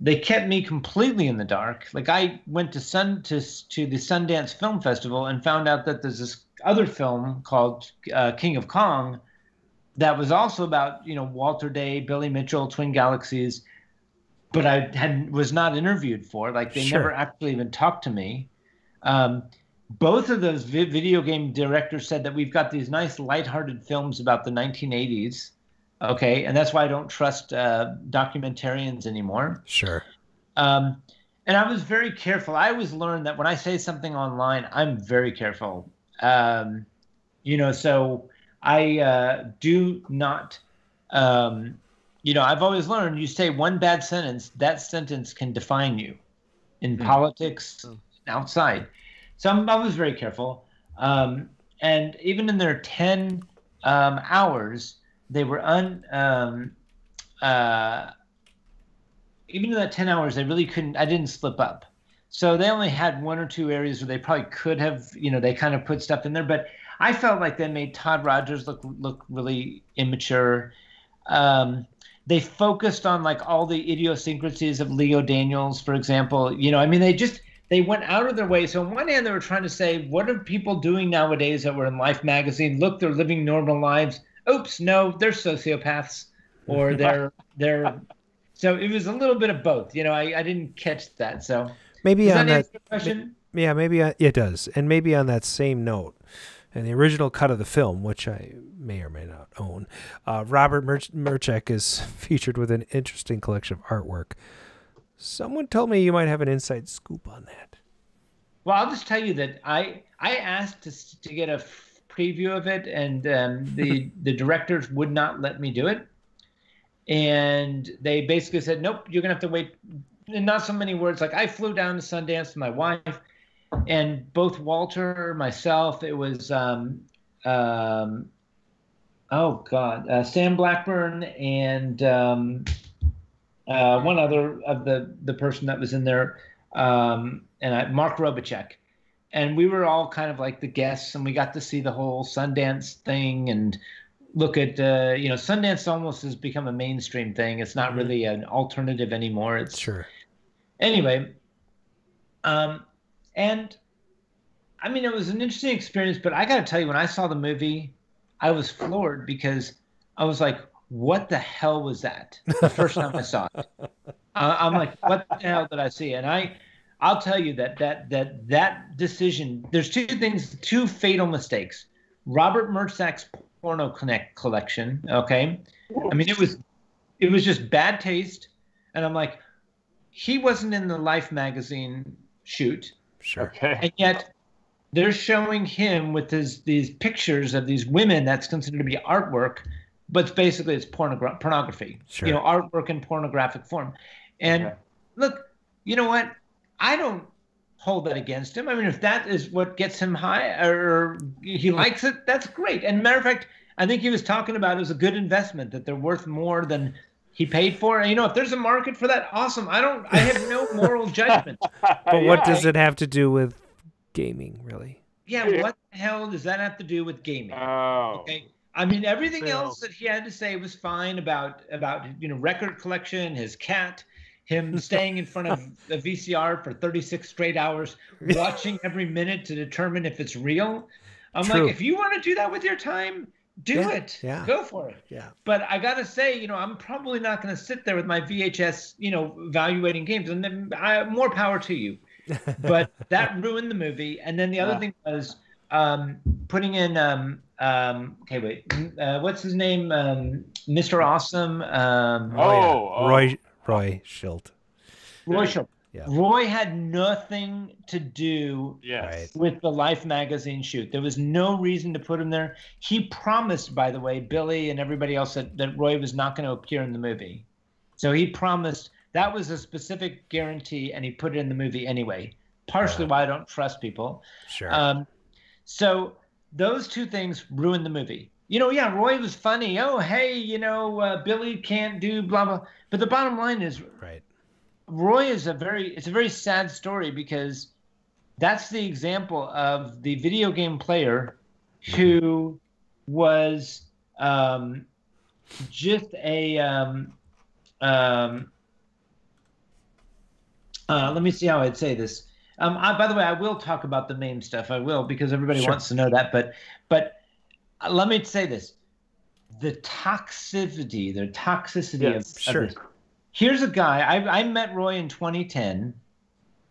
They kept me completely in the dark. Like, I went to the Sundance Film Festival and found out that there's this other film called King of Kong that was also about, Walter Day, Billy Mitchell, Twin Galaxies, but I was not interviewed for. Like, they never actually even talked to me. Both of those video game directors said that we've got these nice lighthearted films about the 1980s. Okay, and that's why I don't trust documentarians anymore. Sure. And I was very careful. I always learned that when I say something online, I'm very careful. So I do not, I've always learned, you say one bad sentence, that sentence can define you in politics, outside. So I was very careful. And even in their 10 hours, they were even in that 10 hours, they really couldn't, I didn't slip up. So they only had one or two areas where they probably could have, they kind of put stuff in there. But I felt like they made Todd Rogers look really immature. They focused on like all the idiosyncrasies of Leo Daniels, for example. They went out of their way. So on one hand, they were trying to say, what are people doing nowadays that were in Life magazine? Look, they're living normal lives. Oops, no, they're sociopaths, or they're. So it was a little bit of both. I didn't catch that. So maybe does on that answer your question? Yeah, maybe it does. And maybe on that same note, in the original cut of the film, which I may or may not own, Robert Merchek is featured with an interesting collection of artwork. Someone told me you might have an inside scoop on that. Well, I'll just tell you that I asked to get a preview of it, and the directors would not let me do it. And they basically said, nope, you're going to have to wait. And not so many words. Like, I flew down to Sundance with my wife, and both Walter, myself, it was, Sam Blackburn, and one other of the person that was in there, Mark Robachek. And we were all kind of like the guests, and we got to see the whole Sundance thing and look at, Sundance almost has become a mainstream thing. It's not really an alternative anymore. It's sure. Anyway, and I mean, it was an interesting experience, but I got to tell you, when I saw the movie, I was floored because I was like, what the hell was that? The first time I saw it. I'm like, what the hell did I see? And I'll tell you that decision, there's two fatal mistakes. Robert Mertzak's porno collection, okay? I mean, it was just bad taste. And I'm like, he wasn't in the Life magazine shoot. Sure. Okay. And yet they're showing him with these pictures of these women that's considered to be artwork, but basically it's pornography. Sure. Artwork in pornographic form. And look, you know what? I don't hold that against him. I mean, if that is what gets him high, or he likes it, that's great. And matter of fact, I think he was talking about it as a good investment, that they're worth more than he paid for. And, if there's a market for that, awesome. I have no moral judgment. But what does it have to do with gaming, really? Yeah, what the hell does that have to do with gaming? Oh. Okay. I mean, everything else that he had to say was fine about record collection, his cat, him staying in front of a VCR for 36 straight hours, watching every minute to determine if it's real. I'm like, if you want to do that with your time, do it. Yeah. Go for it. Yeah. But I got to say, I'm probably not going to sit there with my VHS, evaluating games. And then more power to you. But that ruined the movie. And then the other thing was putting in, what's his name? Mr. Awesome. Roy Schilt. Roy Schilt. Yeah. Roy had nothing to do with the Life magazine shoot. There was no reason to put him there. He promised, by the way, Billy and everybody else that Roy was not going to appear in the movie. So he promised. That was a specific guarantee, and he put it in the movie anyway. Partially why I don't trust people. Sure. So those two things ruined the movie. Roy was funny. Oh, hey, Billy can't do blah, blah. But the bottom line is, Roy is it's a very sad story, because that's the example of the video game player who was just a, let me see how I'd say this. By the way, I will talk about the MAME stuff. I will, because everybody wants to know that. But let me say this: the toxicity of this. Here's a guy. I met Roy in 2010,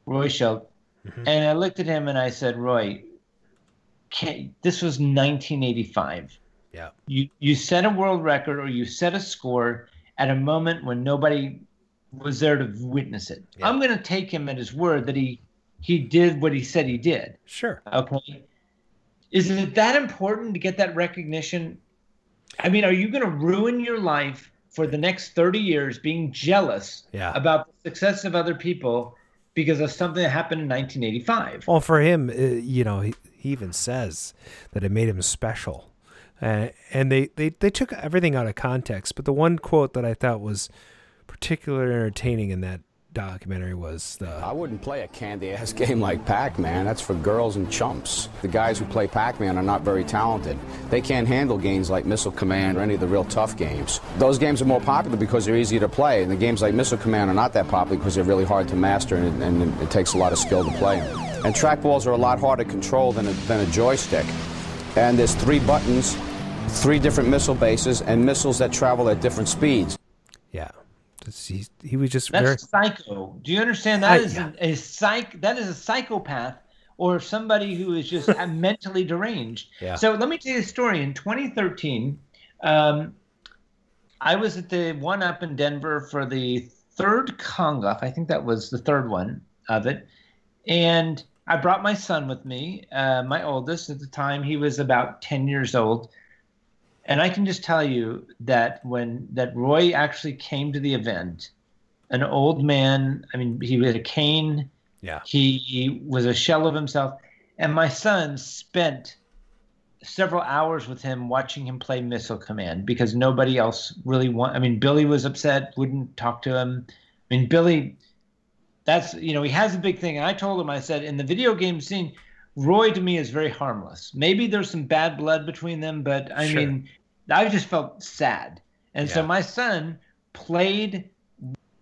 Roy Schultz, and I looked at him and I said, Roy, this was 1985. Yeah. You set a world record, or you set a score at a moment when nobody was there to witness it. Yeah. I'm going to take him at his word that he did what he said he did. Sure. Okay. Is it that important to get that recognition? I mean, are you going to ruin your life for the next 30 years being jealous about the success of other people because of something that happened in 1985? Well, for him, he even says that it made him special. And they took everything out of context. But the one quote that I thought was particularly entertaining in that documentary was I wouldn't play a candy-ass game like Pac-Man. That's for girls and chumps. The guys who play Pac-Man are not very talented. They can't handle games like Missile Command or any of the real tough games. Those games are more popular because they're easier to play, and the games like Missile Command are not that popular because they're really hard to master, and it takes a lot of skill to play them. And trackballs are a lot harder to control than a joystick. And there's 3 buttons, 3 different missile bases, and missiles that travel at different speeds. Yeah. He was just That's psycho. Do you understand? That is a psychopath, or somebody who is just mentally deranged. Yeah. So let me tell you a story. In 2013, I was at the one-up in Denver for the 3rd Kongoff. I think that was the 3rd one of it. And I brought my son with me, my oldest at the time. He was about 10 years old. And I can just tell you that that Roy actually came to the event, an old man. I mean, he had a cane. Yeah. He was a shell of himself. And my son spent several hours with him watching him play Missile Command, because nobody else really Billy was upset, wouldn't talk to him. I mean, Billy, he has a big thing. And I told him, I said, in the video game scene, Roy to me is very harmless. Maybe there's some bad blood between them, but I mean, I just felt sad. And so my son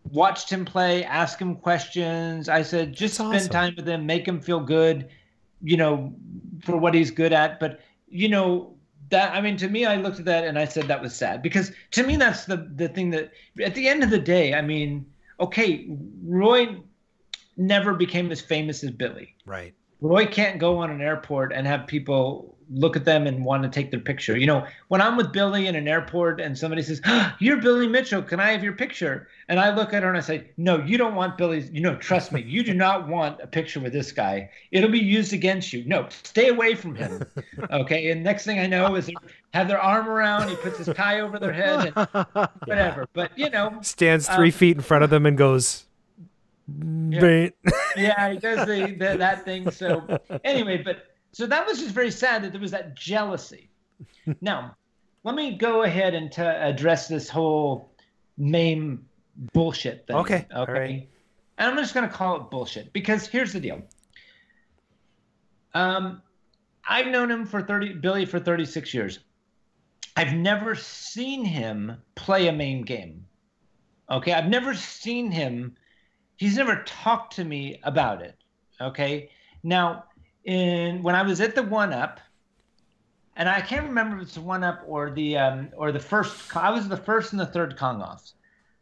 watched him play, asked him questions. I said, just spend time with him, make him feel good, for what he's good at. But, to me, I looked at that and I said that was sad, because to me, that's the thing that at the end of the day, Roy never became as famous as Billy. Right. Roy can't go on an airport and have people look at them and want to take their picture. When I'm with Billy in an airport and somebody says, "You're Billy Mitchell, can I have your picture?" And I look at her and I say, "No, you don't want Billy's, trust me, you do not want a picture with this guy. It'll be used against you. No, stay away from him." Okay. And next thing I know is they have their arm around, he puts his tie over their head and whatever. But, stands 3 feet in front of them and goes, yeah, he does that thing. So anyway, so that was just very sad that there was that jealousy. Now, let me go ahead and address this whole MAME bullshit thing. Okay. All right. And I'm just going to call it bullshit, because here's the deal. I've known Billy for 36 years. I've never seen him play a MAME game. Okay, I've never seen him. He's never talked to me about it. Okay. Now, when I was at the one-up, and I can't remember if it's the one-up or the first. I was the first and the 3rd Kongoffs.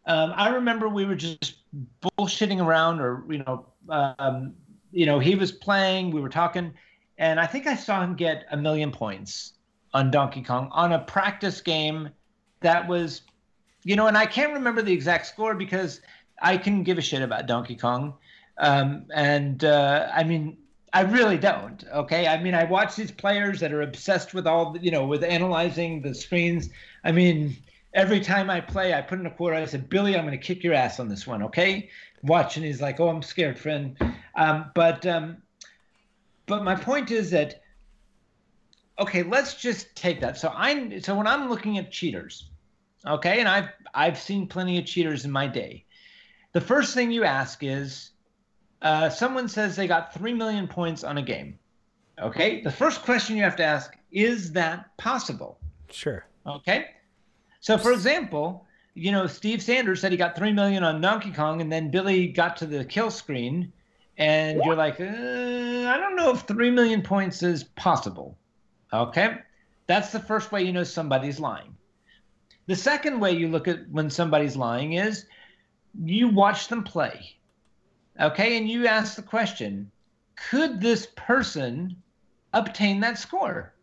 I remember we were just bullshitting around, or he was playing, we were talking, and I think I saw him get 1 million points on Donkey Kong on a practice game that was, and I can't remember the exact score because I couldn't give a shit about Donkey Kong. I mean, I really don't. Okay, I mean, I watch these players that are obsessed with all, with analyzing the screens. I mean, every time I play, I put in a quarter. I said, Billy, I'm going to kick your ass on this one. Okay, watch, and he's like, oh, I'm scared, friend. But my point is that, okay, let's just take that. So when I'm looking at cheaters, okay, and I've seen plenty of cheaters in my day. The first thing you ask is, someone says they got 3 million points on a game. Okay, the first question you have to ask, is that possible? Sure. Okay, so for example, Steve Sanders said he got 3 million on Donkey Kong, and then Billy got to the kill screen, and you're like, I don't know if 3 million points is possible. Okay, that's the first way you know somebody's lying. The second way you look at when somebody's lying is you watch them play. Okay, and you ask the question, could this person obtain that score?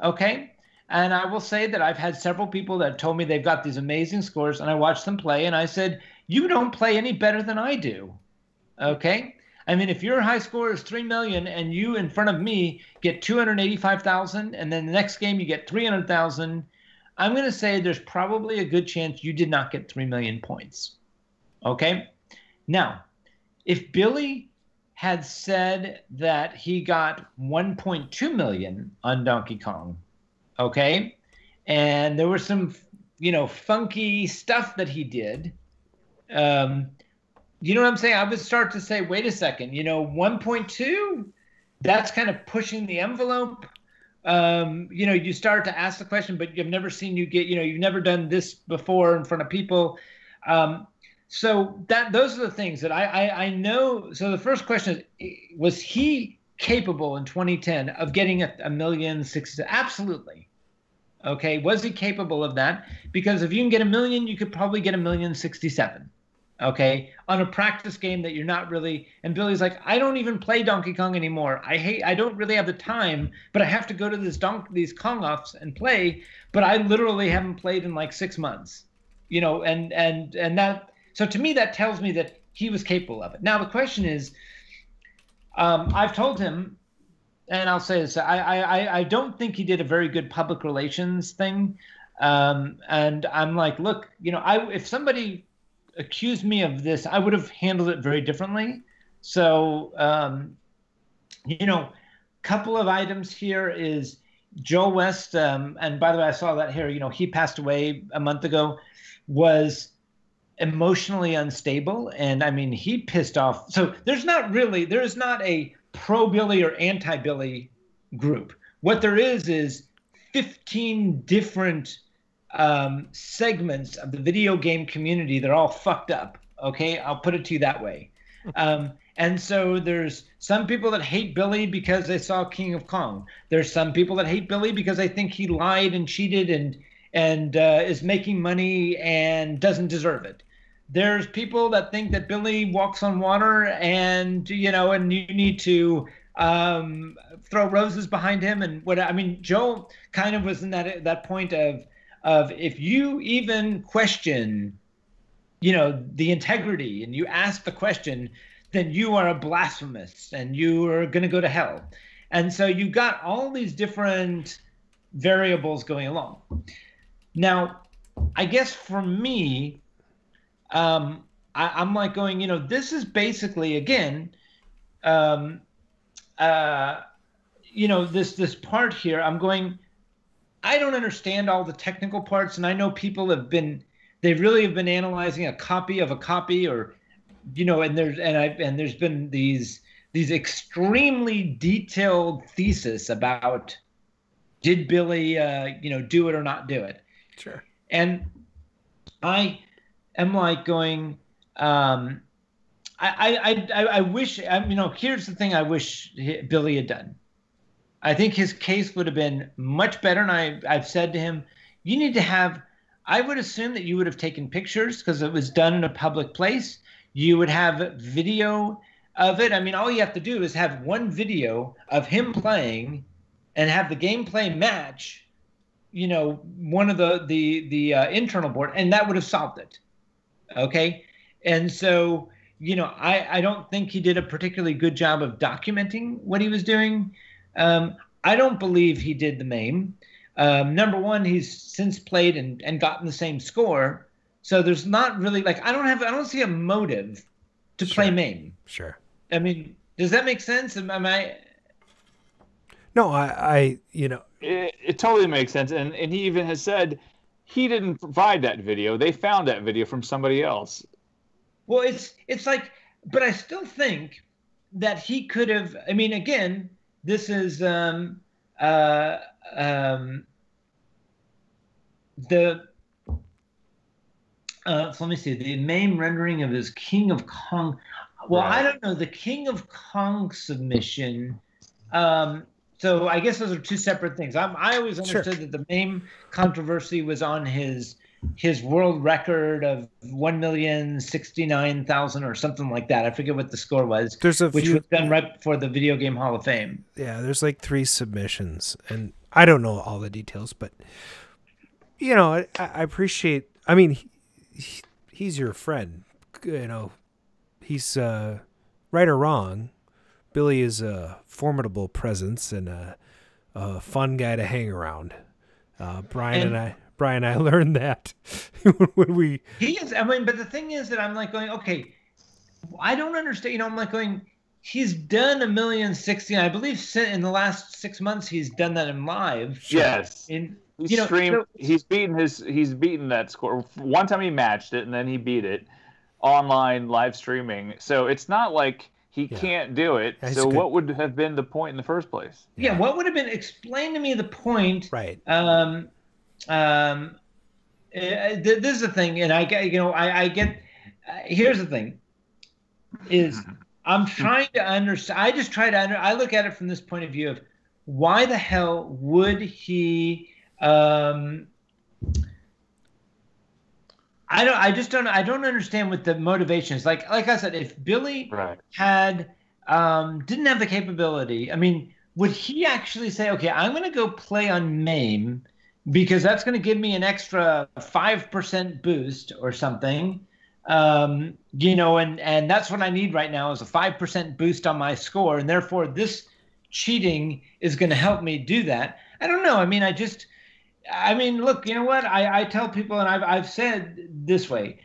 Okay, and I will say that I've had several people that told me they've got these amazing scores, and I watched them play, and I said, you don't play any better than I do. Okay, I mean, if your high score is 3 million and you in front of me get 285,000, and then the next game you get 300,000, I'm going to say there's probably a good chance you did not get 3 million points. Okay, now, if Billy had said that he got 1.2 million on Donkey Kong, okay, and there was some, funky stuff that he did, you know what I'm saying? I would start to say, wait a second, 1.2, that's kind of pushing the envelope. You start to ask the question, but you've never seen you've never done this before in front of people. So those are the things that I know. So the first question is, was he capable in 2010 of getting a 1,060,000? Absolutely. Okay. Was he capable of that? Because if you can get 1 million, you could probably get 1,067,000. Okay. On a practice game that you're not really, and Billy's like, I don't even play Donkey Kong anymore. I don't really have the time, but I have to go to these Kong offs and play, but I literally haven't played in like 6 months, and that, so to me, that tells me that he was capable of it. Now, the question is, I've told him, and I'll say this, I don't think he did a very good public relations thing. And I'm like, look, if somebody accused me of this, I would have handled it very differently. So, couple of items here is Joel West, and by the way, I saw that here, he passed away a month ago, was emotionally unstable, and I mean, he pissed off. So there is not a pro-Billy or anti-Billy group. What there is 15 different segments of the video game community that are all fucked up. Okay, I'll put it to you that way. And so there's some people that hate Billy because they saw King of Kong. There's some people that hate Billy because they think he lied and cheated and is making money and doesn't deserve it. There's people that think that Billy walks on water and you need to throw roses behind him. And Joel kind of was in that point of if you even question, the integrity and you ask the question, then you are a blasphemous and you are going to go to hell. And so you got all these different variables going along. Now, I guess for me, I'm like going, this is basically, again, this part here, I'm going, I don't understand all the technical parts. And I know people they really have been analyzing a copy of a copy, or, and there's been these extremely detailed theses about, did Billy, do it or not do it? Sure. And I am like going, I wish, here's the thing I wish Billy had done. I think his case would have been much better. And I've said to him, you need to have, I would assume that you would have taken pictures because it was done in a public place. You would have video of it. I mean, all you have to do is have one video of him playing and have the gameplay match, one of the internal board, and that would have solved it. Okay. And so, I don't think he did a particularly good job of documenting what he was doing. I don't believe he did the MAME. Number one, he's since played and gotten the same score. So there's not really I don't see a motive to play MAME. Sure. I mean, does that make sense? Am I? No, I It totally makes sense. And he even has said he didn't provide that video. They found that video from somebody else. Well, it's like, but I still think that he could have. I mean, again, this is the so let me see the MAME rendering of his King of Kong. Well, right. I don't know the King of Kong submission. So I guess those are two separate things. I always understood that the MAME controversy was on his world record of 1,069,000 or something like that. I forget what the score was. Which was done right before the Video Game Hall of Fame. Yeah, there's 3 submissions, and I don't know all the details, but I appreciate. I mean, he's your friend. He's right or wrong. Billy is a formidable presence and a fun guy to hang around. Brian and I learned that when we. He is. I mean, but the thing is that I'm going, okay, I don't understand. I'm going. He's done 1,060,000. I believe in the last 6 months he's done that in live. Yes. He's streamed. He's beaten that score. One time he matched it, and then he beat it online live streaming. So it's not like he can't do it. Yeah, so what would have been the point in the first place? Yeah, what would have been? Explain to me the point. Right. This is the thing, and I get. Here's the thing. Is I'm trying to understand. I just try to I look at it from this point of view of why the hell would he? I don't understand what the motivation is. Like I said, if Billy had didn't have the capability, I mean, would he actually say, okay, I'm going to go play on MAME because that's going to give me an extra 5% boost or something, and that's what I need right now is a 5% boost on my score, and therefore this cheating is going to help me do that. I don't know. I mean, look, you know what? I tell people, and I've said this way,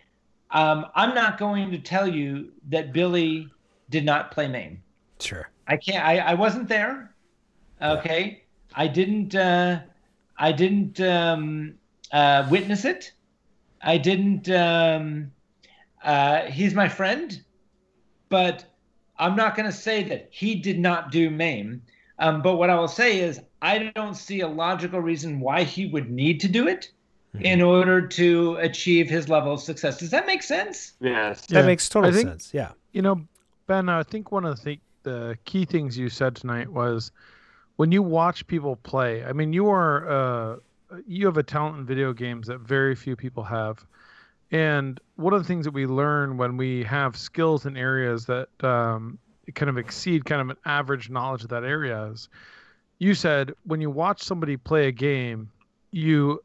I'm not going to tell you that Billy did not play MAME. Sure. I can't. I wasn't there. Okay. Yeah. I didn't witness it. I didn't. He's my friend, but I'm not going to say that he did not do MAME. But what I will say is I don't see a logical reason why he would need to do it in order to achieve his level of success. Does that make sense? Yes. That makes total sense. Yeah. Ben, I think one of the key things you said tonight was when you watch people play, I mean, you have a talent in video games that very few people have. And one of the things that we learn when we have skills in areas that kind of exceed kind of an average knowledge of that area is, you said when you watch somebody play a game, you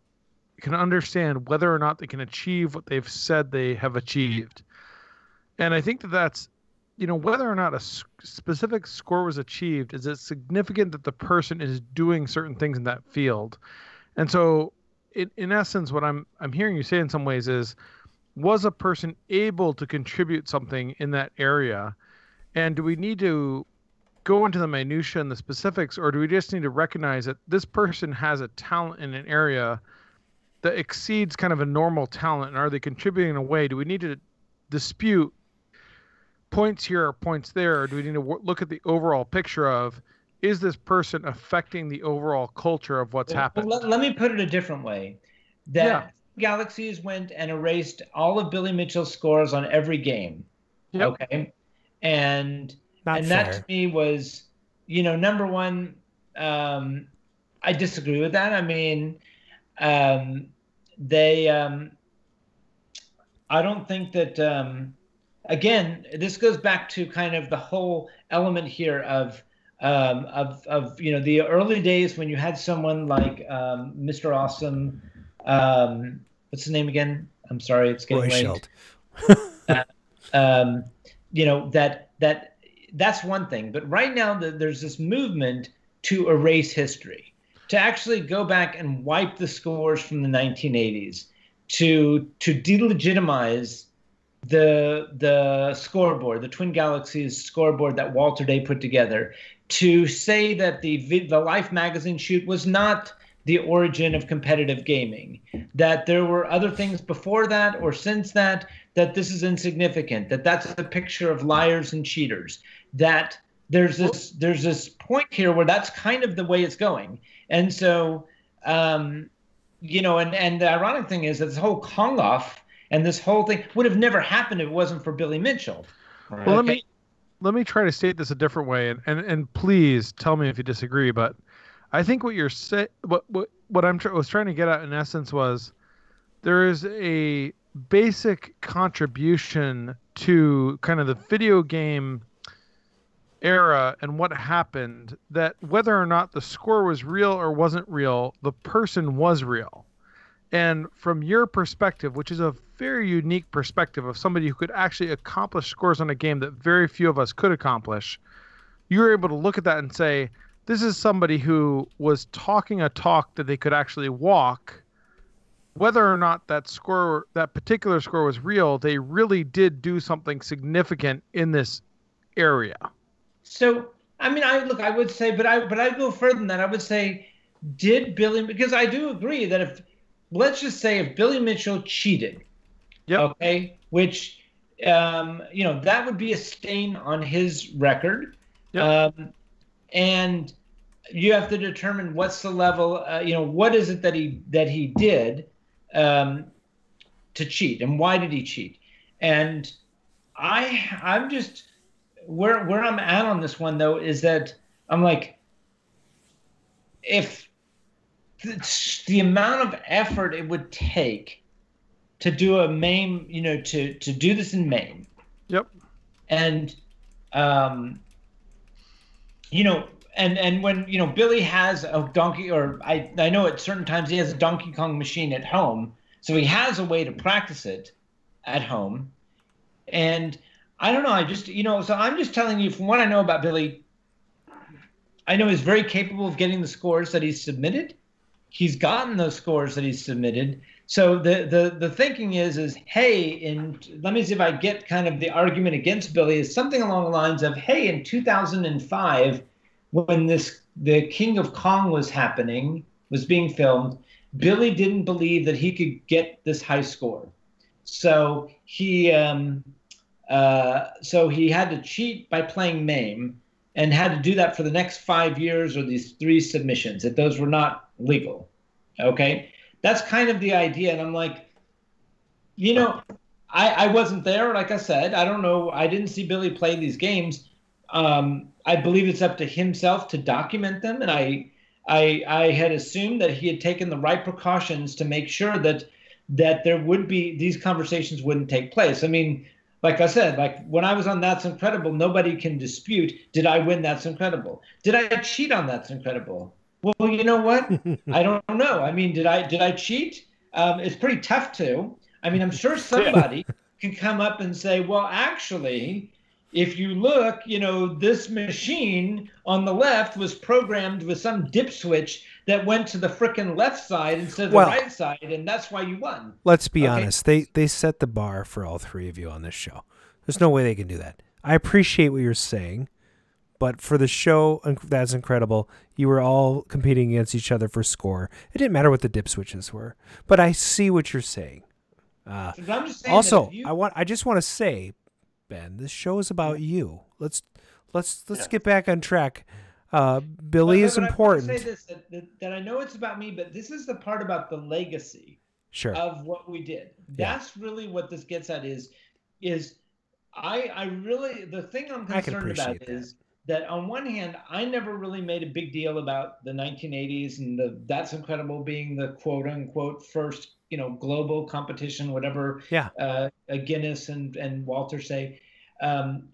can understand whether or not they can achieve what they've said they have achieved. And I think that's, whether or not a specific score was achieved, is it significant that the person is doing certain things in that field? And so in essence, what I'm hearing you say in some ways is, was a person able to contribute something in that area? And do we need to go into the minutia and the specifics, or do we just need to recognize that this person has a talent in an area that exceeds kind of a normal talent, and are they contributing in a way? Do we need to dispute points here or points there, or do we need to look at the overall picture of, is this person affecting the overall culture of what's happened? Let me put it a different way. Galaxies went and erased all of Billy Mitchell's scores on every game. Yep. Okay. And that to me was, number one, I disagree with that. I mean, I don't think that, again, this goes back to kind of the whole element here of the early days when you had someone like Mr. Awesome, what's his name again? I'm sorry, it's getting late. that's one thing. But right now, there's this movement to erase history, to actually go back and wipe the scores from the 1980s, to delegitimize the scoreboard, the Twin Galaxies scoreboard that Walter Day put together, to say that the Life magazine shoot was not the origin of competitive gaming, that there were other things before that or since that this is insignificant, that's a picture of liars and cheaters, that there's this point here where that's kind of the way it's going. And so, and the ironic thing is that this whole Kong-off and this whole thing would have never happened if it wasn't for Billy Mitchell. Right? Well, let me try to state this a different way, and please tell me if you disagree. But I think what you're what I was trying to get at in essence was there is a basic contribution to kind of the video game era and what happened, that whether or not the score was real or wasn't real, the person was real. And from your perspective, which is a very unique perspective of somebody who could actually accomplish scores on a game that very few of us could accomplish, you were able to look at that and say, this is somebody who was talking a talk that they could actually walk. Whether or not that particular score was real, they really did do something significant in this area. So, I mean, I would say, but I'd go further than that. I would say, did Billy, because I do agree that let's just say if Billy Mitchell cheated, okay, which, that would be a stain on his record. And you have to determine what's the level, what is it that he did to cheat, and why did he cheat? And I'm just, where I'm at on this one though is that I'm like, if the amount of effort it would take to do a MAME, to do this in MAME. And and when Billy has a Donkey, or I know at certain times he has a Donkey Kong machine at home, so he has a way to practice it at home. And I don't know, I just so I'm just telling you from what I know about Billy. I know he's very capable of getting the scores that he's submitted. He's gotten those scores that he's submitted. So the thinking is hey, and let me see if I get kind of the argument against Billy is something along the lines of, hey, in 2005. When the King of Kong was being filmed, Billy didn't believe that he could get this high score, so he had to cheat by playing MAME, and had to do that for the next 5 years, or these 3 submissions, that those were not legal. Okay, that's kind of the idea, and I'm like, I wasn't there, like I said, I don't know, I didn't see Billy play these games. I believe it's up to himself to document them, and I had assumed that he had taken the right precautions to make sure that there would be, these conversations wouldn't take place. I mean, like I said, like when I was on That's Incredible, nobody can dispute, did I win That's Incredible? Did I cheat on That's Incredible? Well, you know what? I don't know. I mean, did I cheat? It's pretty tough to. I mean, I'm sure somebody can come up and say, well, actually, if you look, this machine on the left was programmed with some dip switch that went to the frickin' left side instead of the right side, and that's why you won. Let's be honest. They set the bar for all 3 of you on this show. There's no way they can do that. I appreciate what you're saying, but for the show, That's Incredible, you were all competing against each other for score. It didn't matter what the dip switches were, but I see what you're saying. I'm just saying also, I just want to say, Ben, this show is about you. Let's get back on track. Billy is important. I want to say this, that I know it's about me, but this is the part about the legacy of what we did. That's really what this gets at is I really, the thing I'm concerned about is that on one hand, I never really made a big deal about the 1980s and That's Incredible being the quote unquote first, global competition, whatever Guinness and Walter say,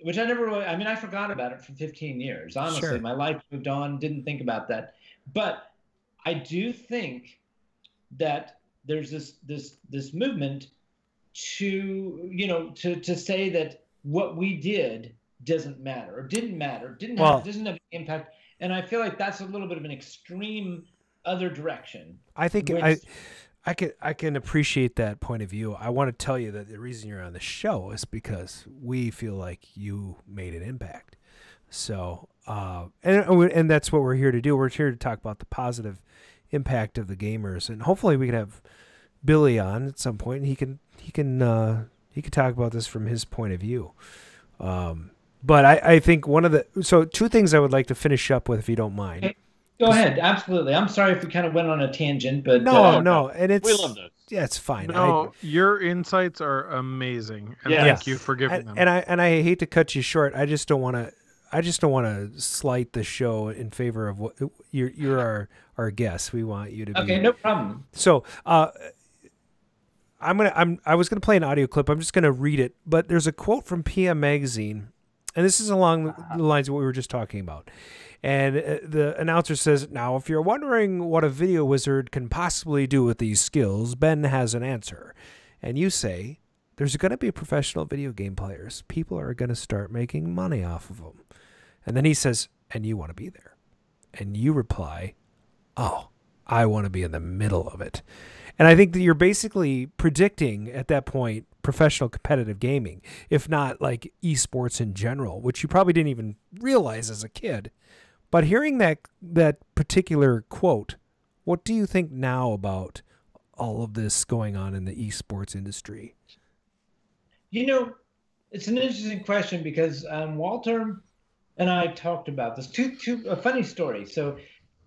which I never really, I forgot about it for 15 years. Honestly, my life moved on, didn't think about that. But I do think that there's this movement to, to say that what we did doesn't matter or didn't matter, doesn't have any impact. And I feel like that's a little bit of an extreme other direction. I think I can appreciate that point of view. I want to tell you that the reason you're on the show is because we feel like you made an impact. So, and that's what we're here to do. We're here to talk about the positive impact of the gamers, and hopefully we can have Billy on at some point, and he can talk about this from his point of view. But I think two things I would like to finish up with, if you don't mind. Okay. Go ahead. Absolutely. I'm sorry if we kind of went on a tangent, but no, and we love those. Yeah, it's fine. No, your insights are amazing, and thank you for giving them. And I hate to cut you short. I just don't want to slight the show in favor of what you're our guest. We want you to be okay. No problem. So I was gonna play an audio clip. I'm just gonna read it, but there's a quote from PM Magazine, and this is along the lines of what we were just talking about. And the announcer says, "Now, if you're wondering what a video wizard can possibly do with these skills, Ben has an answer." And you say, "There's going to be professional video game players. People are going to start making money off of them." And then he says, "And you want to be there." And you reply, "Oh, I want to be in the middle of it." And I think that you're basically predicting at that point professional competitive gaming, if not like esports in general, which you probably didn't even realize as a kid. But hearing that particular quote, what do you think now about all of this going on in the esports industry? You know, it's an interesting question because Walter and I talked about this. A funny story. So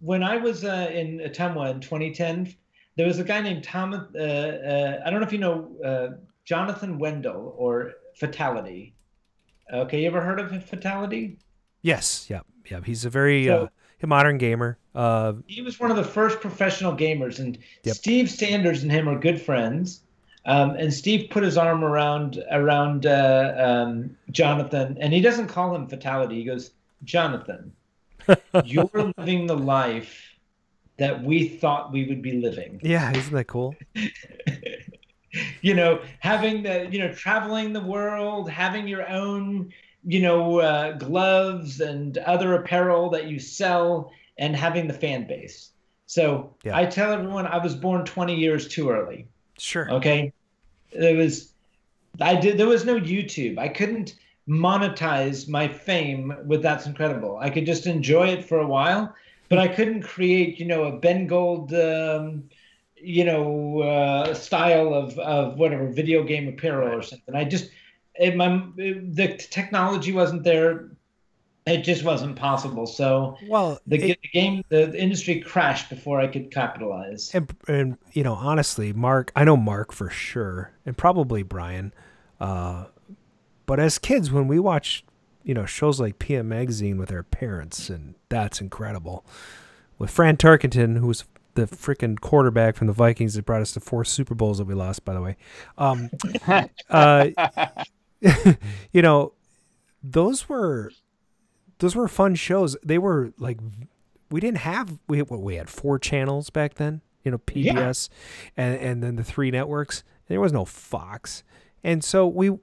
when I was in Ottumwa in 2010, there was a guy named Thomas. I don't know if you know Jonathan Wendell or Fatality. Okay, you ever heard of Fatality? Yes. Yeah. He's a very modern gamer. He was one of the first professional gamers, and Steve Sanders and him are good friends. And Steve put his arm around Jonathan, and he doesn't call him Fatality. He goes, "Jonathan, you're living the life that we thought we would be living." Yeah, isn't that cool? You know, traveling the world, having your own, gloves and other apparel that you sell, and having the fan base. So I tell everyone I was born 20 years too early. Sure. Okay. There was no YouTube. I couldn't monetize my fame with That's Incredible. I could just enjoy it for a while, but I couldn't create, a Ben Gold, style of whatever video game apparel or something. The technology wasn't there. It just wasn't possible. So the industry crashed before I could capitalize. And honestly, Mark, I know Mark for sure, and probably Brian. But as kids, when we watched, shows like PM Magazine with our parents, and That's Incredible, with Fran Tarkenton, who was the freaking quarterback from the Vikings that brought us to 4 Super Bowls that we lost, by the way. Those were fun shows. They were like, we had 4 channels back then, PBS and then the 3 networks. There was no Fox. And so we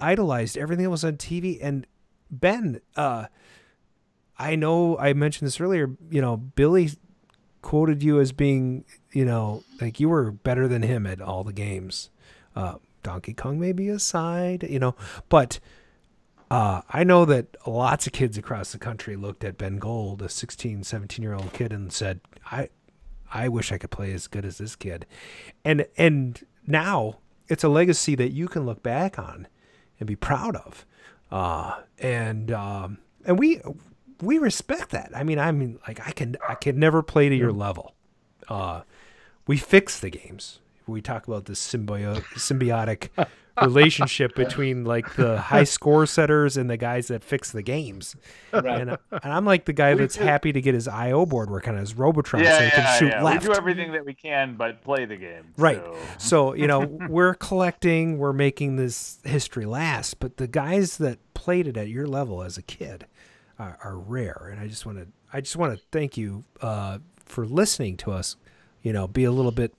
idolized everything that was on TV. And Ben, I know I mentioned this earlier, Billy quoted you as being, like you were better than him at all the games. Donkey Kong maybe aside, but I know that lots of kids across the country looked at Ben Gold, a 16, 17-year-old kid, and said, I wish I could play as good as this kid. And now it's a legacy that you can look back on and be proud of. And we respect that. I mean, like I can never play to your level. We fix the games. We talk about this symbiotic relationship between like the high score setters and the guys that fix the games. Right. And I'm like the guy that's happy to get his I/O board working on his Robotron so he can shoot left. We do everything that we can but play the game. Right. So we're collecting, we're making this history last, but the guys that played it at your level as a kid are rare. And I just want to thank you for listening to us, be a little bit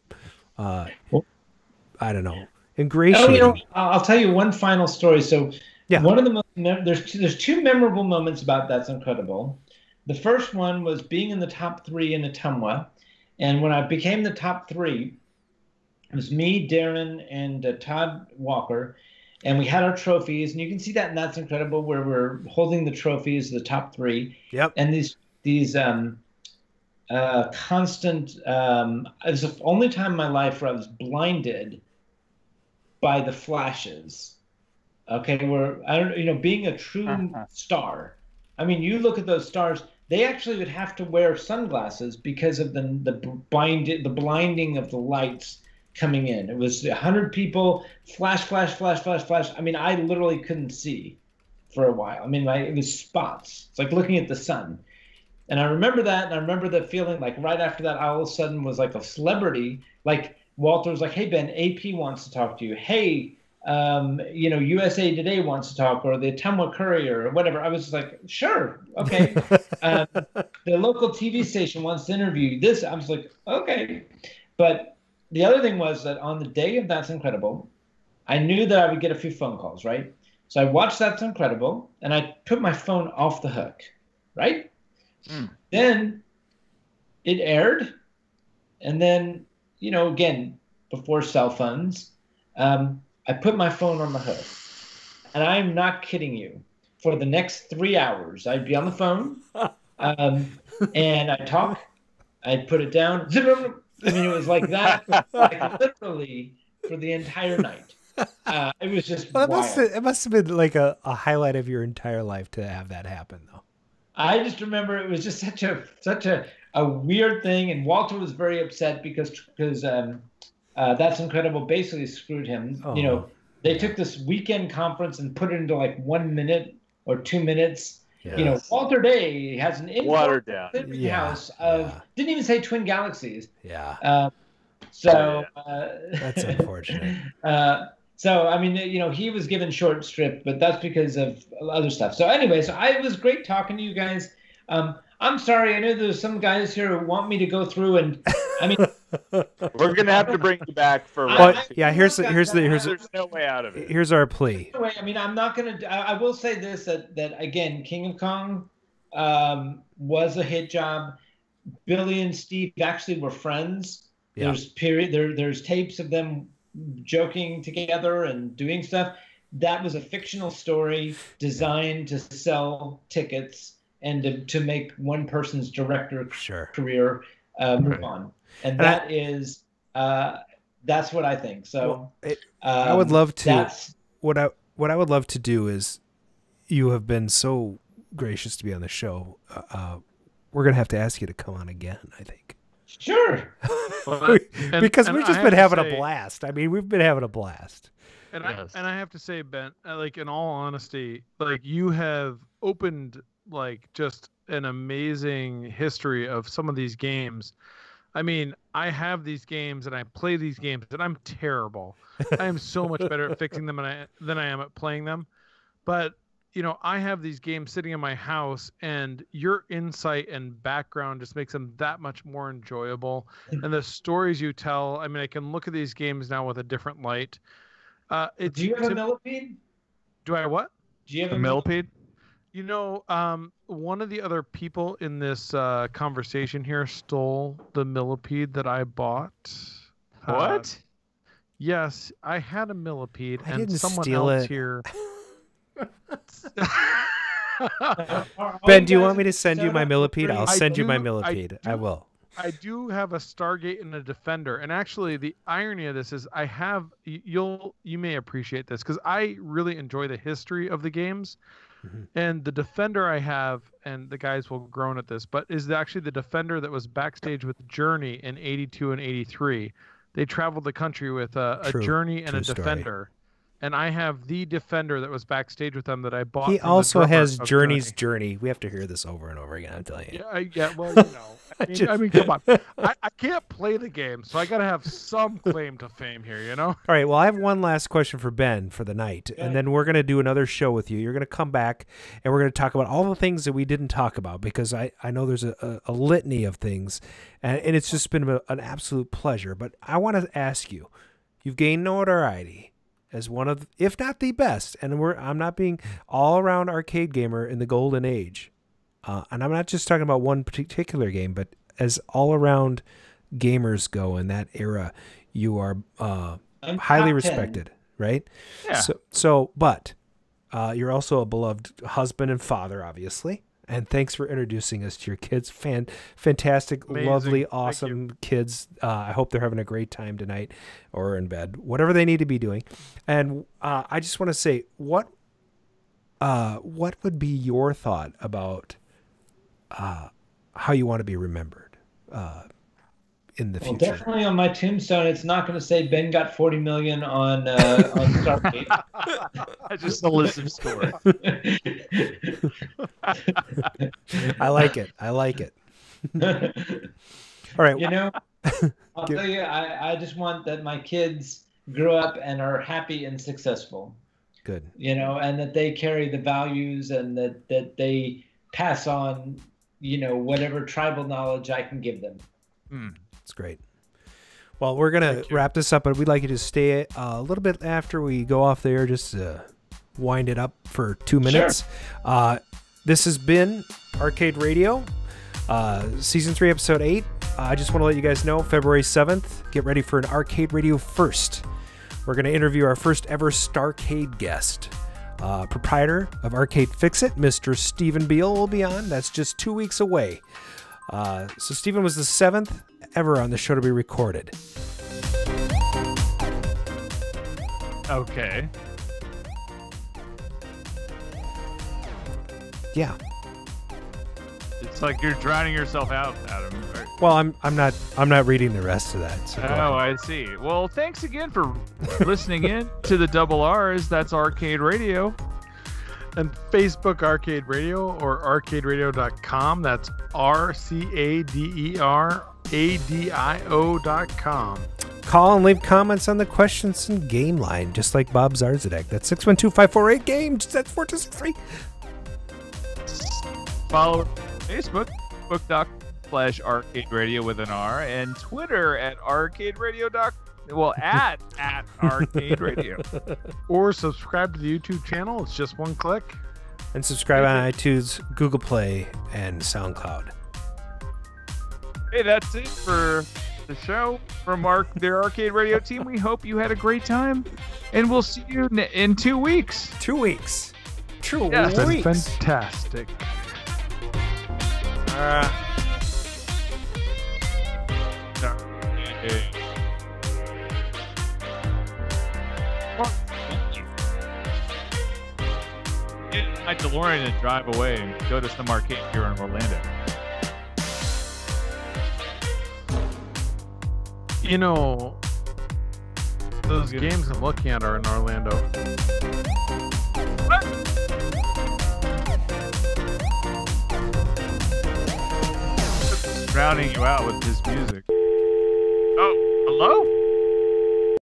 I don't know, ingratiating. I'll tell you one final story. So Yeah. one of the there's two memorable moments about That's Incredible. The first one was being in the top 3 in Ottumwa, and when I became the top 3, it was me, Darren, and Todd Walker, and we had our trophies, and you can see that in That's Incredible where we're holding the trophies, the top 3. Yep. And these constant. It was the only time in my life where I was blinded by the flashes. Okay, where I don't, being a true star. I mean, you look at those stars; they actually would have to wear sunglasses because of the blinding of the lights coming in. It was 100 people, flash, flash, flash, flash, flash. I mean, I literally couldn't see for a while. I mean, it was spots. It's like looking at the sun. And I remember that, and I remember the feeling like right after that, I all of a sudden was like a celebrity. Like Walter was like, "Hey Ben, AP wants to talk to you. Hey, USA Today wants to talk, or the Ottumwa Courier, or whatever." I was just like, "Sure, okay." The local TV station wants to interview you. This, I was like, "Okay," but the other thing was that on the day of That's Incredible, I knew that I would get a few phone calls, right? So I watched That's Incredible, and I put my phone off the hook, right? Then it aired, and then, again, before cell phones, I put my phone on the hook. And I'm not kidding you. For the next 3 hours, I'd be on the phone, and I'd talk, I'd put it down. I mean, it was like that, like literally for the entire night. It was just wild. It must have been like a highlight of your entire life to have that happen, though. I just remember it was just such a weird thing, and Walter was very upset because That's Incredible basically screwed him. Oh. They took this weekend conference and put it into like 1 minute or 2 minutes. Yes. Walter Day has an watered down house of didn't even say Twin Galaxies. Yeah. That's unfortunate. So, I mean, he was given short shrift, but that's because of other stuff. So anyway, it was great talking to you guys. I'm sorry. I know there's some guys here who want me to go through, and I mean, we're going to have to bring you back for. Here's there's no way out of it. Here's our plea. Anyway, I mean, I'm not going to. I will say this that again, King of Kong was a hit job. Billy and Steve actually were friends. Yeah. There's tapes of them joking together and doing stuff. That was a fictional story designed to sell tickets and to make one person's director career move on. And that's what I think. So I would love to. What I would love to do is, you have been so gracious to be on the show. We're gonna have to ask you to come on again, I think. Sure. Because we've just been having a blast. I mean, we've been having a blast. And I have to say, Ben, like, in all honesty, like, you have opened like just an amazing history of some of these games. I mean, I have these games and I play these games and I'm terrible. I am so much better at fixing them than I am at playing them. But I have these games sitting in my house, and your insight and background just makes them that much more enjoyable. And the stories you tell, I mean, I can look at these games now with a different light. Do you have a millipede? Do I what? Do you have a millipede? One of the other people in this conversation here stole the millipede that I bought. What? Yes, I had a millipede, I and didn't someone steal else it. here. Ben, do you want me to send you my millipede? I'll send you my millipede. I will. I do have a Stargate and a Defender, and actually, the irony of this is, I have. You may appreciate this because I really enjoy the history of the games, and the Defender I have, and the guys will groan at this, but is actually the Defender that was backstage with Journey in '82 and '83. They traveled the country with a Journey and a Defender. And I have the Defender that was backstage with them that I bought. He also has Journey's Journey. We have to hear this over and over again, I'm telling you. Yeah, well, I mean, come on. I can't play the game, so I got to have some claim to fame here, All right, well, I have one last question for Ben for the night, and then we're going to do another show with you. You're going to come back, and we're going to talk about all the things that we didn't talk about, because I know there's a litany of things, and it's just been an absolute pleasure. But I want to ask you, You've gained notoriety as one of, if not the best, and I'm not being all-around arcade gamer in the golden age. And I'm not just talking about one particular game, but as all-around gamers go in that era, you are highly respected, right? Yeah. But you're also a beloved husband and father, obviously. And thanks for introducing us to your kids. Fantastic, Amazing. Lovely, awesome kids. I hope they're having a great time tonight or in bed, whatever they need to be doing. And I just want to say, what would be your thought about how you want to be remembered in the Well, future? definitely on my tombstone, it's not going to say Ben got 40 million on Stargate. Just a list of scores. I like it. All right. You know, I'll tell you, I just want that my kids grow up and are happy and successful. Good. You know, and that they carry the values and that they pass on, you know, whatever tribal knowledge I can give them. That's great. Well, we're going to wrap this up, but we'd like you to stay a little bit after we go off the air, just wind it up for 2 minutes. Sure. This has been Arcade Radio, Season 3, Episode 8. I just want to let you guys know, February 7th, get ready for an Arcade Radio First. We're going to interview our first ever Starcade guest. Proprietor of Arcade Fix-It, Mr. Stephen Beal will be on. That's just 2 weeks away. So Stephen was the 7th ever on the show to be recorded. Okay. Yeah. It's like you're drowning yourself out, Adam. Right? Well, I'm not reading the rest of that. So oh, I see. Well, thanks again for listening in to the Double R's. That's Arcade Radio. And Facebook Arcade Radio or RcadeRadio.com. That's RcadeRadio.com. Call and leave comments on the questions and game line, just like Bob Zarzadek. That's 612-548-GAME. That's 4263. Follow Facebook, facebook.com/Arcade Radio with an R, and Twitter at arcaderadio.com. Well, at Arcade Radio. Or subscribe to the YouTube channel. It's just one click. And subscribe on iTunes, Google Play, and SoundCloud. Hey, that's it for the show from their Arcade Radio team. We hope you had a great time, and we'll see you in 2 weeks. 2 weeks. 2 Yes. weeks. That's fantastic. Get my DeLorean and drive away and go to some arcade here in Orlando. You know, those games I'm looking at are in Orlando. What? Drowning you out with his music. Oh, hello?